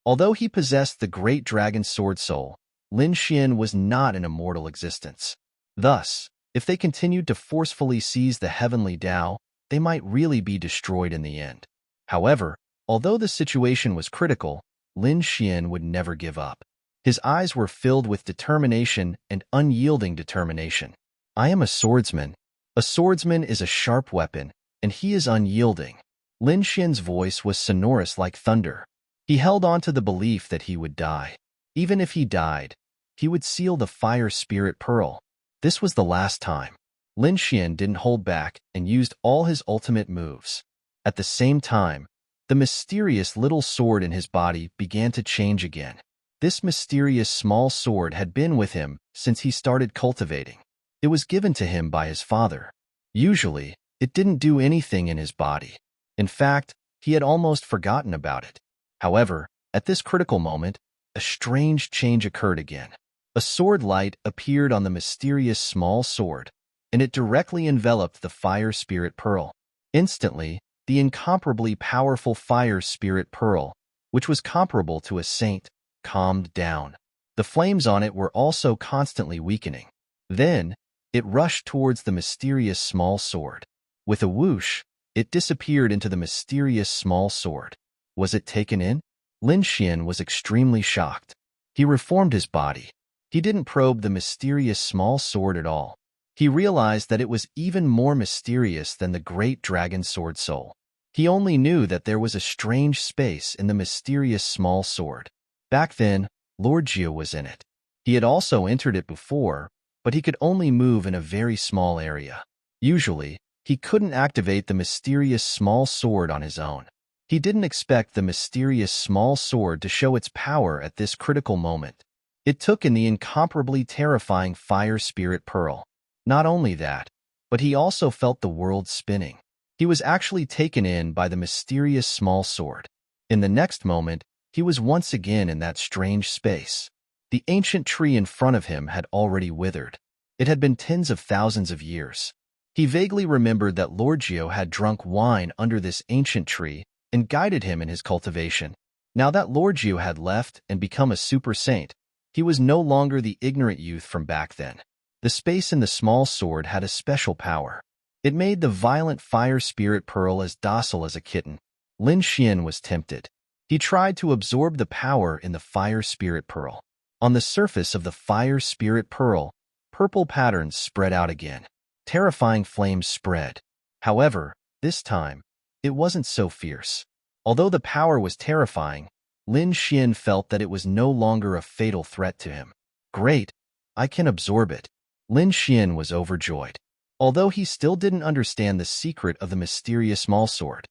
Although he possessed the great dragon sword soul, Lin Xian was not an immortal existence. Thus, if they continued to forcefully seize the heavenly Tao, they might really be destroyed in the end. However, although the situation was critical, Lin Xian would never give up. His eyes were filled with determination and unyielding determination. I am a swordsman. A swordsman is a sharp weapon, and he is unyielding. Lin Xian's voice was sonorous like thunder. He held on to the belief that he would die. Even if he died, he would seal the fire spirit pearl. This was the last time. Lin Xian didn't hold back and used all his ultimate moves. At the same time, the mysterious little sword in his body began to change again. This mysterious small sword had been with him since he started cultivating. It was given to him by his father. Usually, it didn't do anything in his body. In fact, he had almost forgotten about it. However, at this critical moment, a strange change occurred again. A sword light appeared on the mysterious small sword, and it directly enveloped the fire spirit pearl. Instantly, the incomparably powerful fire spirit pearl, which was comparable to a saint, calmed down. The flames on it were also constantly weakening. Then, it rushed towards the mysterious small sword. With a whoosh, it disappeared into the mysterious small sword. Was it taken in? Lin Xian was extremely shocked. He reformed his body. He didn't probe the mysterious small sword at all. He realized that it was even more mysterious than the great dragon sword soul. He only knew that there was a strange space in the mysterious small sword. Back then, Lord Jiu was in it. He had also entered it before, but he could only move in a very small area. Usually, he couldn't activate the mysterious small sword on his own. He didn't expect the mysterious small sword to show its power at this critical moment. It took in the incomparably terrifying fire spirit pearl. Not only that, but he also felt the world spinning. He was actually taken in by the mysterious small sword. In the next moment, he was once again in that strange space. The ancient tree in front of him had already withered. It had been tens of thousands of years. He vaguely remembered that Lord Jiu had drunk wine under this ancient tree and guided him in his cultivation. Now that Lord Jiu had left and become a super saint, he was no longer the ignorant youth from back then. The space in the small sword had a special power. It made the violent fire spirit pearl as docile as a kitten. Lin Xian was tempted. He tried to absorb the power in the fire spirit pearl. On the surface of the fire spirit pearl, purple patterns spread out again. Terrifying flames spread. However, this time, it wasn't so fierce. Although the power was terrifying, Lin Xian felt that it was no longer a fatal threat to him. Great, I can absorb it. Lin Xian was overjoyed. Although he still didn't understand the secret of the mysterious small sword.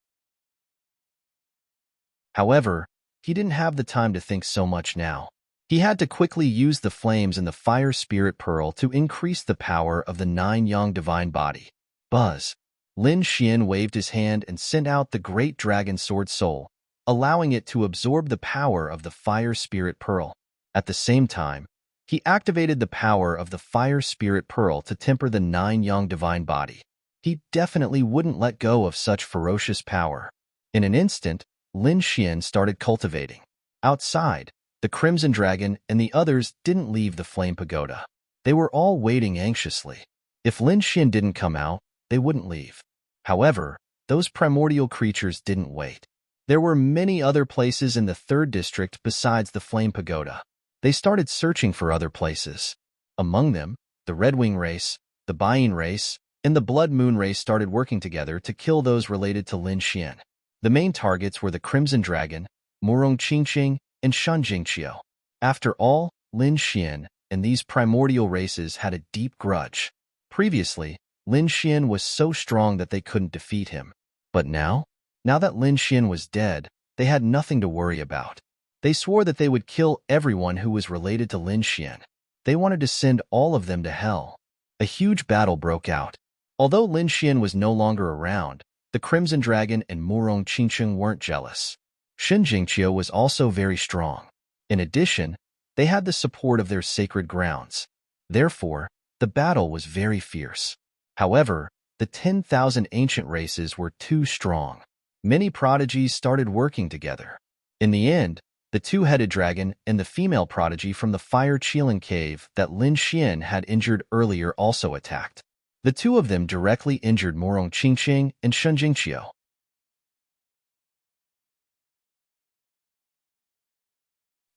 However, he didn't have the time to think so much now. He had to quickly use the flames in the fire spirit pearl to increase the power of the 9-yang divine body. Buzz. Lin Xian waved his hand and sent out the great dragon sword soul, allowing it to absorb the power of the fire spirit pearl. At the same time, he activated the power of the fire spirit pearl to temper the 9-yang divine body. He definitely wouldn't let go of such ferocious power. In an instant, Lin Xian started cultivating. Outside, the Crimson Dragon and the others didn't leave the Flame Pagoda. They were all waiting anxiously. If Lin Xian didn't come out, they wouldn't leave. However, those primordial creatures didn't wait. There were many other places in the 3rd district besides the Flame Pagoda. They started searching for other places. Among them, the Red Wing race, the Buying race, and the Blood Moon race started working together to kill those related to Lin Xian. The main targets were the Crimson Dragon, Murong Qingqing, and Shen Jingqiu. After all, Lin Xian and these primordial races had a deep grudge. Previously, Lin Xian was so strong that they couldn't defeat him. But now that Lin Xian was dead, they had nothing to worry about. They swore that they would kill everyone who was related to Lin Xian. They wanted to send all of them to hell. A huge battle broke out. Although Lin Xian was no longer around, the Crimson Dragon and Murong Qingqing weren't jealous. Shen Jingqiu was also very strong. In addition, they had the support of their sacred grounds. Therefore, the battle was very fierce. However, the 10,000 ancient races were too strong. Many prodigies started working together. In the end, the 2-headed dragon and the female prodigy from the Fire Qilin cave that Lin Xian had injured earlier also attacked. The 2 of them directly injured Murong Qingqing and Shen Jingqiu.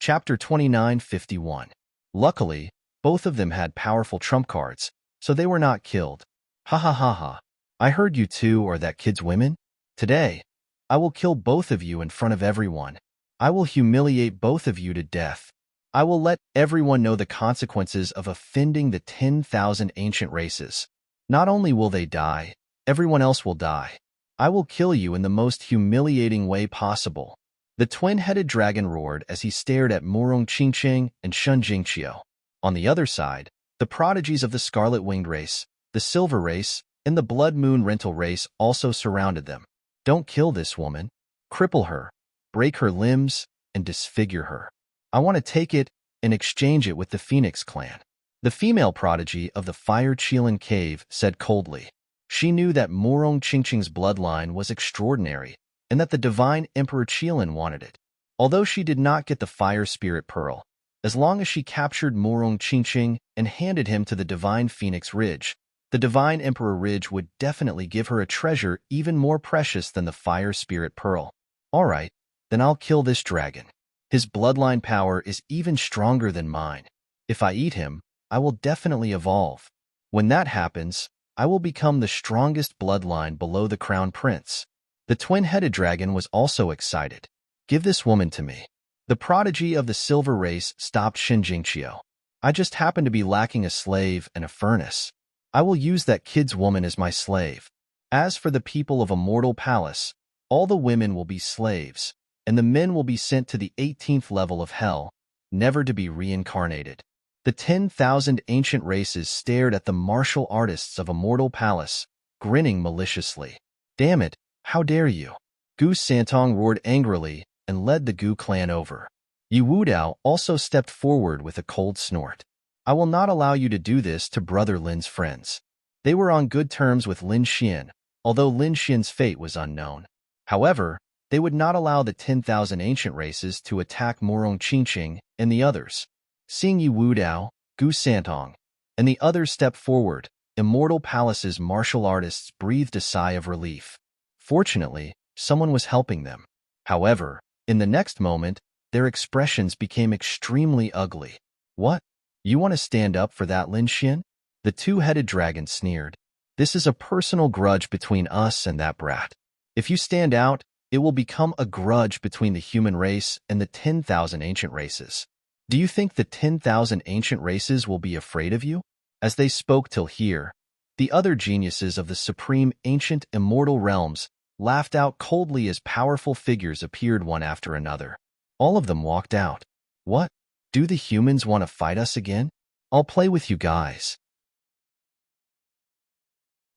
Chapter 29:51. Luckily, both of them had powerful trump cards, so they were not killed. Ha ha ha ha. I heard you 2 are that kid's women? Today, I will kill both of you in front of everyone. I will humiliate both of you to death. I will let everyone know the consequences of offending the 10,000 ancient races. Not only will they die, everyone else will die. I will kill you in the most humiliating way possible. The twin-headed dragon roared as he stared at Murong Qingqing and Shen Jingqiu. On the other side, the prodigies of the Scarlet-Winged race, the Silver race, and the Blood Moon Rental race also surrounded them. Don't kill this woman. Cripple her, break her limbs, and disfigure her. I want to take it and exchange it with the Phoenix clan. The female prodigy of the Fire Qilin cave said coldly. She knew that Murong Qingqing's bloodline was extraordinary, and that the divine Emperor Qilin wanted it. Although she did not get the Fire Spirit Pearl, as long as she captured Murong Qingqing and handed him to the divine Phoenix Ridge, the divine Emperor Ridge would definitely give her a treasure even more precious than the Fire Spirit Pearl. All right, then I'll kill this dragon. His bloodline power is even stronger than mine. If I eat him, I will definitely evolve. When that happens, I will become the strongest bloodline below the Crown Prince. The twin-headed dragon was also excited. Give this woman to me. The prodigy of the Silver race stopped Shen Jingqiu. I just happen to be lacking a slave and a furnace. I will use that kid's woman as my slave. As for the people of Immortal Palace, all the women will be slaves, and the men will be sent to the 18th level of hell, never to be reincarnated. The 10,000 ancient races stared at the martial artists of Immortal Palace, grinning maliciously. Damn it, how dare you? Gu Santong roared angrily and led the Gu clan over. Yu Wudao also stepped forward with a cold snort. I will not allow you to do this to Brother Lin's friends. They were on good terms with Lin Xian, although Lin Xian's fate was unknown. However, they would not allow the 10,000 ancient races to attack Murong Qingqing and the others. Seeing Yu Wudao, Gu Santong, and the others step forward, Immortal Palace's martial artists breathed a sigh of relief. Fortunately, someone was helping them. However, in the next moment, their expressions became extremely ugly. What? You want to stand up for that, Lin Xian? The 2-headed dragon sneered. This is a personal grudge between us and that brat. If you stand out, it will become a grudge between the human race and the 10,000 ancient races. Do you think the 10,000 ancient races will be afraid of you? As they spoke till here, the other geniuses of the supreme ancient immortal realms laughed out coldly as powerful figures appeared one after another. All of them walked out. What? Do the humans want to fight us again? I'll play with you guys.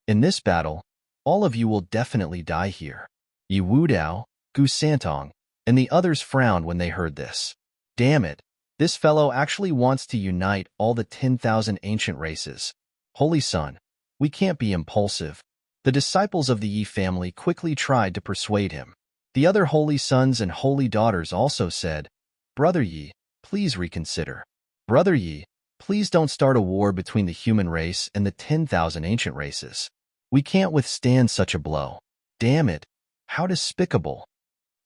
In this battle, all of you will definitely die here. Yu Wudao, Gu Santong, and the others frowned when they heard this. Damn it, this fellow actually wants to unite all the 10,000 ancient races. Holy Son, we can't be impulsive. The disciples of the Yi family quickly tried to persuade him. The other holy sons and holy daughters also said, Brother Yi, please reconsider. Brother Yi, Please don't start a war between the human race and the 10,000 ancient races. We can't withstand such a blow. Damn it. How despicable.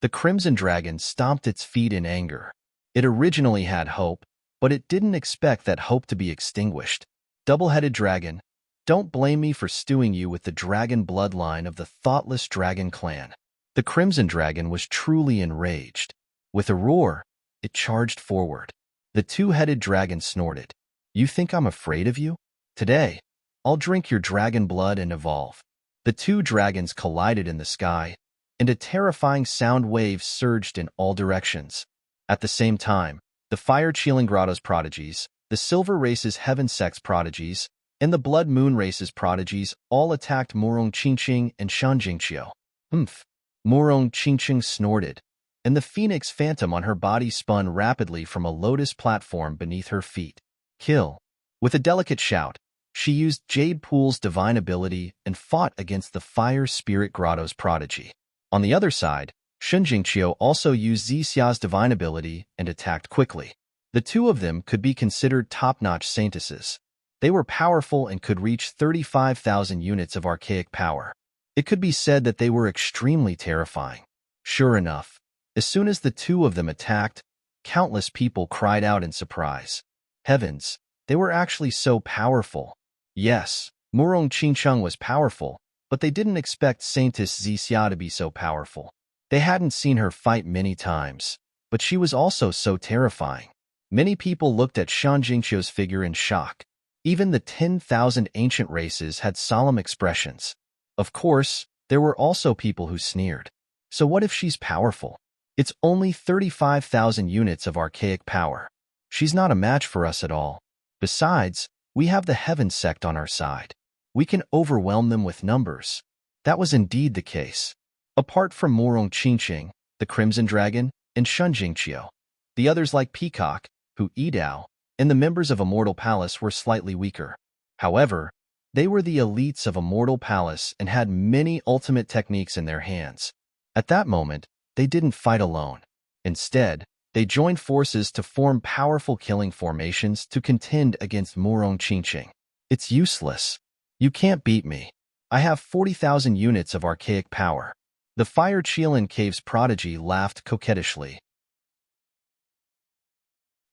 The Crimson Dragon stomped its feet in anger. It originally had hope, but it didn't expect that hope to be extinguished. Double-headed dragon, don't blame me for stewing you with the dragon bloodline of the thoughtless dragon clan. The Crimson Dragon was truly enraged. With a roar, it charged forward. The two-headed dragon snorted. You think I'm afraid of you? Today, I'll drink your dragon blood and evolve. The two dragons collided in the sky, and a terrifying sound wave surged in all directions. At the same time, the Fire Chilling Grotto's prodigies, the Silver Race's Heaven Sex prodigies, and the Blood Moon Race's prodigies all attacked Murong Qingqing and Shanjingqiu. Humph. Murong Qingqing snorted, and the phoenix phantom on her body spun rapidly from a lotus platform beneath her feet. Kill. With a delicate shout, she used Jade Pool's divine ability and fought against the Fire Spirit Grotto's prodigy. On the other side, Shanjingqiu also used Zixia's divine ability and attacked quickly. The two of them could be considered top-notch saintesses. They were powerful and could reach 35,000 units of archaic power. It could be said that they were extremely terrifying. Sure enough, as soon as the two of them attacked, countless people cried out in surprise. Heavens, they were actually so powerful. Yes, Murong Qingqing was powerful, but they didn't expect Saintess Zixia to be so powerful. They hadn't seen her fight many times, but she was also so terrifying. Many people looked at Shanjingqiu's figure in shock. Even the 10,000 ancient races had solemn expressions. Of course, there were also people who sneered. So what if she's powerful? It's only 35,000 units of archaic power. She's not a match for us at all. Besides, we have the Heaven Sect on our side. We can overwhelm them with numbers. That was indeed the case. Apart from Murong Qingqing, the Crimson Dragon, and Shanjingqiu, the others like Peacock, Hu Yidao, and the members of Immortal Palace were slightly weaker. However, they were the elites of Immortal Palace and had many ultimate techniques in their hands. At that moment, they didn't fight alone. Instead, they joined forces to form powerful killing formations to contend against Murong Qingqing. It's useless. You can't beat me. I have 40,000 units of archaic power. The Fire Chilin Cave's prodigy laughed coquettishly.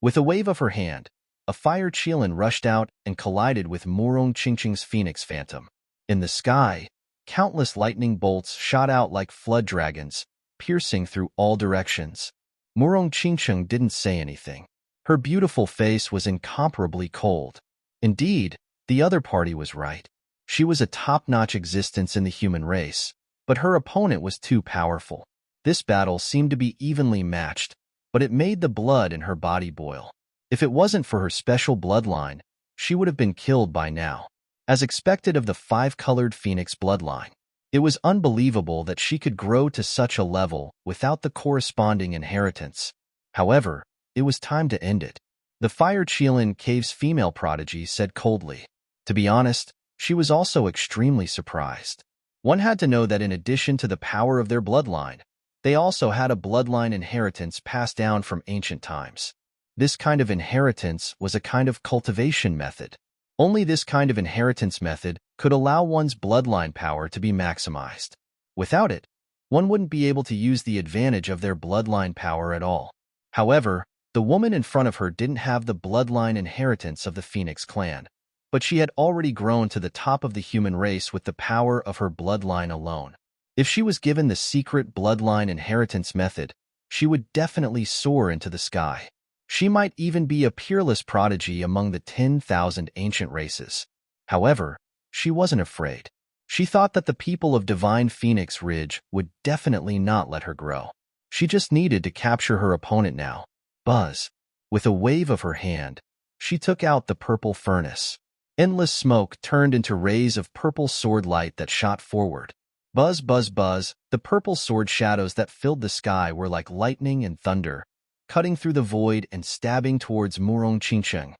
With a wave of her hand, a Fire Chilin rushed out and collided with Murong Qingqing's phoenix phantom. In the sky, countless lightning bolts shot out like flood dragons, piercing through all directions. Murong Qingqing didn't say anything. Her beautiful face was incomparably cold. Indeed, the other party was right. She was a top-notch existence in the human race, but her opponent was too powerful. This battle seemed to be evenly matched, but it made the blood in her body boil. If it wasn't for her special bloodline, she would have been killed by now. As expected of the five-colored phoenix bloodline, it was unbelievable that she could grow to such a level without the corresponding inheritance. However, it was time to end it. The Fire Chilin Cave's female prodigy said coldly. To be honest, she was also extremely surprised. One had to know that in addition to the power of their bloodline, they also had a bloodline inheritance passed down from ancient times. This kind of inheritance was a kind of cultivation method. Only this kind of inheritance method could allow one's bloodline power to be maximized. Without it, one wouldn't be able to use the advantage of their bloodline power at all. However, the woman in front of her didn't have the bloodline inheritance of the Phoenix clan, but she had already grown to the top of the human race with the power of her bloodline alone. If she was given the secret bloodline inheritance method, she would definitely soar into the sky. She might even be a peerless prodigy among the 10,000 ancient races. However, she wasn't afraid. She thought that the people of Divine Phoenix Ridge would definitely not let her grow. She just needed to capture her opponent now. Buzz. With a wave of her hand, she took out the purple furnace. Endless smoke turned into rays of purple sword light that shot forward. Buzz, buzz, buzz, the purple sword shadows that filled the sky were like lightning and thunder, cutting through the void and stabbing towards Murong Qingqing.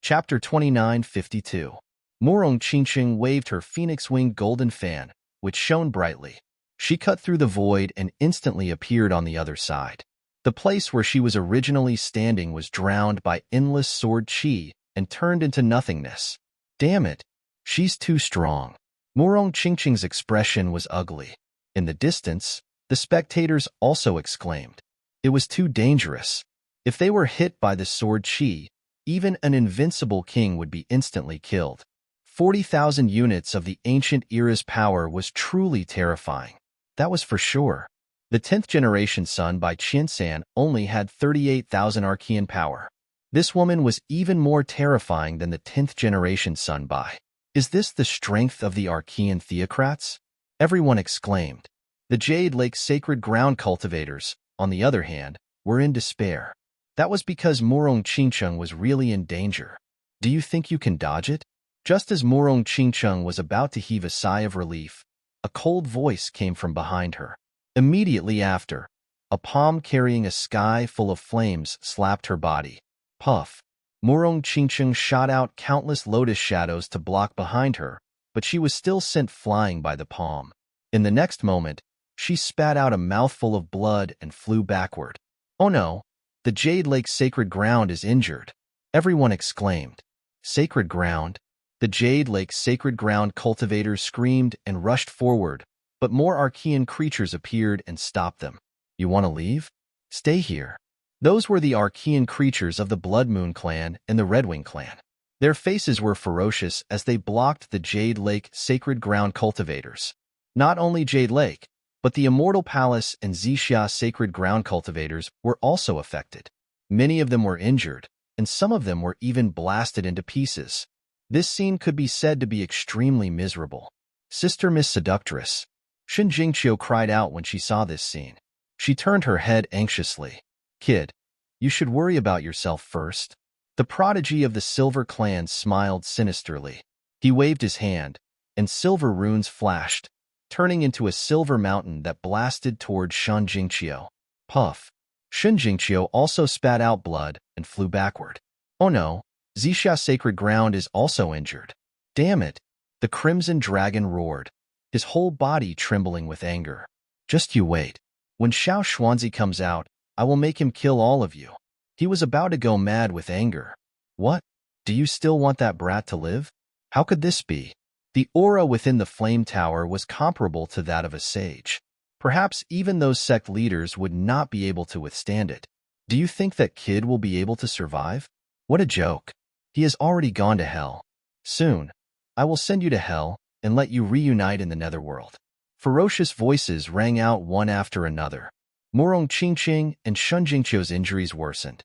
Chapter 2952. Murong Qingqing waved her phoenix-winged golden fan, which shone brightly. She cut through the void and instantly appeared on the other side. The place where she was originally standing was drowned by endless sword chi and turned into nothingness. Damn it, she's too strong. Murong Qingqing's expression was ugly. In the distance, the spectators also exclaimed. It was too dangerous. If they were hit by the sword chi, even an invincible king would be instantly killed. 40,000 units of the ancient era's power was truly terrifying. That was for sure. The 10th generation son by Qiansan only had 38,000 Archean power. This woman was even more terrifying than the 10th generation son by. Is this the strength of the Archean theocrats? Everyone exclaimed. The Jade Lake sacred ground cultivators, on the other hand, were in despair. That was because Murong Qingqing was really in danger. Do you think you can dodge it? Just as Murong Qingqing was about to heave a sigh of relief, a cold voice came from behind her. Immediately after, a palm carrying a sky full of flames slapped her body. Puff! Murong Qingqing shot out countless lotus shadows to block behind her, but she was still sent flying by the palm. In the next moment, she spat out a mouthful of blood and flew backward. Oh no! The Jade Lake sacred ground is injured. Everyone exclaimed. Sacred ground? The Jade Lake sacred ground cultivators screamed and rushed forward, but more Archean creatures appeared and stopped them. You want to leave? Stay here. Those were the Archean creatures of the Blood Moon clan and the Redwing clan. Their faces were ferocious as they blocked the Jade Lake sacred ground cultivators. Not only Jade Lake, but the Immortal Palace and Zixia sacred ground cultivators were also affected. Many of them were injured, and some of them were even blasted into pieces. This scene could be said to be extremely miserable. Sister Miss Seductress, Shen Jingqiu cried out when she saw this scene. She turned her head anxiously. Kid, you should worry about yourself first. The prodigy of the Silver Clan smiled sinisterly. He waved his hand, and silver runes flashed, turning into a silver mountain that blasted toward Shen Jingqiu. Puff! Shen Jingqiu also spat out blood and flew backward. Oh no, Zixia sacred ground is also injured. Damn it! The Crimson Dragon roared, his whole body trembling with anger. Just you wait. When Xiao Xuanzi comes out, I will make him kill all of you. He was about to go mad with anger. What? Do you still want that brat to live? How could this be? The aura within the flame tower was comparable to that of a sage. Perhaps even those sect leaders would not be able to withstand it. Do you think that kid will be able to survive? What a joke. He has already gone to hell. Soon, I will send you to hell and let you reunite in the netherworld. Ferocious voices rang out one after another. Murong Qingqing and Shen Jingqiu's injuries worsened.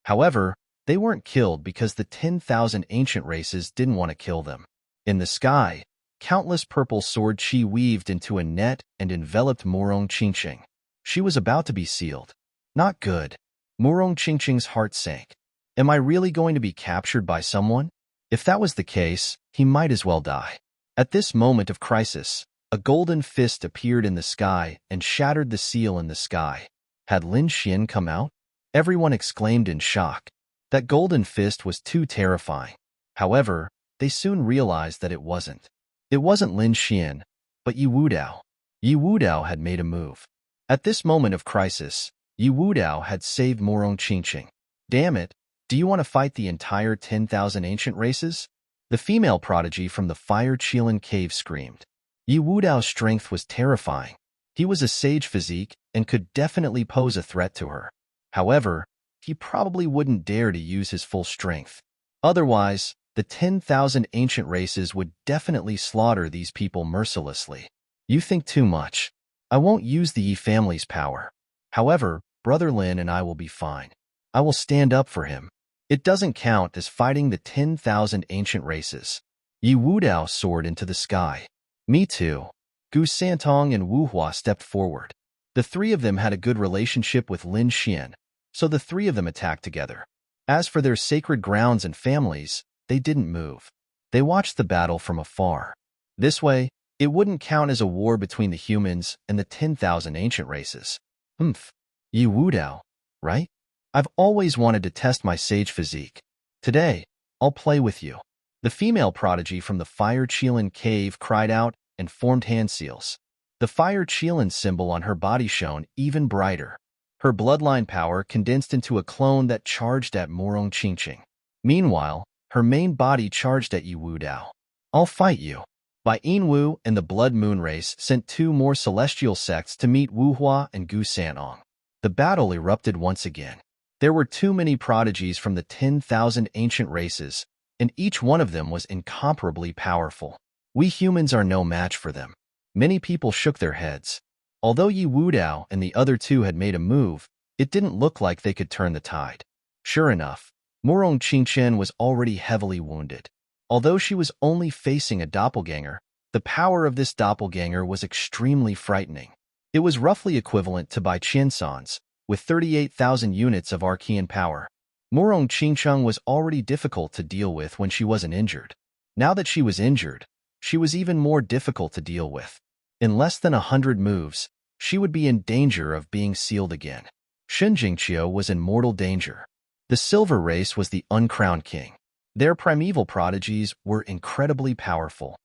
However, they weren't killed because the 10,000 ancient races didn't want to kill them. In the sky, countless purple sword chi weaved into a net and enveloped Murong Qingqing. She was about to be sealed. Not good. Murong Qingqing's heart sank. Am I really going to be captured by someone? If that was the case, he might as well die. At this moment of crisis, a golden fist appeared in the sky and shattered the seal in the sky. Had Lin Xian come out? Everyone exclaimed in shock. That golden fist was too terrifying. However, they soon realized that it wasn't. It wasn't Lin Xian, but Yi Wudao. Yi Wudao had made a move. At this moment of crisis, Yi Wudao had saved Murong Qingqing. Damn it, do you want to fight the entire 10,000 ancient races? The female prodigy from the Fire Qilin cave screamed. Yi Wudao's strength was terrifying. He was a sage physique and could definitely pose a threat to her. However, he probably wouldn't dare to use his full strength. Otherwise, the 10,000 ancient races would definitely slaughter these people mercilessly. You think too much. I won't use the Yi family's power. However, Brother Lin and I will be fine. I will stand up for him. It doesn't count as fighting the 10,000 ancient races. Yi Wudao soared into the sky. Me too. Gu Santong and Wu Hua stepped forward. The three of them had a good relationship with Lin Xian, so the three of them attacked together. As for their sacred grounds and families, they didn't move. They watched the battle from afar. This way, it wouldn't count as a war between the humans and the 10,000 ancient races. Yi Wudao, right? I've always wanted to test my sage physique. Today, I'll play with you. The female prodigy from the Fire Qilin cave cried out and formed hand seals. The fire Qilin symbol on her body shone even brighter. Her bloodline power condensed into a clone that charged at Murong Qingqing. Meanwhile, her main body charged at Yi Wudao. I'll fight you. Bai Yinwu and the Blood Moon race sent two more celestial sects to meet Wuhua and Gu Sanong. The battle erupted once again. There were too many prodigies from the 10,000 ancient races, and each one of them was incomparably powerful. We humans are no match for them. Many people shook their heads. Although Yi Wudao and the other two had made a move, it didn't look like they could turn the tide. Sure enough, Murong Qingqian was already heavily wounded. Although she was only facing a doppelganger, the power of this doppelganger was extremely frightening. It was roughly equivalent to Bai Qiansan's, with 38,000 units of Archean power. Murong Qingqiang was already difficult to deal with when she wasn't injured. Now that she was injured, she was even more difficult to deal with. In less than 100 moves, she would be in danger of being sealed again. Shen Jingqiu was in mortal danger. The Silver Race was the uncrowned king. Their primeval prodigies were incredibly powerful.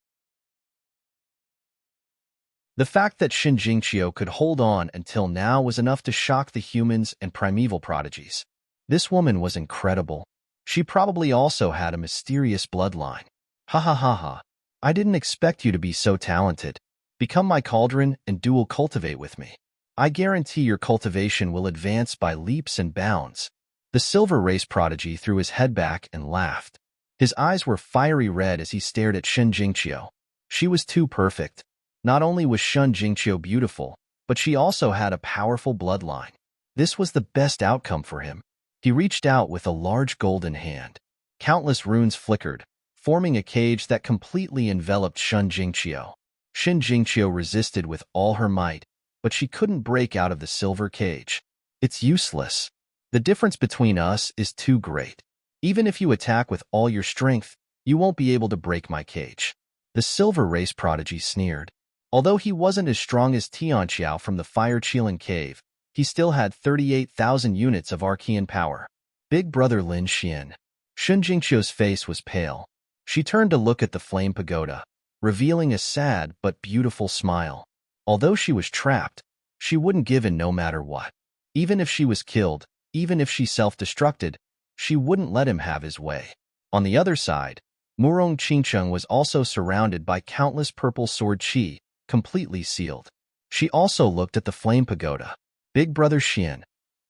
The fact that Shen Jingqiu could hold on until now was enough to shock the humans and primeval prodigies. This woman was incredible. She probably also had a mysterious bloodline. Ha ha ha ha. I didn't expect you to be so talented. Become my cauldron and dual cultivate with me. I guarantee your cultivation will advance by leaps and bounds. The Silver Race prodigy threw his head back and laughed. His eyes were fiery red as he stared at Shen Jingqiu. She was too perfect. Not only was Shen Jingqiu beautiful, but she also had a powerful bloodline. This was the best outcome for him. He reached out with a large golden hand. Countless runes flickered, forming a cage that completely enveloped Shen Jingqiu. Shen Jingqiu resisted with all her might, but she couldn't break out of the silver cage. It's useless. The difference between us is too great. Even if you attack with all your strength, you won't be able to break my cage. The Silver Race prodigy sneered. Although he wasn't as strong as Tianqiao from the Fire Qilin cave, he still had 38,000 units of Archean power. Big brother Lin Xian. Shen Jingqiu's face was pale. She turned to look at the flame pagoda, revealing a sad but beautiful smile. Although she was trapped, she wouldn't give in no matter what. Even if she was killed, even if she self-destructed, she wouldn't let him have his way. On the other side, Murong Qingqiang was also surrounded by countless purple sword qi, completely sealed. She also looked at the flame pagoda. Big brother Xian,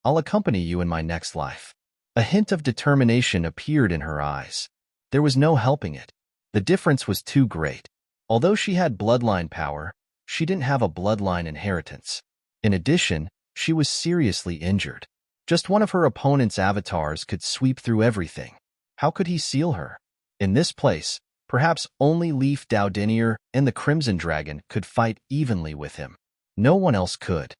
I'll accompany you in my next life. A hint of determination appeared in her eyes. There was no helping it. The difference was too great. Although she had bloodline power, she didn't have a bloodline inheritance. In addition, she was seriously injured. Just one of her opponent's avatars could sweep through everything. How could he seal her? In this place, perhaps only Leaf Daodinier and the Crimson Dragon could fight evenly with him. No one else could.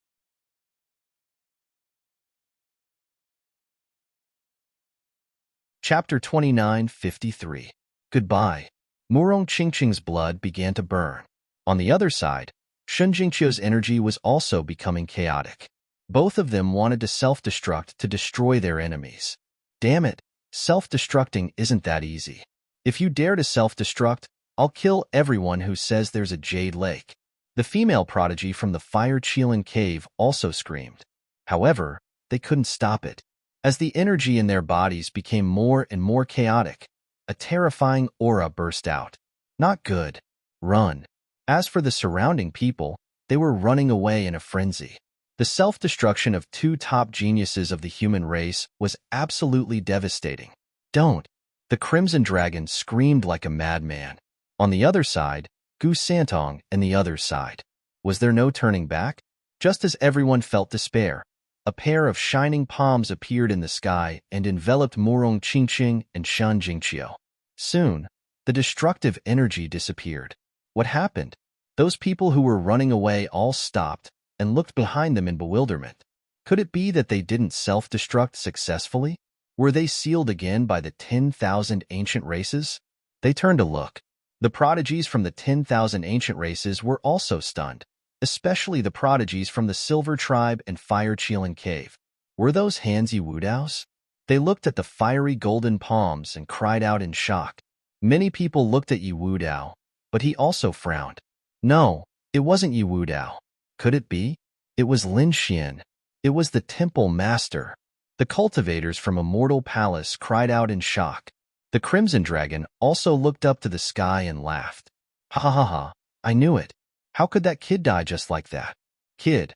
Chapter 29:53. Goodbye. Murong Qingqing's blood began to burn. On the other side, Shen Jingqiu's energy was also becoming chaotic. Both of them wanted to self-destruct to destroy their enemies. Damn it, self-destructing isn't that easy. If you dare to self-destruct, I'll kill everyone who says there's a Jade Lake. The female prodigy from the Fire Qilin cave also screamed. However, they couldn't stop it. As the energy in their bodies became more and more chaotic, a terrifying aura burst out. Not good. Run. As for the surrounding people, they were running away in a frenzy. The self-destruction of two top geniuses of the human race was absolutely devastating. Don't. The Crimson Dragon screamed like a madman. On the other side, Gu Santong and the other side. Was there no turning back? Just as everyone felt despair, a pair of shining palms appeared in the sky and enveloped Murong Qingqing and Shen Jingqiu. Soon, the destructive energy disappeared. What happened? Those people who were running away all stopped and looked behind them in bewilderment. Could it be that they didn't self-destruct successfully? Were they sealed again by the 10,000 ancient races? They turned to look. The prodigies from the 10,000 ancient races were also stunned, especially the prodigies from the Silver Tribe and Fire Qilin Cave. Were those hands Yi Wudao's? They looked at the fiery golden palms and cried out in shock. Many people looked at Yi Wudao, but he also frowned. No, It wasn't Yi Wu Dao. Could it be? It was Lin Xian. It was the temple master. The cultivators from Immortal Palace cried out in shock. The Crimson Dragon also looked up to the sky and laughed. Ha ha ha ha, I knew it. How could that kid die just like that? Kid,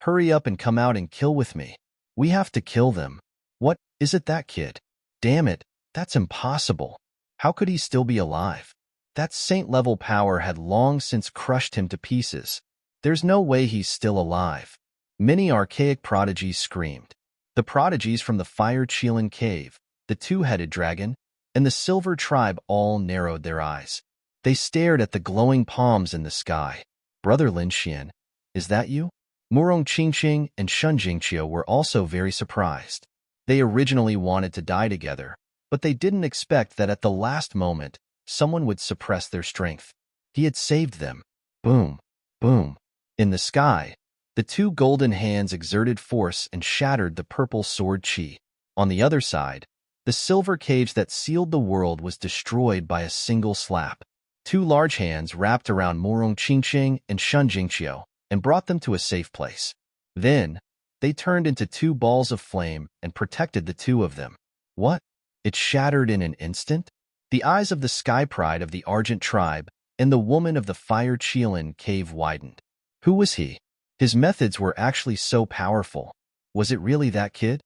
hurry up and come out and kill with me. We have to kill them. What, is it that kid? Damn it, that's impossible. How could he still be alive? That saint-level power had long since crushed him to pieces. There's no way he's still alive. Many archaic prodigies screamed. The prodigies from the Fire Qilin Cave, the two-headed dragon, and the Silver Tribe all narrowed their eyes. They stared at the glowing palms in the sky. Brother Lin Xian, is that you? Murong Qingqing and Shun Jingqiu were also very surprised. They originally wanted to die together, but they didn't expect that at the last moment, someone would suppress their strength. He had saved them. Boom, boom. In the sky, the two golden hands exerted force and shattered the purple sword Qi. On the other side, the silver cage that sealed the world was destroyed by a single slap. Two large hands wrapped around Murong Qingqing and Shun Jingqiu and brought them to a safe place. Then, they turned into two balls of flame and protected the two of them. What? It shattered in an instant? The eyes of the Sky Pride of the Argent Tribe and the woman of the Fire Qilin Cave widened. Who was he? His methods were actually so powerful. Was it really that kid?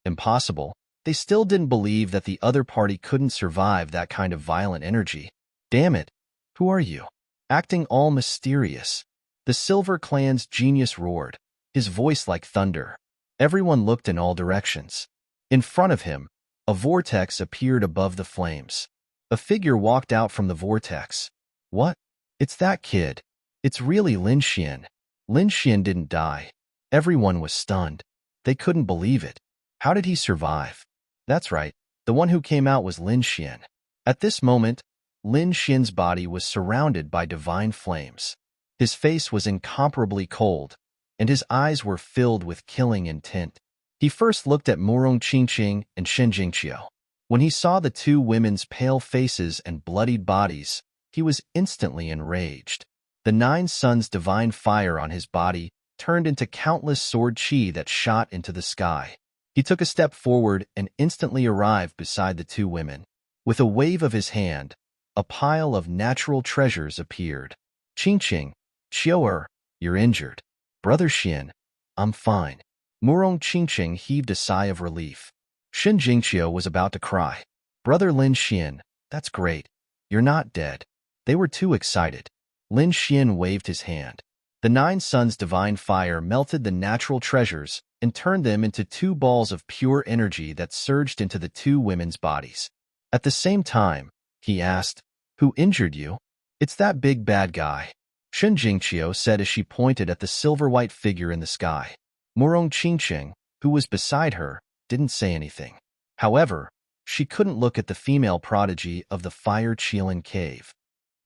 Impossible. They still didn't believe that the other party couldn't survive that kind of violent energy. Damn it. Who are you? Acting all mysterious. The Silver Clan's genius roared, his voice like thunder. Everyone looked in all directions. In front of him, a vortex appeared above the flames. A figure walked out from the vortex. What? It's that kid. It's really Lin Xian. Lin Xian didn't die. Everyone was stunned. They couldn't believe it. How did he survive? That's right, the one who came out was Lin Xian. At this moment, Lin Xian's body was surrounded by divine flames. His face was incomparably cold, and his eyes were filled with killing intent. He first looked at Murong Qingqing and Shun Jingqiu. When he saw the two women's pale faces and bloodied bodies, he was instantly enraged. The 9 suns' divine fire on his body turned into countless sword qi that shot into the sky. He took a step forward and instantly arrived beside the two women. With a wave of his hand, a pile of natural treasures appeared. Qingqing, Qiu'er, you're injured. Brother Xian, I'm fine. Murong Qingqing heaved a sigh of relief. Shun Jingqiu was about to cry. Brother Lin Xian, that's great. You're not dead. They were too excited. Lin Xian waved his hand. The 9 suns' divine fire melted the natural treasures and turned them into 2 balls of pure energy that surged into the two women's bodies. At the same time, he asked, Who injured you? It's that big bad guy. Shun Jingqiu said as she pointed at the silver-white figure in the sky. Murong Qingqing, who was beside her, didn't say anything. However, she couldn't look at the female prodigy of the Fire Qilin Cave.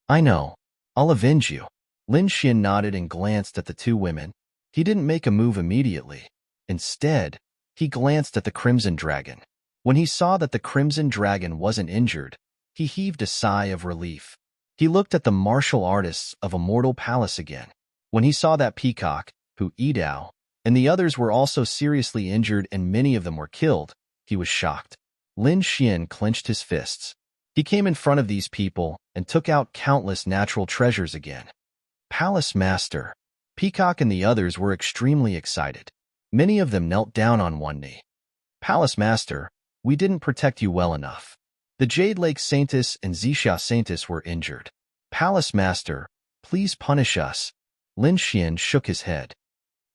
I know. I'll avenge you. Lin Xian nodded and glanced at the two women. He didn't make a move immediately. Instead, he glanced at the Crimson Dragon. When he saw that the Crimson Dragon wasn't injured, he heaved a sigh of relief. He looked at the martial artists of Immortal Palace again. When he saw that peacock, who Yi Dao, and the others were also seriously injured and many of them were killed, he was shocked. Lin Xian clenched his fists. He came in front of these people and took out countless natural treasures again. Palace Master, Peacock and the others were extremely excited. Many of them knelt down on one knee. Palace Master, we didn't protect you well enough. The Jade Lake Saintess and Zixia Saintess were injured. Palace Master, please punish us. Lin Xian shook his head.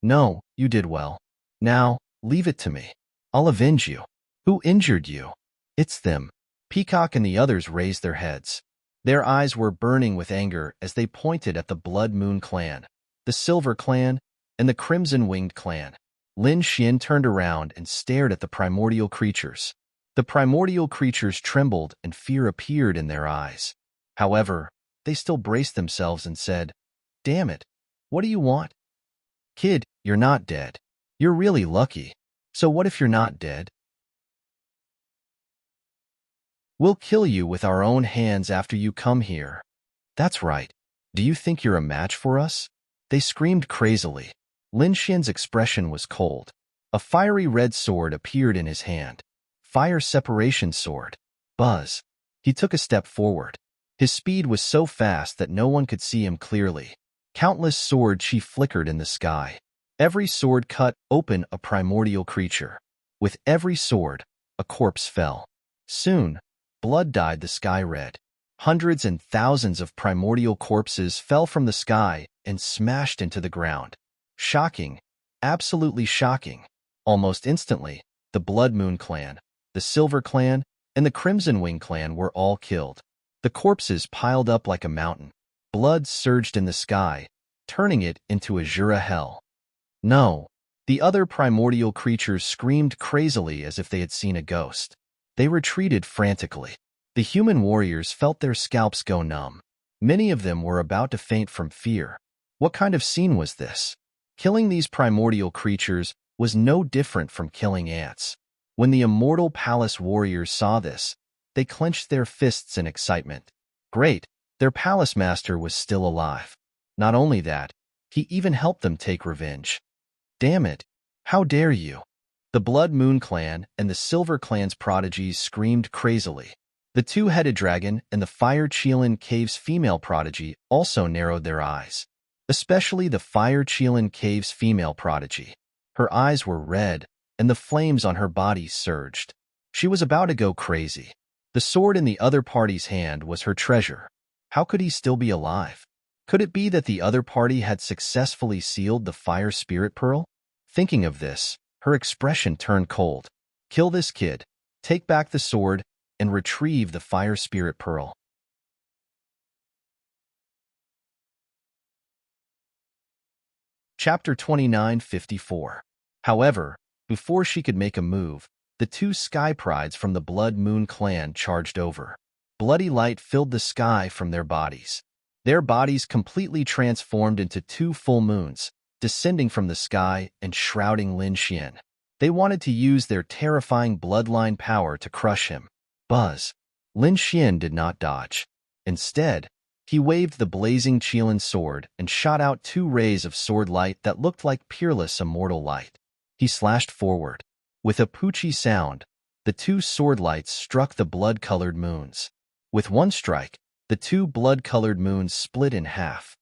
No, you did well. Now, leave it to me. I'll avenge you. Who injured you? It's them. Peacock and the others raised their heads. Their eyes were burning with anger as they pointed at the Blood Moon Clan, the Silver Clan, and the Crimson Winged Clan. Lin Xian turned around and stared at the primordial creatures. The primordial creatures trembled and fear appeared in their eyes. However, they still braced themselves and said, Damn it, what do you want? Kid, you're not dead. You're really lucky. So what if you're not dead? We'll kill you with our own hands after you come here. That's right. Do you think you're a match for us? They screamed crazily. Lin Xian's expression was cold. A fiery red sword appeared in his hand. Fire separation sword. Buzz. He took a step forward. His speed was so fast that no one could see him clearly. Countless sword chi flickered in the sky. Every sword cut open a primordial creature. With every sword, a corpse fell. Soon, blood dyed the sky red. Hundreds and thousands of primordial corpses fell from the sky and smashed into the ground. Shocking, absolutely shocking. Almost instantly, the Blood Moon clan, the Silver clan, and the Crimson Wing clan were all killed. The corpses piled up like a mountain. Blood surged in the sky, turning it into azura hell. No. The other primordial creatures screamed crazily as if they had seen a ghost. They retreated frantically. The human warriors felt their scalps go numb. Many of them were about to faint from fear. What kind of scene was this? Killing these primordial creatures was no different from killing ants. When the immortal palace warriors saw this, they clenched their fists in excitement. Great, their palace master was still alive. Not only that, he even helped them take revenge. Damn it, how dare you? The Blood Moon clan and the Silver clan's prodigies screamed crazily. The two-headed dragon and the Fire Qilin Cave's female prodigy also narrowed their eyes. Especially the Fire Qilin Cave's female prodigy. Her eyes were red, and the flames on her body surged. She was about to go crazy. The sword in the other party's hand was her treasure. How could he still be alive? Could it be that the other party had successfully sealed the Fire Spirit Pearl? Thinking of this, her expression turned cold. Kill this kid, take back the sword, and retrieve the Fire Spirit Pearl. Chapter 29:54. However, before she could make a move, the two Sky Prides from the Blood Moon clan charged over. Bloody light filled the sky from their bodies. Their bodies completely transformed into two full moons, descending from the sky and shrouding Lin Xian. They wanted to use their terrifying bloodline power to crush him. Buzz. Lin Xian did not dodge. Instead, he waved the blazing Qilin sword and shot out two rays of sword light that looked like peerless immortal light. He slashed forward. With a poochie sound, the two sword lights struck the blood-colored moons. With one strike, the two blood-colored moons split in half.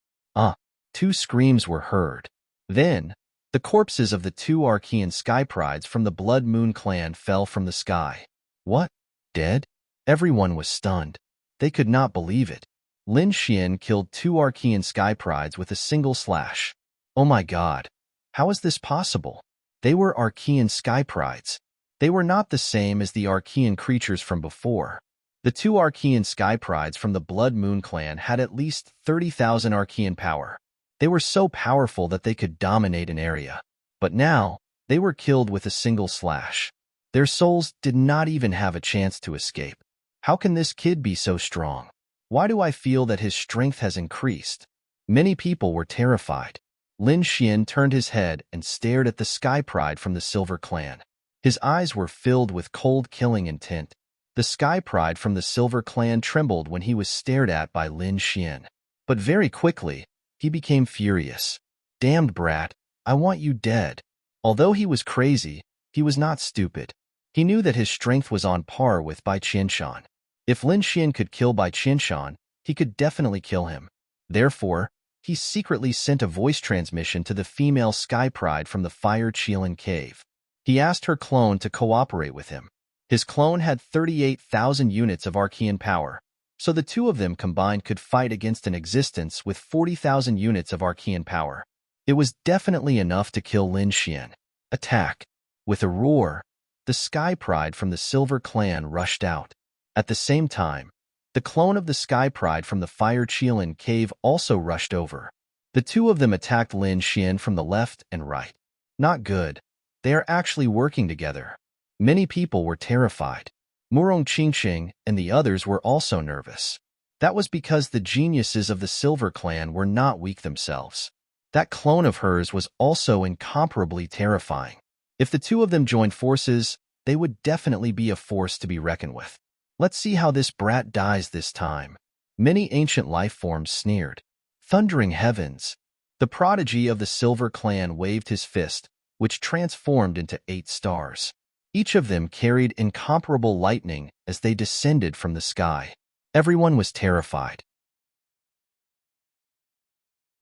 Two screams were heard. Then, the corpses of the two Archean Sky Prides from the Blood Moon clan fell from the sky. What? Dead? Everyone was stunned. They could not believe it. Lin Xian killed two Archean Sky Prides with a single slash. Oh my god. How is this possible? They were Archean Sky Prides. They were not the same as the Archean creatures from before. The two Archean Sky Prides from the Blood Moon clan had at least 30,000 Archean power. They were so powerful that they could dominate an area. But now, they were killed with a single slash. Their souls did not even have a chance to escape. How can this kid be so strong? Why do I feel that his strength has increased? Many people were terrified. Lin Xian turned his head and stared at the Sky Pride from the Silver clan. His eyes were filled with cold killing intent. The Sky Pride from the Silver clan trembled when he was stared at by Lin Xian. But very quickly, he became furious. Damned brat, I want you dead. Although he was crazy, he was not stupid. He knew that his strength was on par with Bai Qianshan. If Lin Xian could kill Bai Qianshan, he could definitely kill him. Therefore, he secretly sent a voice transmission to the female Sky Pride from the Fire Qilin Cave. He asked her clone to cooperate with him. His clone had 38,000 units of Archean power, so the two of them combined could fight against an existence with 40,000 units of Archean power. It was definitely enough to kill Lin Xian. Attack! With a roar, the Sky Pride from the Silver clan rushed out. At the same time, the clone of the Sky Pride from the Fire Qilin Cave also rushed over. The two of them attacked Lin Xian from the left and right. Not good. They are actually working together. Many people were terrified. Murong Qingqing and the others were also nervous. That was because the geniuses of the Silver clan were not weak themselves. That clone of hers was also incomparably terrifying. If the two of them joined forces, they would definitely be a force to be reckoned with. Let's see how this brat dies this time. Many ancient life forms sneered. Thundering heavens! The prodigy of the Silver Clan waved his fist, which transformed into 8 stars. Each of them carried incomparable lightning as they descended from the sky. Everyone was terrified.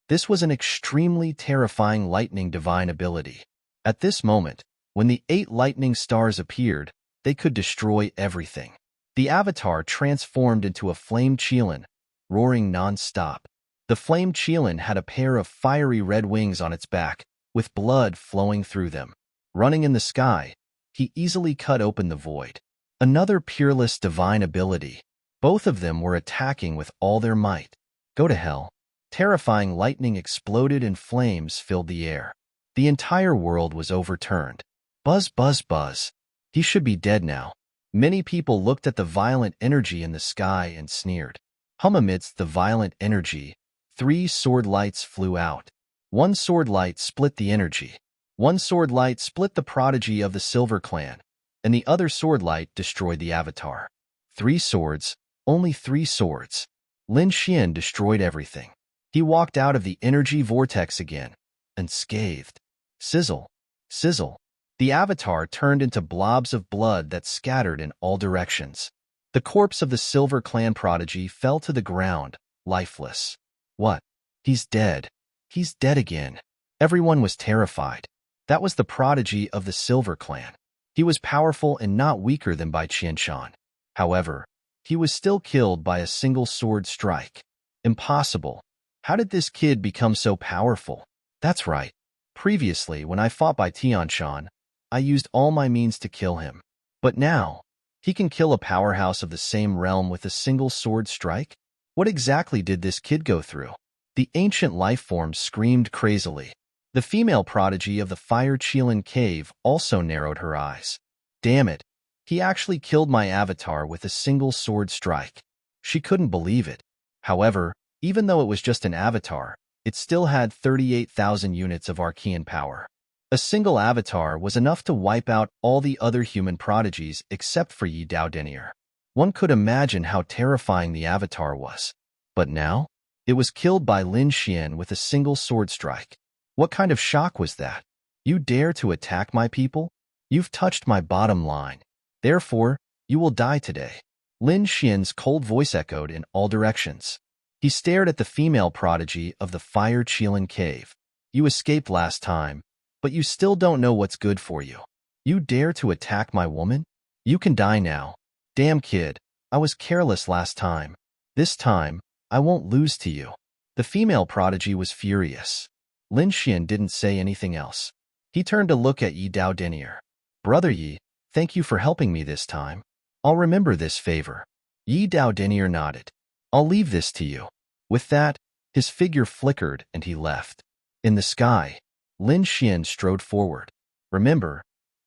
This was an extremely terrifying lightning divine ability. At this moment, when the 8 lightning stars appeared, they could destroy everything. The avatar transformed into a flame Qilin, roaring non-stop. The flame Qilin had a pair of fiery red wings on its back, with blood flowing through them. Running in the sky, he easily cut open the void. Another peerless divine ability. Both of them were attacking with all their might. Go to hell. Terrifying lightning exploded and flames filled the air. The entire world was overturned. Buzz, buzz, buzz. He should be dead now. Many people looked at the violent energy in the sky and sneered. Amidst the violent energy, 3 sword lights flew out. One sword light split the energy. One sword light split the prodigy of the Silver Clan, and the other sword light destroyed the avatar. 3 swords, only 3 swords. Lin Xian destroyed everything. He walked out of the energy vortex again, unscathed. Sizzle, sizzle. The avatar turned into blobs of blood that scattered in all directions. The corpse of the Silver Clan prodigy fell to the ground, lifeless. What? He's dead. He's dead again. Everyone was terrified. That was the prodigy of the Silver Clan. He was powerful and not weaker than Bai Qianshan. However, he was still killed by a single sword strike. Impossible. How did this kid become so powerful? That's right. Previously, when I fought Bai Qianshan, I used all my means to kill him. But now, he can kill a powerhouse of the same realm with a single sword strike? What exactly did this kid go through? The ancient life form screamed crazily. The female prodigy of the Fire Qilin cave also narrowed her eyes. Damn it, he actually killed my avatar with a single sword strike. She couldn't believe it. However, even though it was just an avatar, it still had 38,000 units of arcane power. A single avatar was enough to wipe out all the other human prodigies except for Yi Dao Denier. One could imagine how terrifying the avatar was. But now, it was killed by Lin Xian with a single sword strike. What kind of shock was that? You dare to attack my people? You've touched my bottom line. Therefore, you will die today. Lin Xian's cold voice echoed in all directions. He stared at the female prodigy of the Fire Qilin cave. You escaped last time, but you still don't know what's good for you. You dare to attack my woman? You can die now. Damn kid, I was careless last time. This time, I won't lose to you. The female prodigy was furious. Lin Xian didn't say anything else. He turned to look at Yi Dao Denier. Brother Yi, thank you for helping me this time. I'll remember this favor. Yi Dao Denier nodded. I'll leave this to you. With that, his figure flickered and he left. In the sky, Lin Xian strode forward. Remember,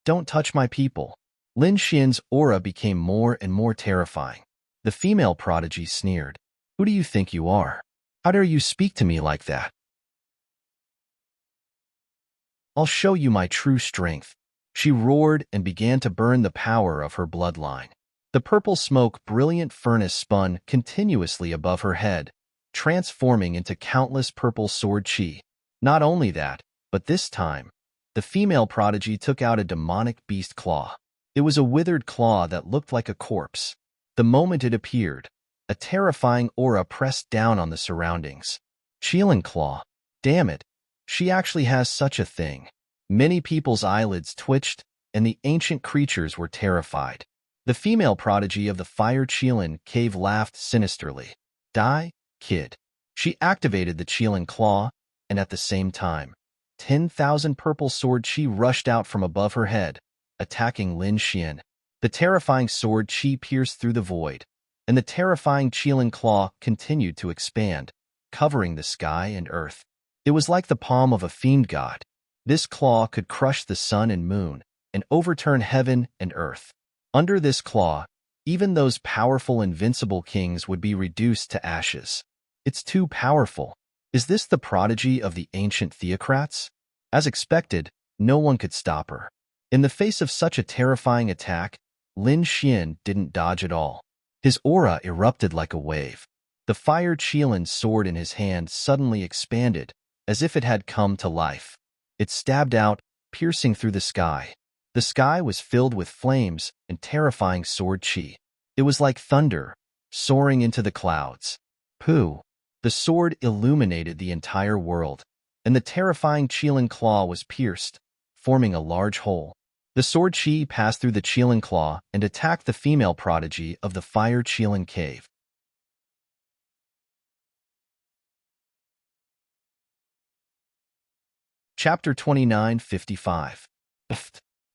don't touch my people. Lin Xian's aura became more and more terrifying. The female prodigy sneered. Who do you think you are? How dare you speak to me like that? I'll show you my true strength. She roared and began to burn the power of her bloodline. The purple smoke brilliant furnace spun continuously above her head, transforming into countless purple sword chi. Not only that, but this time, the female prodigy took out a demonic beast claw. It was a withered claw that looked like a corpse. The moment it appeared, a terrifying aura pressed down on the surroundings. Qilin claw. Damn it. She actually has such a thing. Many people's eyelids twitched, and the ancient creatures were terrified. The female prodigy of the Fire Qilin cave laughed sinisterly. Die, kid. She activated the Qilin claw, and at the same time, 10,000 purple sword chi rushed out from above her head, attacking Lin Xian. The terrifying sword chi pierced through the void, and the terrifying Qilin claw continued to expand, covering the sky and earth. It was like the palm of a fiend god. This claw could crush the sun and moon, and overturn heaven and earth. Under this claw, even those powerful invincible kings would be reduced to ashes. It's too powerful. Is this the prodigy of the ancient theocrats? As expected, no one could stop her. In the face of such a terrifying attack, Lin Xian didn't dodge at all. His aura erupted like a wave. The The fire Qilin's sword in his hand suddenly expanded, as if it had come to life. It stabbed out, piercing through the sky. The sky was filled with flames and terrifying sword qi. It was like thunder, soaring into the clouds. Pooh! The sword illuminated the entire world, and the terrifying Qilin claw was pierced, forming a large hole. The sword qi passed through the Qilin claw and attacked the female prodigy of the fire Qilin cave. Chapter 29:55.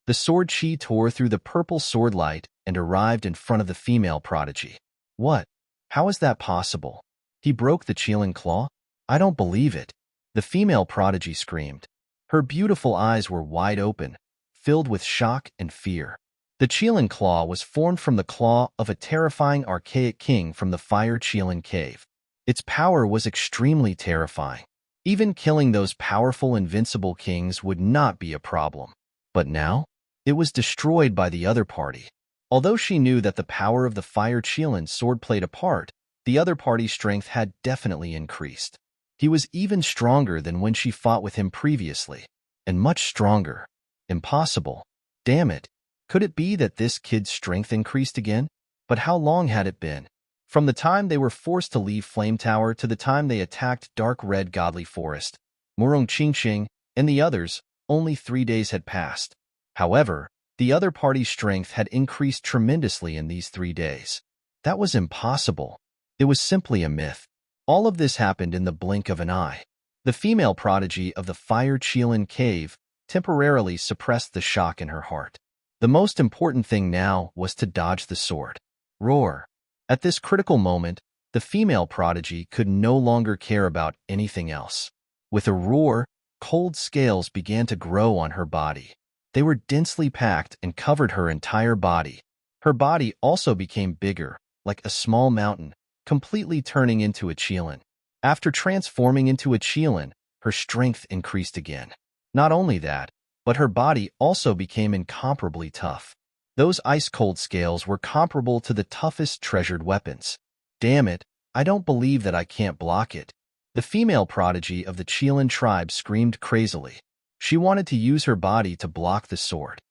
The sword qi tore through the purple sword light and arrived in front of the female prodigy. What? How is that possible? He broke the Qilin claw? I don't believe it. The female prodigy screamed. Her beautiful eyes were wide open, filled with shock and fear. The Qilin claw was formed from the claw of a terrifying archaic king from the fire Qilin cave. Its power was extremely terrifying. Even killing those powerful invincible kings would not be a problem. But now, it was destroyed by the other party. Although she knew that the power of the fire Qilin sword played a part, the other party's strength had definitely increased. He was even stronger than when she fought with him previously, and much stronger. Impossible. Damn it. Could it be that this kid's strength increased again? But how long had it been? From the time they were forced to leave Flame Tower to the time they attacked Dark Red Godly Forest, Murong Qingqing and the others, only 3 days had passed. However, the other party's strength had increased tremendously in these 3 days. That was impossible. It was simply a myth. All of this happened in the blink of an eye. The female prodigy of the fire Qilin cave temporarily suppressed the shock in her heart. The most important thing now was to dodge the sword. Roar. At this critical moment, the female prodigy could no longer care about anything else. With a roar, cold scales began to grow on her body. They were densely packed and covered her entire body. Her body also became bigger, like a small mountain, completely turning into a Qilin. After transforming into a Qilin, her strength increased again. Not only that, but her body also became incomparably tough. Those ice-cold scales were comparable to the toughest treasured weapons. Damn it, I don't believe that I can't block it. The female prodigy of the Qilin tribe screamed crazily. She wanted to use her body to block the sword.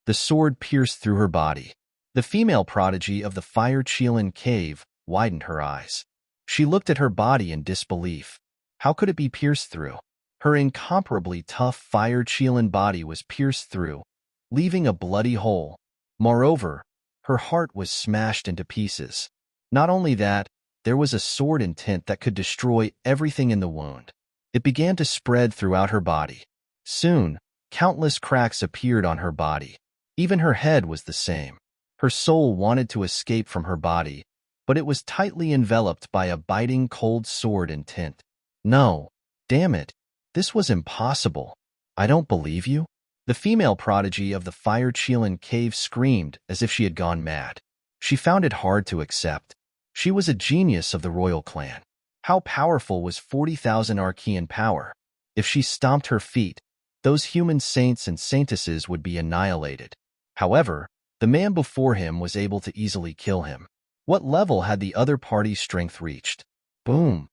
The sword pierced through her body. The female prodigy of the fire Qilin cave widened her eyes. She looked at her body in disbelief. How could it be pierced through? Her incomparably tough fire Qilin body was pierced through, leaving a bloody hole. Moreover, her heart was smashed into pieces. Not only that, there was a sword intent that could destroy everything in the wound. It began to spread throughout her body. Soon, countless cracks appeared on her body. Even her head was the same. Her soul wanted to escape from her body, but it was tightly enveloped by a biting cold sword intent. No, damn it. This was impossible. I don't believe you. The female prodigy of the fire Qilin cave screamed as if she had gone mad. She found it hard to accept. She was a genius of the royal clan. How powerful was 40,000 Archean power? If she stomped her feet, those human saints and saintesses would be annihilated. However, the man before him was able to easily kill him. What level had the other party's strength reached? Boom!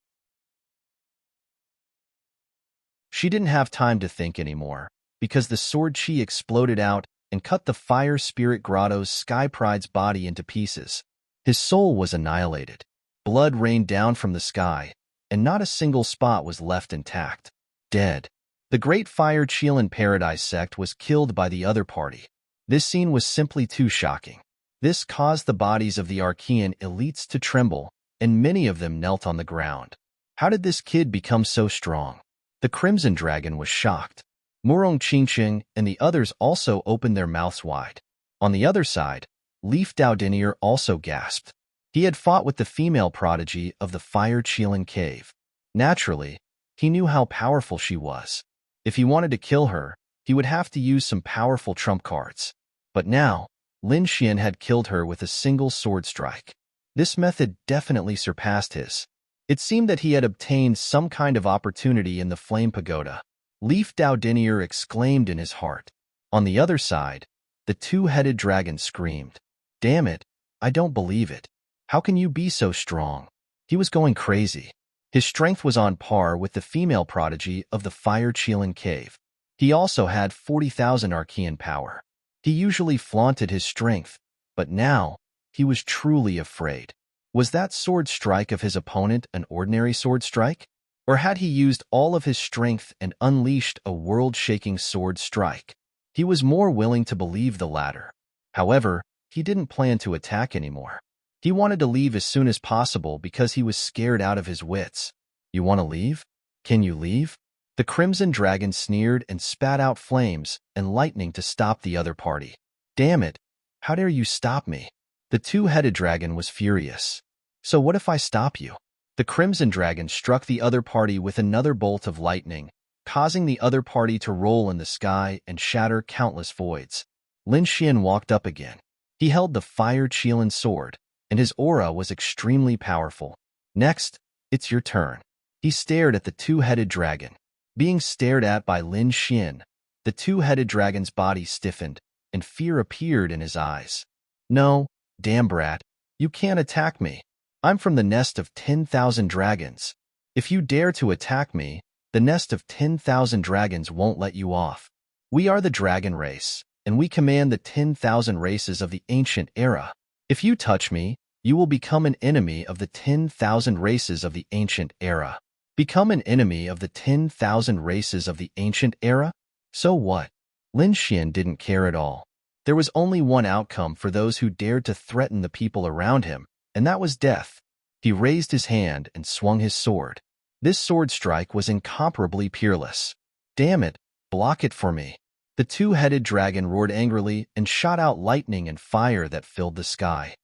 She didn't have time to think anymore, because the sword qi exploded out and cut the fire spirit grotto's Sky Pride's body into pieces. His soul was annihilated. Blood rained down from the sky, and not a single spot was left intact. Dead. The great fire Qilin Paradise sect was killed by the other party. This scene was simply too shocking. This caused the bodies of the Archean elites to tremble, and many of them knelt on the ground. How did this kid become so strong? The Crimson Dragon was shocked. Murong Qingqing and the others also opened their mouths wide. On the other side, Leaf Daodinier also gasped. He had fought with the female prodigy of the fire Qilin cave. Naturally, he knew how powerful she was. If he wanted to kill her, he would have to use some powerful trump cards. But now, Lin Xian had killed her with a single sword strike. This method definitely surpassed his. It seemed that he had obtained some kind of opportunity in the Flame Pagoda. Leaf Daodinier exclaimed in his heart. On the other side, the two-headed dragon screamed. Damn it, I don't believe it. How can you be so strong? He was going crazy. His strength was on par with the female prodigy of the fire-Chelan cave. He also had 40,000 Archean power. He usually flaunted his strength, but now he was truly afraid. Was that sword strike of his opponent an ordinary sword strike? Or had he used all of his strength and unleashed a world-shaking sword strike? He was more willing to believe the latter. However, he didn't plan to attack anymore. He wanted to leave as soon as possible because he was scared out of his wits. You want to leave? Can you leave? The Crimson Dragon sneered and spat out flames and lightning to stop the other party. Damn it! How dare you stop me? The two-headed dragon was furious. So what if I stop you? The Crimson Dragon struck the other party with another bolt of lightning, causing the other party to roll in the sky and shatter countless voids. Lin Xian walked up again. He held the fire-Chelan sword, and his aura was extremely powerful. Next, it's your turn. He stared at the two-headed dragon. Being stared at by Lin Xian, the two-headed dragon's body stiffened, and fear appeared in his eyes. No, damn brat, you can't attack me. I'm from the nest of 10,000 dragons. If you dare to attack me, the nest of 10,000 dragons won't let you off. We are the dragon race, and we command the 10,000 races of the ancient era. If you touch me, you will become an enemy of the 10,000 races of the ancient era. Become an enemy of the 10,000 races of the ancient era? So what? Lin Xian didn't care at all. There was only one outcome for those who dared to threaten the people around him, and that was death. He raised his hand and swung his sword. This sword strike was incomparably peerless. Damn it, block it for me. The two-headed dragon roared angrily and shot out lightning and fire that filled the sky.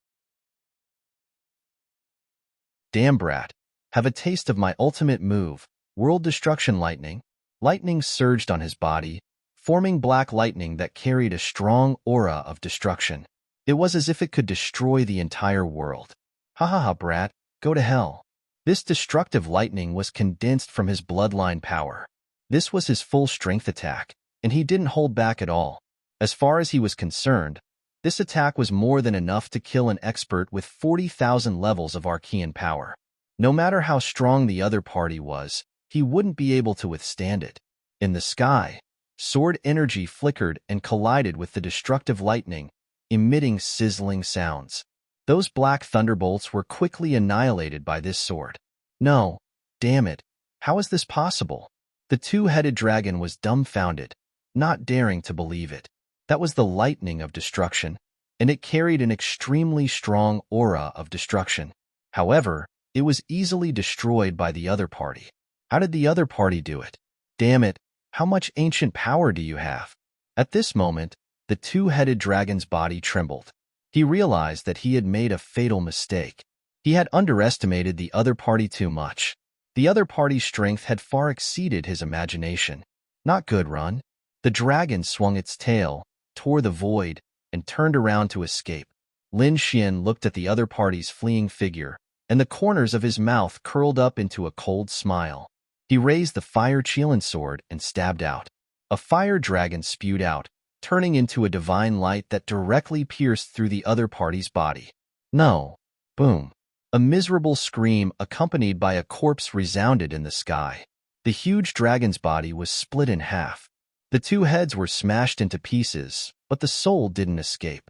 Damn brat, have a taste of my ultimate move, World Destruction Lightning. Lightning surged on his body, forming black lightning that carried a strong aura of destruction. It was as if it could destroy the entire world. Ha ha ha, brat, go to hell. This destructive lightning was condensed from his bloodline power. This was his full strength attack, and he didn't hold back at all. As far as he was concerned, this attack was more than enough to kill an expert with 40,000 levels of Archean power. No matter how strong the other party was, he wouldn't be able to withstand it. In the sky, sword energy flickered and collided with the destructive lightning, emitting sizzling sounds. Those black thunderbolts were quickly annihilated by this sword. No, damn it, how is this possible? The two-headed dragon was dumbfounded, not daring to believe it. That was the lightning of destruction, and it carried an extremely strong aura of destruction. However, it was easily destroyed by the other party. How did the other party do it? Damn it, how much ancient power do you have? At this moment, the two-headed dragon's body trembled. He realized that he had made a fatal mistake. He had underestimated the other party too much. The other party's strength had far exceeded his imagination. Not good, run. The dragon swung its tail, tore the void, and turned around to escape. Lin Xian looked at the other party's fleeing figure, and the corners of his mouth curled up into a cold smile. He raised the fire-Chelan sword and stabbed out. A fire dragon spewed out, turning into a divine light that directly pierced through the other party's body. No. Boom. A miserable scream accompanied by a corpse resounded in the sky. The huge dragon's body was split in half. The two heads were smashed into pieces, but the soul didn't escape.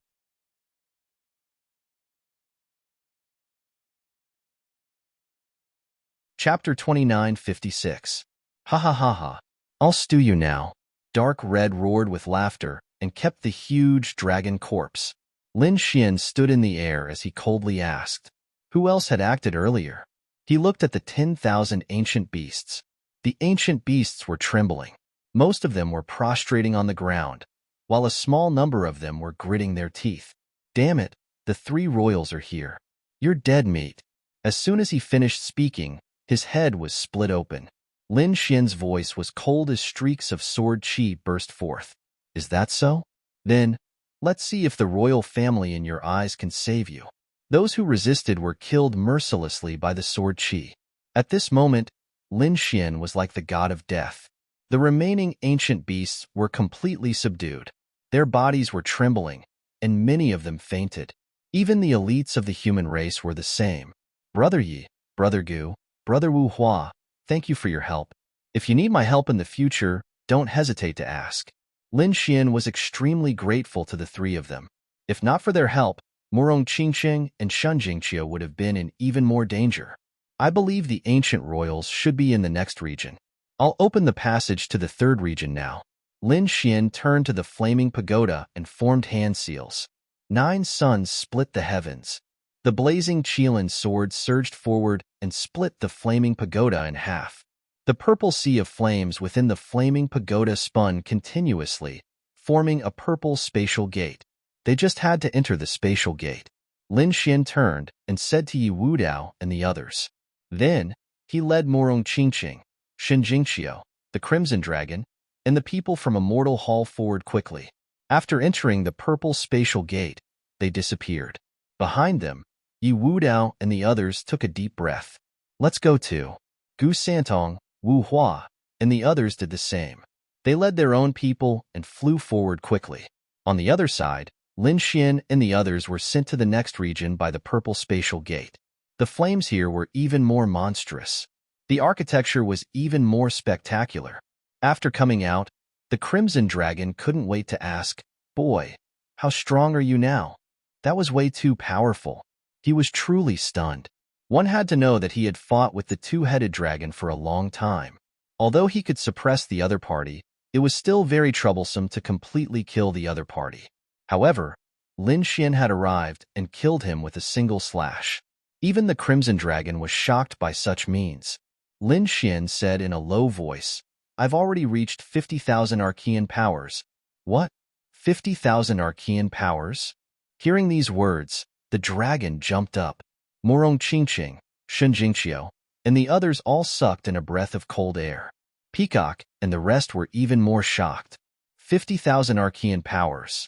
Chapter 2956. Ha ha ha ha. I'll stew you now. Dark Red roared with laughter and kept the huge dragon corpse. Lin Xian stood in the air as he coldly asked, who else had acted earlier? He looked at the 10,000 ancient beasts. The ancient beasts were trembling. Most of them were prostrating on the ground, while a small number of them were gritting their teeth. Damn it, the three royals are here. You're dead meat. As soon as he finished speaking, his head was split open. Lin Xian's voice was cold as streaks of sword chi burst forth. Is that so? Then, let's see if the royal family in your eyes can save you. Those who resisted were killed mercilessly by the sword chi. At this moment, Lin Xian was like the god of death. The remaining ancient beasts were completely subdued. Their bodies were trembling, and many of them fainted. Even the elites of the human race were the same. Brother Yi, Brother Gu, Brother Wu Hua, thank you for your help. If you need my help in the future, don't hesitate to ask. Lin Xian was extremely grateful to the three of them. If not for their help, Murong Qingqing and Shun Jingqiu would have been in even more danger. I believe the ancient royals should be in the next region. I'll open the passage to the third region now. Lin Xian turned to the flaming pagoda and formed hand seals. 9 suns split the heavens. The blazing Qilin sword surged forward and split the flaming pagoda in half. The purple sea of flames within the flaming pagoda spun continuously, forming a purple spatial gate. They just had to enter the spatial gate. Lin Xian turned and said to Yi Wudao and the others. Then, he led Murong Qingqing, Shen Jingqiu, the Crimson Dragon, and the people from Immortal Hall forward quickly. After entering the purple spatial gate, they disappeared. Behind them, Yi Wudao and the others took a deep breath. Let's go too. Gu Santong, Wu Hua, and the others did the same. They led their own people and flew forward quickly. On the other side, Lin Xian and the others were sent to the next region by the purple spatial gate. The flames here were even more monstrous. The architecture was even more spectacular. After coming out, the Crimson Dragon couldn't wait to ask, "Boy, how strong are you now?" That was way too powerful. He was truly stunned. One had to know that he had fought with the two-headed dragon for a long time. Although he could suppress the other party, it was still very troublesome to completely kill the other party. However, Lin Xian had arrived and killed him with a single slash. Even the Crimson Dragon was shocked by such means. Lin Xian said in a low voice, "I've already reached 50,000 Archean powers." What? 50,000 Archean powers? Hearing these words, the dragon jumped up. Murong Qingqing, Shun Jingqiu, and the others all sucked in a breath of cold air. Peacock and the rest were even more shocked. 50,000 Archean powers.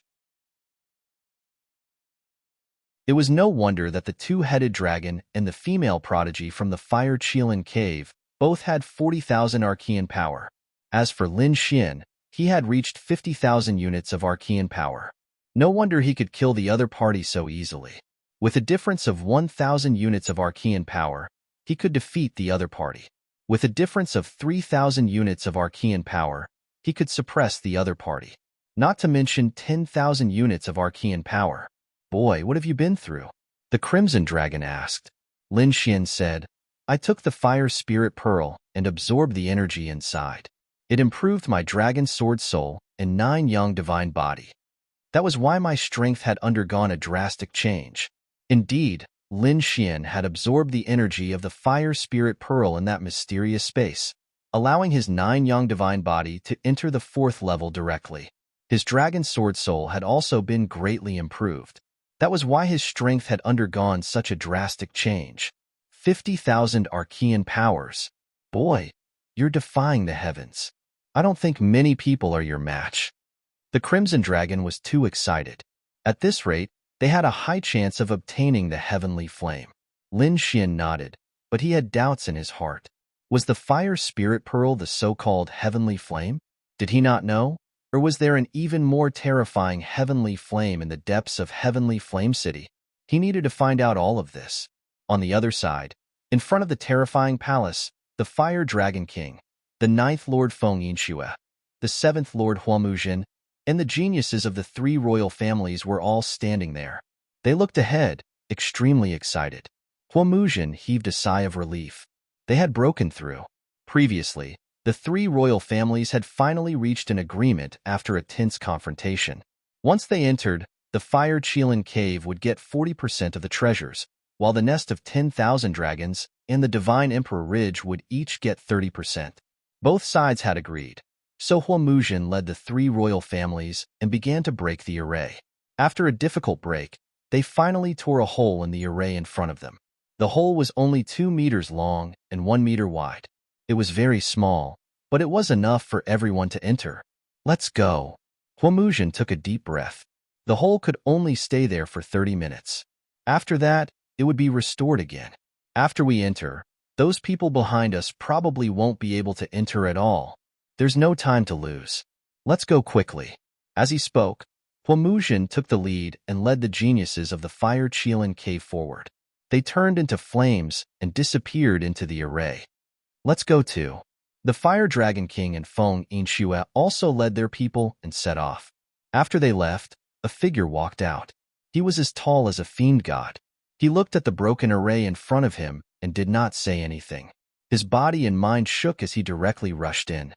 It was no wonder that the two-headed dragon and the female prodigy from the Fire Qilin cave both had 40,000 Archean power. As for Lin Xian, he had reached 50,000 units of Archean power. No wonder he could kill the other party so easily. With a difference of 1,000 units of Archean power, he could defeat the other party. With a difference of 3,000 units of Archean power, he could suppress the other party. Not to mention 10,000 units of Archean power. Boy, what have you been through? The Crimson Dragon asked. Lin Xian said, I took the Fire Spirit Pearl and absorbed the energy inside. It improved my Dragon Sword Soul and 9 Young Divine Body. That was why my strength had undergone a drastic change. Indeed, Lin Xian had absorbed the energy of the Fire Spirit Pearl in that mysterious space, allowing his 9 Young Divine Body to enter the 4th level directly. His Dragon Sword Soul had also been greatly improved. That was why his strength had undergone such a drastic change. 50,000 Archean powers. Boy, you're defying the heavens. I don't think many people are your match. The Crimson Dragon was too excited. At this rate, they had a high chance of obtaining the heavenly flame. Lin Xian nodded, but he had doubts in his heart. Was the Fire Spirit Pearl the so-called heavenly flame? Did he not know? Or was there an even more terrifying heavenly flame in the depths of Heavenly Flame City? He needed to find out all of this. On the other side, in front of the terrifying palace, the Fire Dragon King, the 9th Lord Feng Yinxue, the 7th Lord Huamuzhen, and the geniuses of the 3 royal families were all standing there. They looked ahead, extremely excited. Huamuzhen heaved a sigh of relief. They had broken through. Previously, the 3 royal families had finally reached an agreement after a tense confrontation. Once they entered, the Fire Qilin cave would get 40% of the treasures, while the nest of 10,000 dragons and the Divine Emperor Ridge would each get 30%. Both sides had agreed. So Huamuzhen led the 3 royal families and began to break the array. After a difficult break, they finally tore a hole in the array in front of them. The hole was only 2 meters long and 1 meter wide. It was very small, but it was enough for everyone to enter. Let's go. Huamuzhen took a deep breath. The hole could only stay there for 30 minutes. After that, it would be restored again. After we enter, those people behind us probably won't be able to enter at all. There's no time to lose. Let's go quickly. As he spoke, Huamuzhen took the lead and led the geniuses of the Fire Qilin cave forward. They turned into flames and disappeared into the array. Let's go too. The Fire Dragon King and Feng Yinxue also led their people and set off. After they left, a figure walked out. He was as tall as a fiend god. He looked at the broken array in front of him and did not say anything. His body and mind shook as he directly rushed in.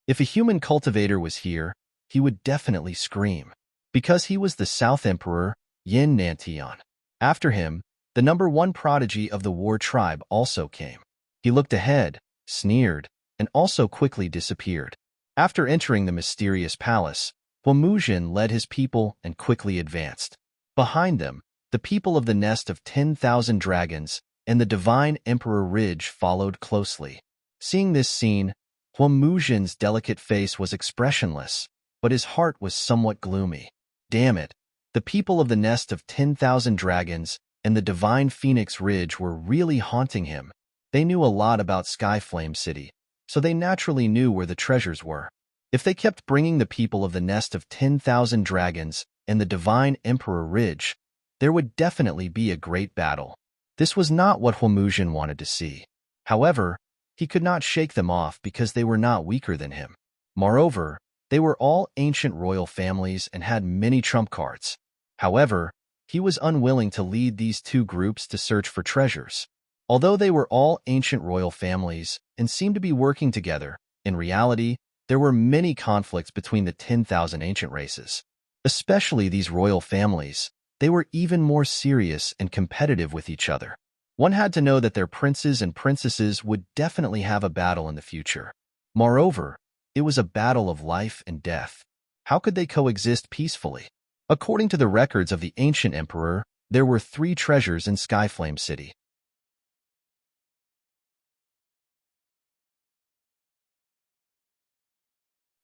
If a human cultivator was here, he would definitely scream. Because he was the South Emperor, Yin Nantian. After him, the #1 prodigy of the war tribe also came. He looked ahead, sneered, and also quickly disappeared. After entering the mysterious palace, Huamuzhen led his people and quickly advanced. Behind them, the people of the Nest of 10,000 Dragons and the Divine Emperor Ridge followed closely. Seeing this scene, Huamuzhen's delicate face was expressionless, but his heart was somewhat gloomy. Damn it, the people of the Nest of 10,000 Dragons and the Divine Phoenix Ridge were really haunting him. They knew a lot about Skyflame City, so they naturally knew where the treasures were. If they kept bringing the people of the Nest of 10,000 Dragons and the Divine Emperor Ridge, there would definitely be a great battle. This was not what Huamuzhen wanted to see. However, he could not shake them off because they were not weaker than him. Moreover, they were all ancient royal families and had many trump cards. However, he was unwilling to lead these two groups to search for treasures. Although they were all ancient royal families and seemed to be working together, in reality, there were many conflicts between the 10,000 ancient races. Especially these royal families, they were even more serious and competitive with each other. One had to know that their princes and princesses would definitely have a battle in the future. Moreover, it was a battle of life and death. How could they coexist peacefully? According to the records of the ancient emperor, there were 3 treasures in Skyflame City.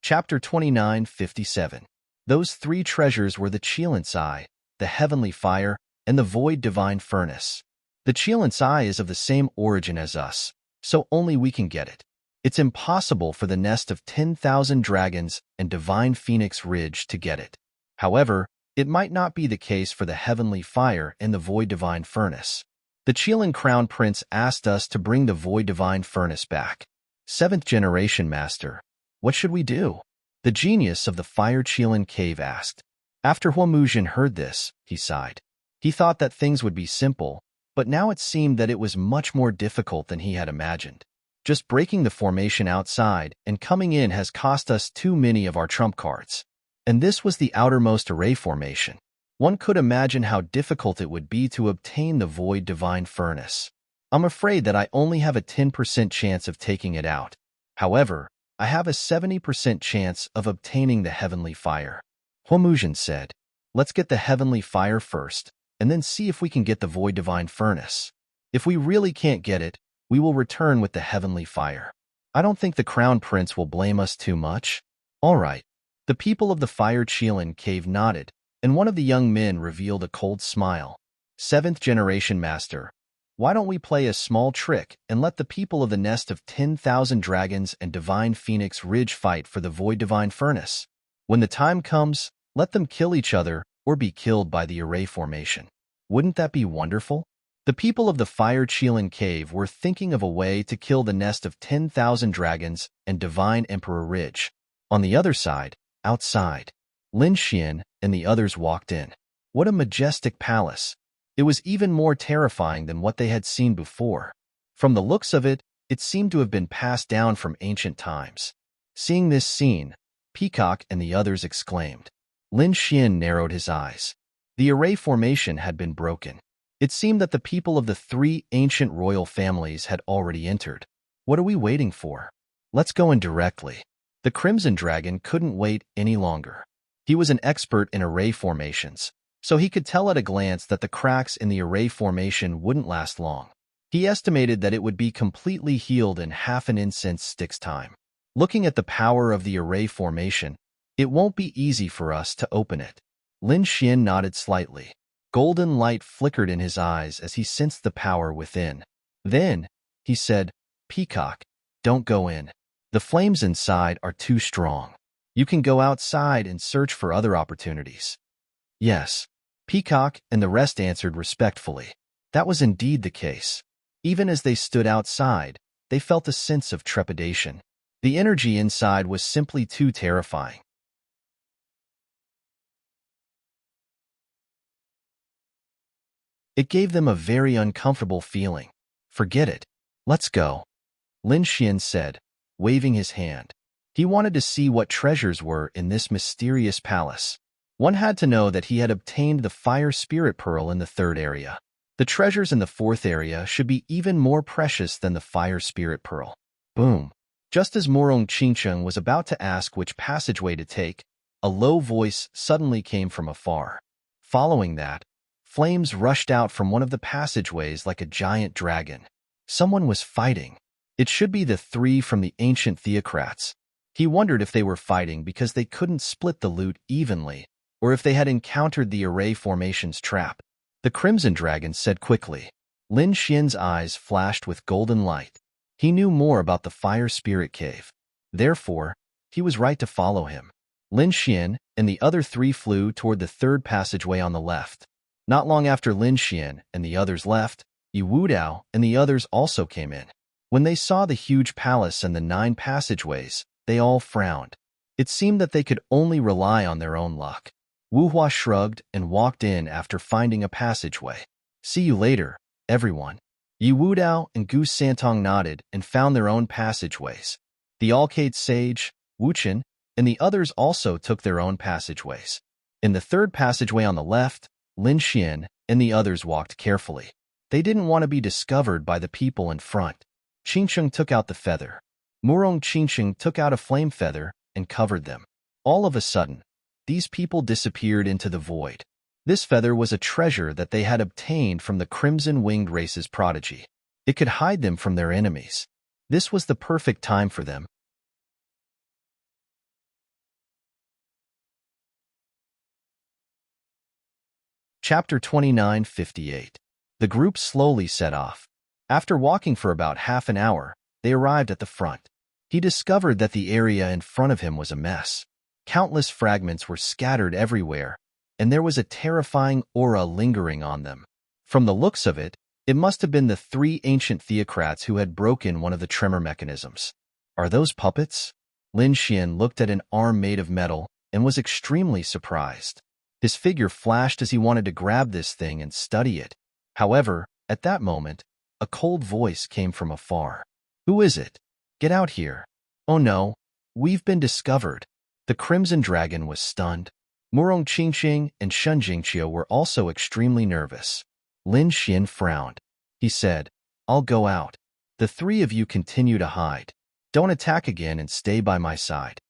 Chapter 29:57. Those 3 treasures were the Qilin Eye, the Heavenly Fire, and the Void Divine Furnace. The Qilin Eye is of the same origin as us, so only we can get it. It's impossible for the Nest of 10,000 Dragons and Divine Phoenix Ridge to get it. However, it might not be the case for the Heavenly Fire and the Void Divine Furnace. The Qilin Crown Prince asked us to bring the Void Divine Furnace back. 7th Generation Master, what should we do? The genius of the Fire Qilin Cave asked. After Huamuzhen heard this, he sighed. He thought that things would be simple, but now it seemed that it was much more difficult than he had imagined. Just breaking the formation outside and coming in has cost us too many of our trump cards. And this was the outermost array formation. One could imagine how difficult it would be to obtain the Void Divine Furnace. I'm afraid that I only have a 10% chance of taking it out. However, I have a 70% chance of obtaining the Heavenly Fire. Huamuzhen said, let's get the Heavenly Fire first, and then see if we can get the Void Divine Furnace. If we really can't get it, we will return with the Heavenly Fire. I don't think the Crown Prince will blame us too much. All right. The people of the Fire Qilin Cave nodded, and one of the young men revealed a cold smile. 7th Generation Master, why don't we play a small trick and let the people of the Nest of 10,000 Dragons and Divine Phoenix Ridge fight for the Void Divine Furnace? When the time comes, let them kill each other or be killed by the array formation. Wouldn't that be wonderful? The people of the Fire Qilin Cave were thinking of a way to kill the Nest of 10,000 Dragons and Divine Emperor Ridge. On the other side, outside, Lin Xian and the others walked in. What a majestic palace! It was even more terrifying than what they had seen before. From the looks of it, it seemed to have been passed down from ancient times. Seeing this scene, Peacock and the others exclaimed. Lin Xian narrowed his eyes. The array formation had been broken. It seemed that the people of the 3 ancient royal families had already entered. What are we waiting for? Let's go in directly. The Crimson Dragon couldn't wait any longer. He was an expert in array formations, so he could tell at a glance that the cracks in the array formation wouldn't last long. He estimated that it would be completely healed in half an incense stick's time. Looking at the power of the array formation, it won't be easy for us to open it. Lin Xian nodded slightly. Golden light flickered in his eyes as he sensed the power within. Then, he said, Peacock, don't go in. The flames inside are too strong. You can go outside and search for other opportunities. Yes. Peacock and the rest answered respectfully. That was indeed the case. Even as they stood outside, they felt a sense of trepidation. The energy inside was simply too terrifying. It gave them a very uncomfortable feeling. Forget it. Let's go, Lin Xian said, waving his hand. He wanted to see what treasures were in this mysterious palace. One had to know that he had obtained the fire spirit pearl in the third area. The treasures in the fourth area should be even more precious than the fire spirit pearl. Boom. Just as Morong Qingcheng was about to ask which passageway to take, a low voice suddenly came from afar. Following that, flames rushed out from one of the passageways like a giant dragon. Someone was fighting. It should be the three from the ancient theocrats. He wondered if they were fighting because they couldn't split the loot evenly, or if they had encountered the array formation's trap. The Crimson Dragon said quickly. Lin Xian's eyes flashed with golden light. He knew more about the Fire Spirit Cave. Therefore, he was right to follow him. Lin Xian and the other three flew toward the third passageway on the left. Not long after Lin Xian and the others left, Yu Wudao and the others also came in. When they saw the huge palace and the 9 passageways, they all frowned. It seemed that they could only rely on their own luck. Wu Hua shrugged and walked in after finding a passageway. See you later, everyone. Yu Wudao and Gu Santong nodded and found their own passageways. The Alcade Sage, Wu Chen, and the others also took their own passageways. In the third passageway on the left, Lin Xian and the others walked carefully. They didn't want to be discovered by the people in front. Qingcheng took out the feather. Murong Qingcheng took out a flame feather and covered them. All of a sudden, these people disappeared into the void. This feather was a treasure that they had obtained from the crimson-winged race's prodigy. It could hide them from their enemies. This was the perfect time for them. Chapter 29:58. The group slowly set off. After walking for about half an hour, they arrived at the front. He discovered that the area in front of him was a mess. Countless fragments were scattered everywhere, and there was a terrifying aura lingering on them. From the looks of it, it must have been the 3 ancient theocrats who had broken one of the tremor mechanisms. Are those puppets? Lin Xian looked at an arm made of metal and was extremely surprised. His figure flashed as he wanted to grab this thing and study it. However, at that moment, a cold voice came from afar. Who is it? Get out here. Oh no, we've been discovered. The Crimson Dragon was stunned. Murong Qingqing and Shun Jingqiu were also extremely nervous. Lin Xian frowned. He said, I'll go out. The 3 of you continue to hide. Don't attack again and stay by my side.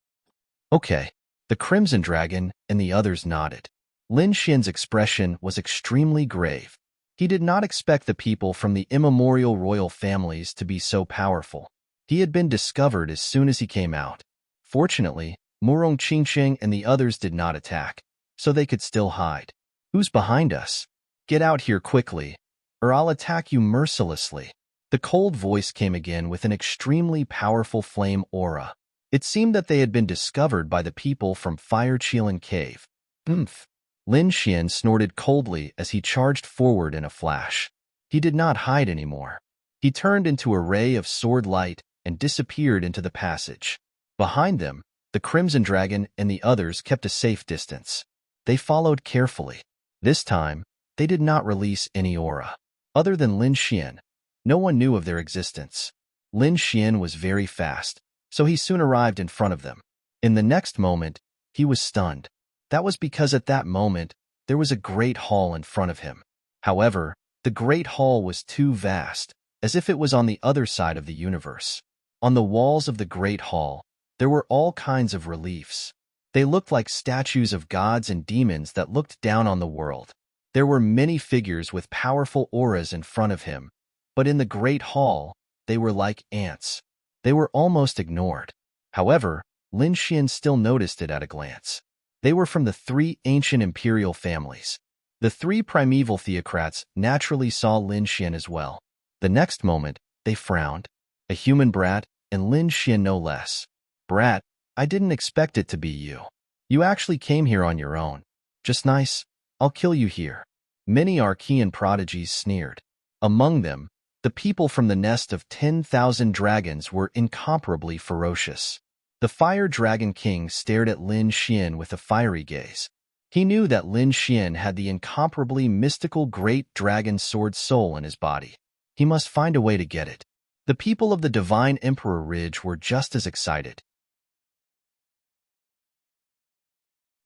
Okay. The Crimson Dragon and the others nodded. Lin Xian's expression was extremely grave. He did not expect the people from the immemorial royal families to be so powerful. He had been discovered as soon as he came out. Fortunately, Murong Qingqing and the others did not attack, so they could still hide. Who's behind us? Get out here quickly, or I'll attack you mercilessly. The cold voice came again with an extremely powerful flame aura. It seemed that they had been discovered by the people from Fire Qilin Cave. Oomph. Lin Xian snorted coldly as he charged forward in a flash. He did not hide anymore. He turned into a ray of sword light and disappeared into the passage. Behind them, the Crimson Dragon and the others kept a safe distance. They followed carefully. This time, they did not release any aura. Other than Lin Xian, no one knew of their existence. Lin Xian was very fast, so he soon arrived in front of them. In the next moment, he was stunned. That was because at that moment, there was a great hall in front of him. However, the great hall was too vast, as if it was on the other side of the universe. On the walls of the great hall, there were all kinds of reliefs. They looked like statues of gods and demons that looked down on the world. There were many figures with powerful auras in front of him, but in the great hall, they were like ants. They were almost ignored. However, Lin Xian still noticed it at a glance. They were from the 3 ancient imperial families. The 3 primeval theocrats naturally saw Lin Xian as well. The next moment, they frowned. A human brat, and Lin Xian no less. Brat, I didn't expect it to be you. You actually came here on your own. Just nice. I'll kill you here." Many Archean prodigies sneered. Among them, the people from the nest of 10,000 dragons were incomparably ferocious. The Fire Dragon King stared at Lin Xian with a fiery gaze. He knew that Lin Xian had the incomparably mystical great dragon sword soul in his body. He must find a way to get it. The people of the Divine Emperor Ridge were just as excited.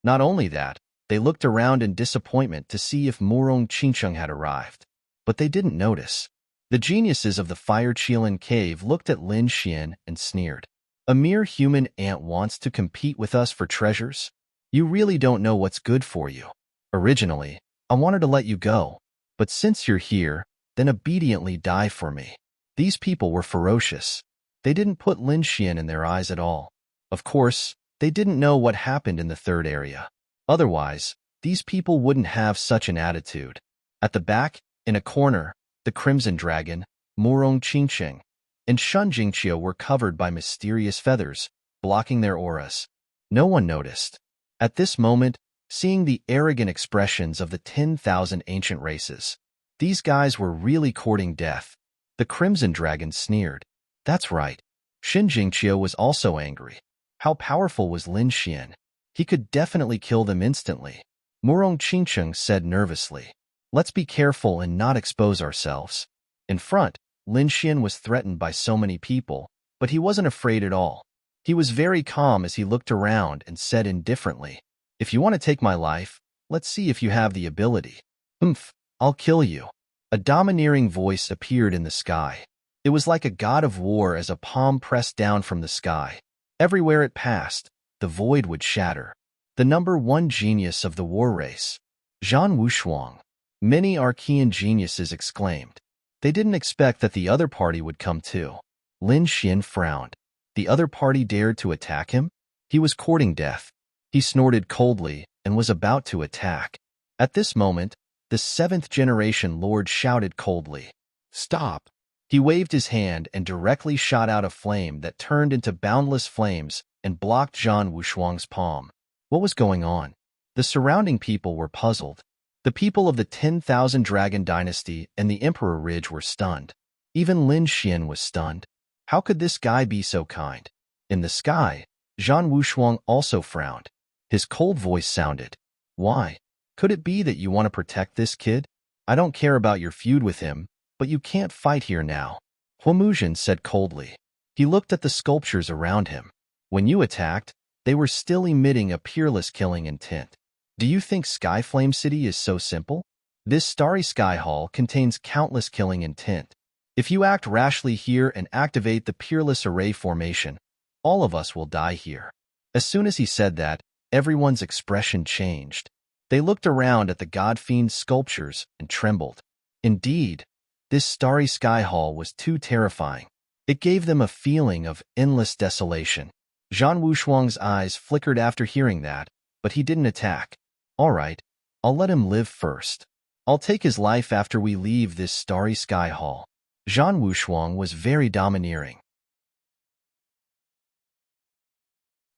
Not only that, they looked around in disappointment to see if Murong Qingcheng had arrived. But they didn't notice. The geniuses of the Fire Qilin Cave looked at Lin Xian and sneered. "A mere human ant wants to compete with us for treasures? You really don't know what's good for you. Originally, I wanted to let you go, but since you're here, then obediently die for me." These people were ferocious. They didn't put Lin Xian in their eyes at all. Of course, they didn't know what happened in the third area. Otherwise, these people wouldn't have such an attitude. At the back, in a corner, the Crimson Dragon, Murong Qingcheng, and Shun Jingqiu were covered by mysterious feathers, blocking their auras. No one noticed. At this moment, seeing the arrogant expressions of the 10,000 ancient races, these guys were really courting death. The Crimson Dragon sneered. That's right. Shin Jingqiu was also angry. How powerful was Lin Xian? He could definitely kill them instantly. Murong Qingcheng said nervously. Let's be careful and not expose ourselves. In front, Lin Xian was threatened by so many people, but he wasn't afraid at all. He was very calm as he looked around and said indifferently, "If you want to take my life, let's see if you have the ability." "Humph, I'll kill you." A domineering voice appeared in the sky. It was like a god of war as a palm pressed down from the sky. Everywhere it passed, the void would shatter. The number one genius of the war race, Zhan Wushuang. Many Archean geniuses exclaimed. They didn't expect that the other party would come too. Lin Xian frowned. The other party dared to attack him? He was courting death. He snorted coldly and was about to attack. At this moment, the 7th generation lord shouted coldly, "Stop!" He waved his hand and directly shot out a flame that turned into boundless flames and blocked Zhan Wushuang's palm. What was going on? The surrounding people were puzzled. The people of the 10,000 Dragon Dynasty and the Emperor Ridge were stunned. Even Lin Xian was stunned. How could this guy be so kind? In the sky, Zhan Wushuang also frowned. His cold voice sounded, "Why? Could it be that you want to protect this kid? I don't care about your feud with him, but you can't fight here now." Huomuzhen said coldly. He looked at the sculptures around him. When you attacked, they were still emitting a peerless killing intent. Do you think Skyflame City is so simple? This starry sky hall contains countless killing intent. If you act rashly here and activate the peerless array formation, all of us will die here. As soon as he said that, everyone's expression changed. They looked around at the God-fiend sculptures and trembled. Indeed, this starry sky hall was too terrifying. It gave them a feeling of endless desolation. Zhan Wushuang's eyes flickered after hearing that, but he didn't attack. All right, I'll let him live first. I'll take his life after we leave this starry sky hall. Zhan Wushuang was very domineering.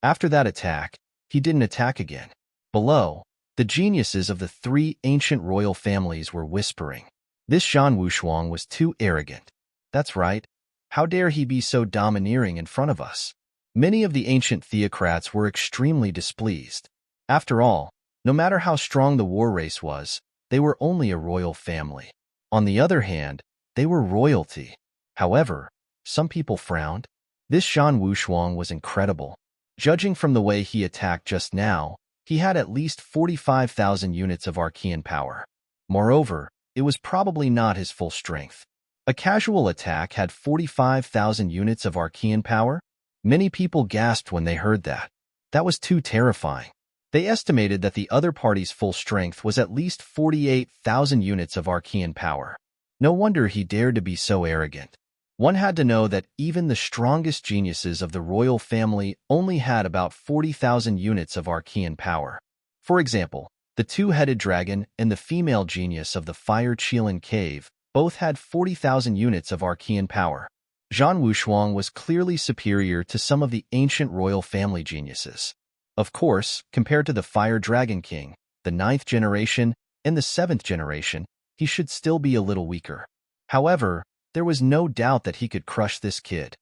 After that attack, he didn't attack again. Below, the geniuses of the 3 ancient royal families were whispering. This Zhan Wushuang was too arrogant. That's right. How dare he be so domineering in front of us? Many of the ancient theocrats were extremely displeased. After all, no matter how strong the war race was, they were only a royal family. On the other hand, they were royalty. However, some people frowned. This Zhan Wushuang was incredible. Judging from the way he attacked just now, he had at least 45,000 units of Archean power. Moreover, it was probably not his full strength. A casual attack had 45,000 units of Archean power? Many people gasped when they heard that. That was too terrifying. They estimated that the other party's full strength was at least 48,000 units of Archean power. No wonder he dared to be so arrogant. One had to know that even the strongest geniuses of the royal family only had about 40,000 units of Archean power. For example, the 2-headed dragon and the female genius of the Fire Qilin Cave both had 40,000 units of Archean power. Zhan Wushuang was clearly superior to some of the ancient royal family geniuses. Of course, compared to the Fire Dragon King, the 9th generation, In the 7th generation, he should still be a little weaker. However, there was no doubt that he could crush this kid.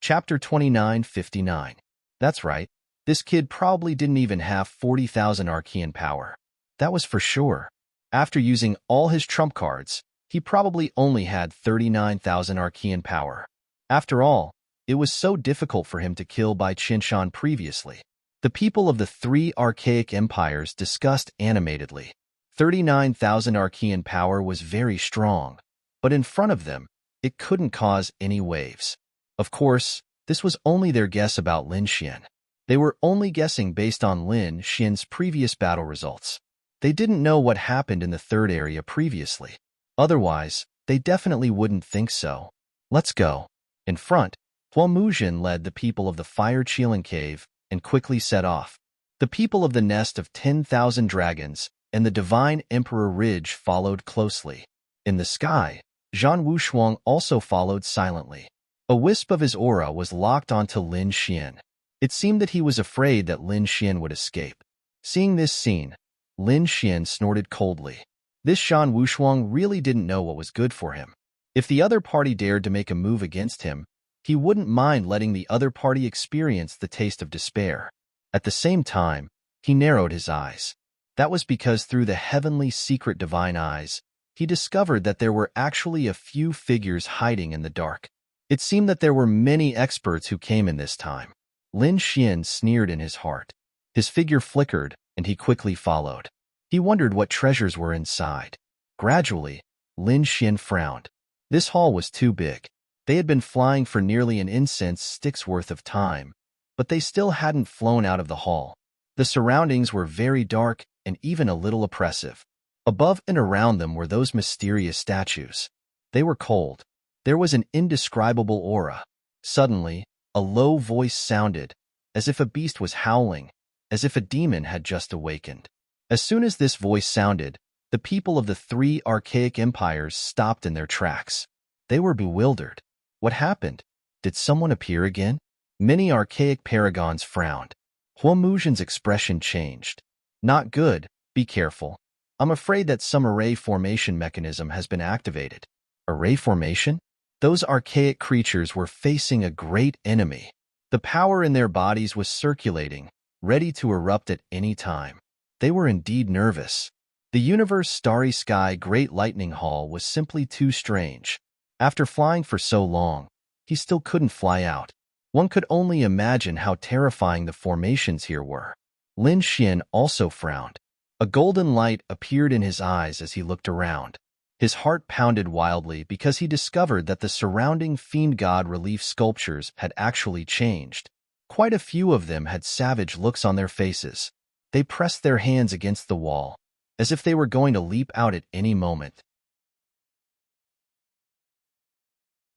Chapter 2959. That's right. This kid probably didn't even have 40,000 Archean power. That was for sure. After using all his trump cards, he probably only had 39,000 Archean power. After all, it was so difficult for him to kill Bai Qinshan previously. The people of the 3 archaic empires discussed animatedly. 39,000 Archean power was very strong, but in front of them, it couldn't cause any waves. Of course, this was only their guess about Lin Xian. They were only guessing based on Lin Xian's previous battle results. They didn't know what happened in the 3rd area previously. Otherwise, they definitely wouldn't think so. Let's go. In front, Hua Muzhen led the people of the Fire Qilin Cave and quickly set off. The people of the Nest of 10,000 Dragons and the Divine Emperor Ridge followed closely. In the sky, Zhan Wushuang also followed silently. A wisp of his aura was locked onto Lin Xian. It seemed that he was afraid that Lin Xian would escape. Seeing this scene, Lin Xian snorted coldly. This Zhan Wushuang really didn't know what was good for him. If the other party dared to make a move against him, he wouldn't mind letting the other party experience the taste of despair. At the same time, he narrowed his eyes. That was because through the heavenly secret divine eyes, he discovered that there were actually a few figures hiding in the dark. It seemed that there were many experts who came in this time. Lin Xian sneered in his heart. His figure flickered, and he quickly followed. He wondered what treasures were inside. Gradually, Lin Xian frowned. This hall was too big. They had been flying for nearly an incense stick's worth of time, but they still hadn't flown out of the hall. The surroundings were very dark and even a little oppressive. Above and around them were those mysterious statues. They were cold. There was an indescribable aura. Suddenly, a low voice sounded, as if a beast was howling, as if a demon had just awakened. As soon as this voice sounded, the people of the 3 archaic empires stopped in their tracks. They were bewildered. What happened? Did someone appear again? Many archaic paragons frowned. Hua Muzhen's expression changed. Not good. Be careful. I'm afraid that some array formation mechanism has been activated. Array formation? Those archaic creatures were facing a great enemy. The power in their bodies was circulating, ready to erupt at any time. They were indeed nervous. The universe starry sky great lightning hall was simply too strange. After flying for so long, he still couldn't fly out. One could only imagine how terrifying the formations here were. Lin Xian also frowned. A golden light appeared in his eyes as he looked around. His heart pounded wildly because he discovered that the surrounding fiend god relief sculptures had actually changed. Quite a few of them had savage looks on their faces. They pressed their hands against the wall, as if they were going to leap out at any moment.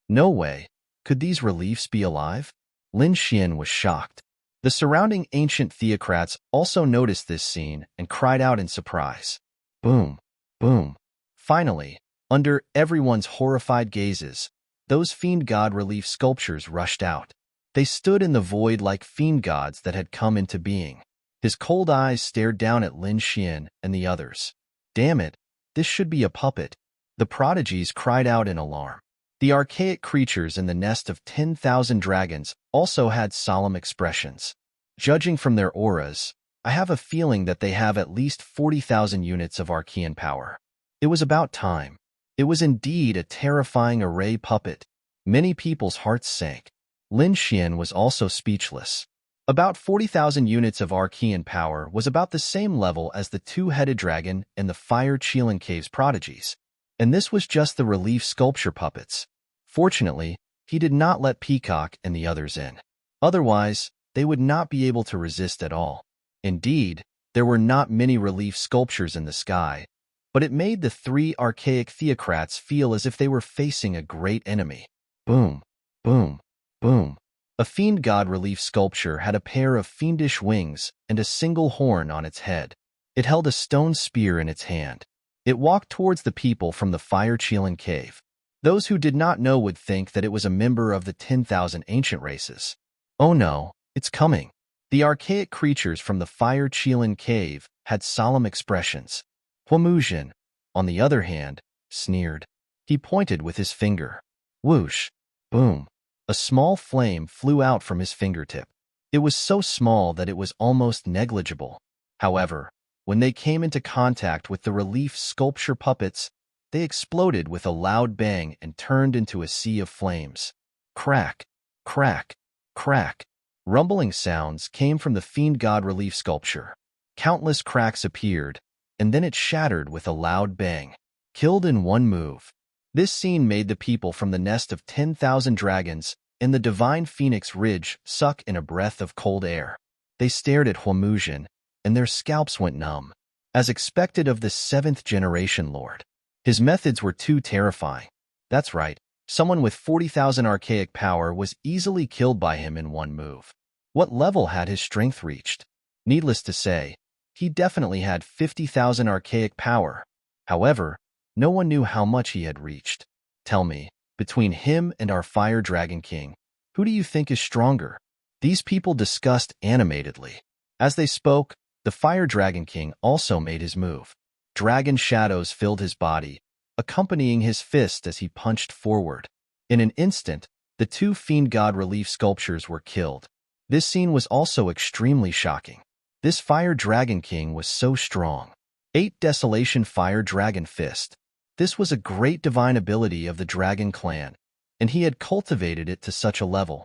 No way. Could these reliefs be alive? Lin Xian was shocked. The surrounding ancient theocrats also noticed this scene and cried out in surprise. Boom! Boom! Finally, under everyone's horrified gazes, those fiend god relief sculptures rushed out. They stood in the void like fiend gods that had come into being. His cold eyes stared down at Lin Xian and the others. Damn it, this should be a puppet. The prodigies cried out in alarm. The archaic creatures in the Nest of 10,000 Dragons also had solemn expressions. Judging from their auras, I have a feeling that they have at least 40,000 units of Archean power. It was about time. It was indeed a terrifying array puppet. Many people's hearts sank. Lin Xian was also speechless. About 40,000 units of Archean power was about the same level as the 2-headed dragon and the Fire Qilin Cave's prodigies. And this was just the relief sculpture puppets. Fortunately, he did not let Peacock and the others in. Otherwise, they would not be able to resist at all. Indeed, there were not many relief sculptures in the sky, but it made the 3 archaic theocrats feel as if they were facing a great enemy. Boom, boom, boom. A fiend god relief sculpture had a pair of fiendish wings and a single horn on its head. It held a stone spear in its hand. It walked towards the people from the Fire Qilin Cave. Those who did not know would think that it was a member of the 10,000 ancient races. Oh no, it's coming. The archaic creatures from the Fire Qilin cave had solemn expressions. Huamuzhen, on the other hand, sneered. He pointed with his finger. Whoosh! Boom! A small flame flew out from his fingertip. It was so small that it was almost negligible. However, when they came into contact with the relief sculpture puppets, they exploded with a loud bang and turned into a sea of flames. Crack! Crack! Crack! Rumbling sounds came from the fiend god relief sculpture. Countless cracks appeared, and then it shattered with a loud bang. Killed in one move. This scene made the people from the nest of 10,000 dragons in the divine Phoenix Ridge suck in a breath of cold air. They stared at Huamuzhen, and their scalps went numb, as expected of the 7th-generation lord. His methods were too terrifying. That's right, someone with 40,000 archaic power was easily killed by him in one move. What level had his strength reached? Needless to say, he definitely had 50,000 archaic power. However, no one knew how much he had reached. Tell me, between him and our Fire Dragon King, who do you think is stronger? These people discussed animatedly. As they spoke, the Fire Dragon King also made his move. Dragon shadows filled his body, accompanying his fist as he punched forward. In an instant, the two Fiend God relief sculptures were killed. This scene was also extremely shocking. This Fire Dragon King was so strong. 8 Desolation Fire Dragon Fist. This was a great divine ability of the Dragon Clan, and he had cultivated it to such a level.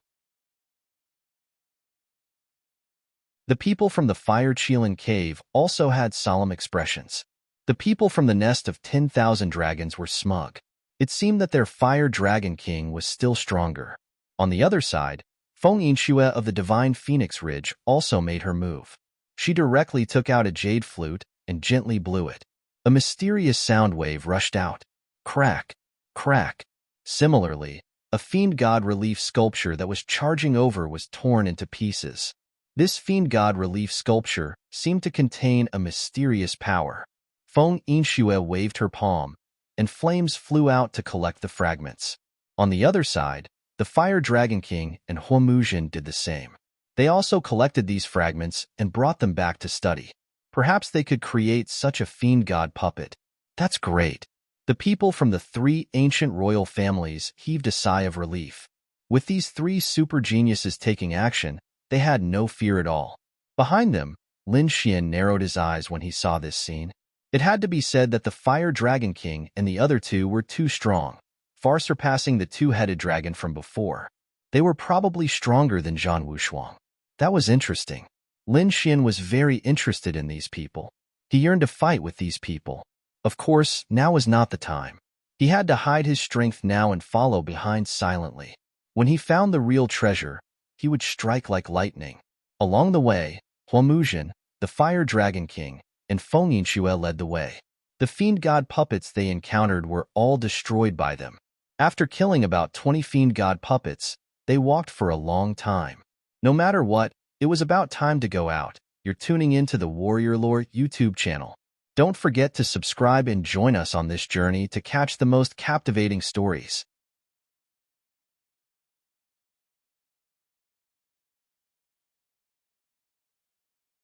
The people from the Fire Qilin cave also had solemn expressions. The people from the nest of 10,000 dragons were smug. It seemed that their Fire Dragon King was still stronger. On the other side, Feng Yinxue of the Divine Phoenix Ridge also made her move. She directly took out a jade flute and gently blew it. A mysterious sound wave rushed out. Crack! Crack! Similarly, a Fiend God relief sculpture that was charging over was torn into pieces. This Fiend God relief sculpture seemed to contain a mysterious power. Feng Yinxue waved her palm, and flames flew out to collect the fragments. On the other side, the Fire Dragon King and Huamuzhen did the same. They also collected these fragments and brought them back to study. Perhaps they could create such a Fiend God puppet. That's great. The people from the 3 ancient royal families heaved a sigh of relief. With these 3 super geniuses taking action, they had no fear at all. Behind them, Lin Xian narrowed his eyes when he saw this scene. It had to be said that the Fire Dragon King and the other 2 were too strong, far surpassing the 2-headed dragon from before. They were probably stronger than Zhan Wushuang. That was interesting. Lin Xian was very interested in these people. He yearned to fight with these people. Of course, now was not the time. He had to hide his strength now and follow behind silently. When he found the real treasure, he would strike like lightning. Along the way, Huamuzhen, the Fire Dragon King, and Feng Yinxue led the way. The Fiend God puppets they encountered were all destroyed by them. After killing about 20 Fiend God puppets, they walked for a long time. No matter what, it was about time to go out. You're tuning into the Warrior Lore YouTube channel. Don't forget to subscribe and join us on this journey to catch the most captivating stories.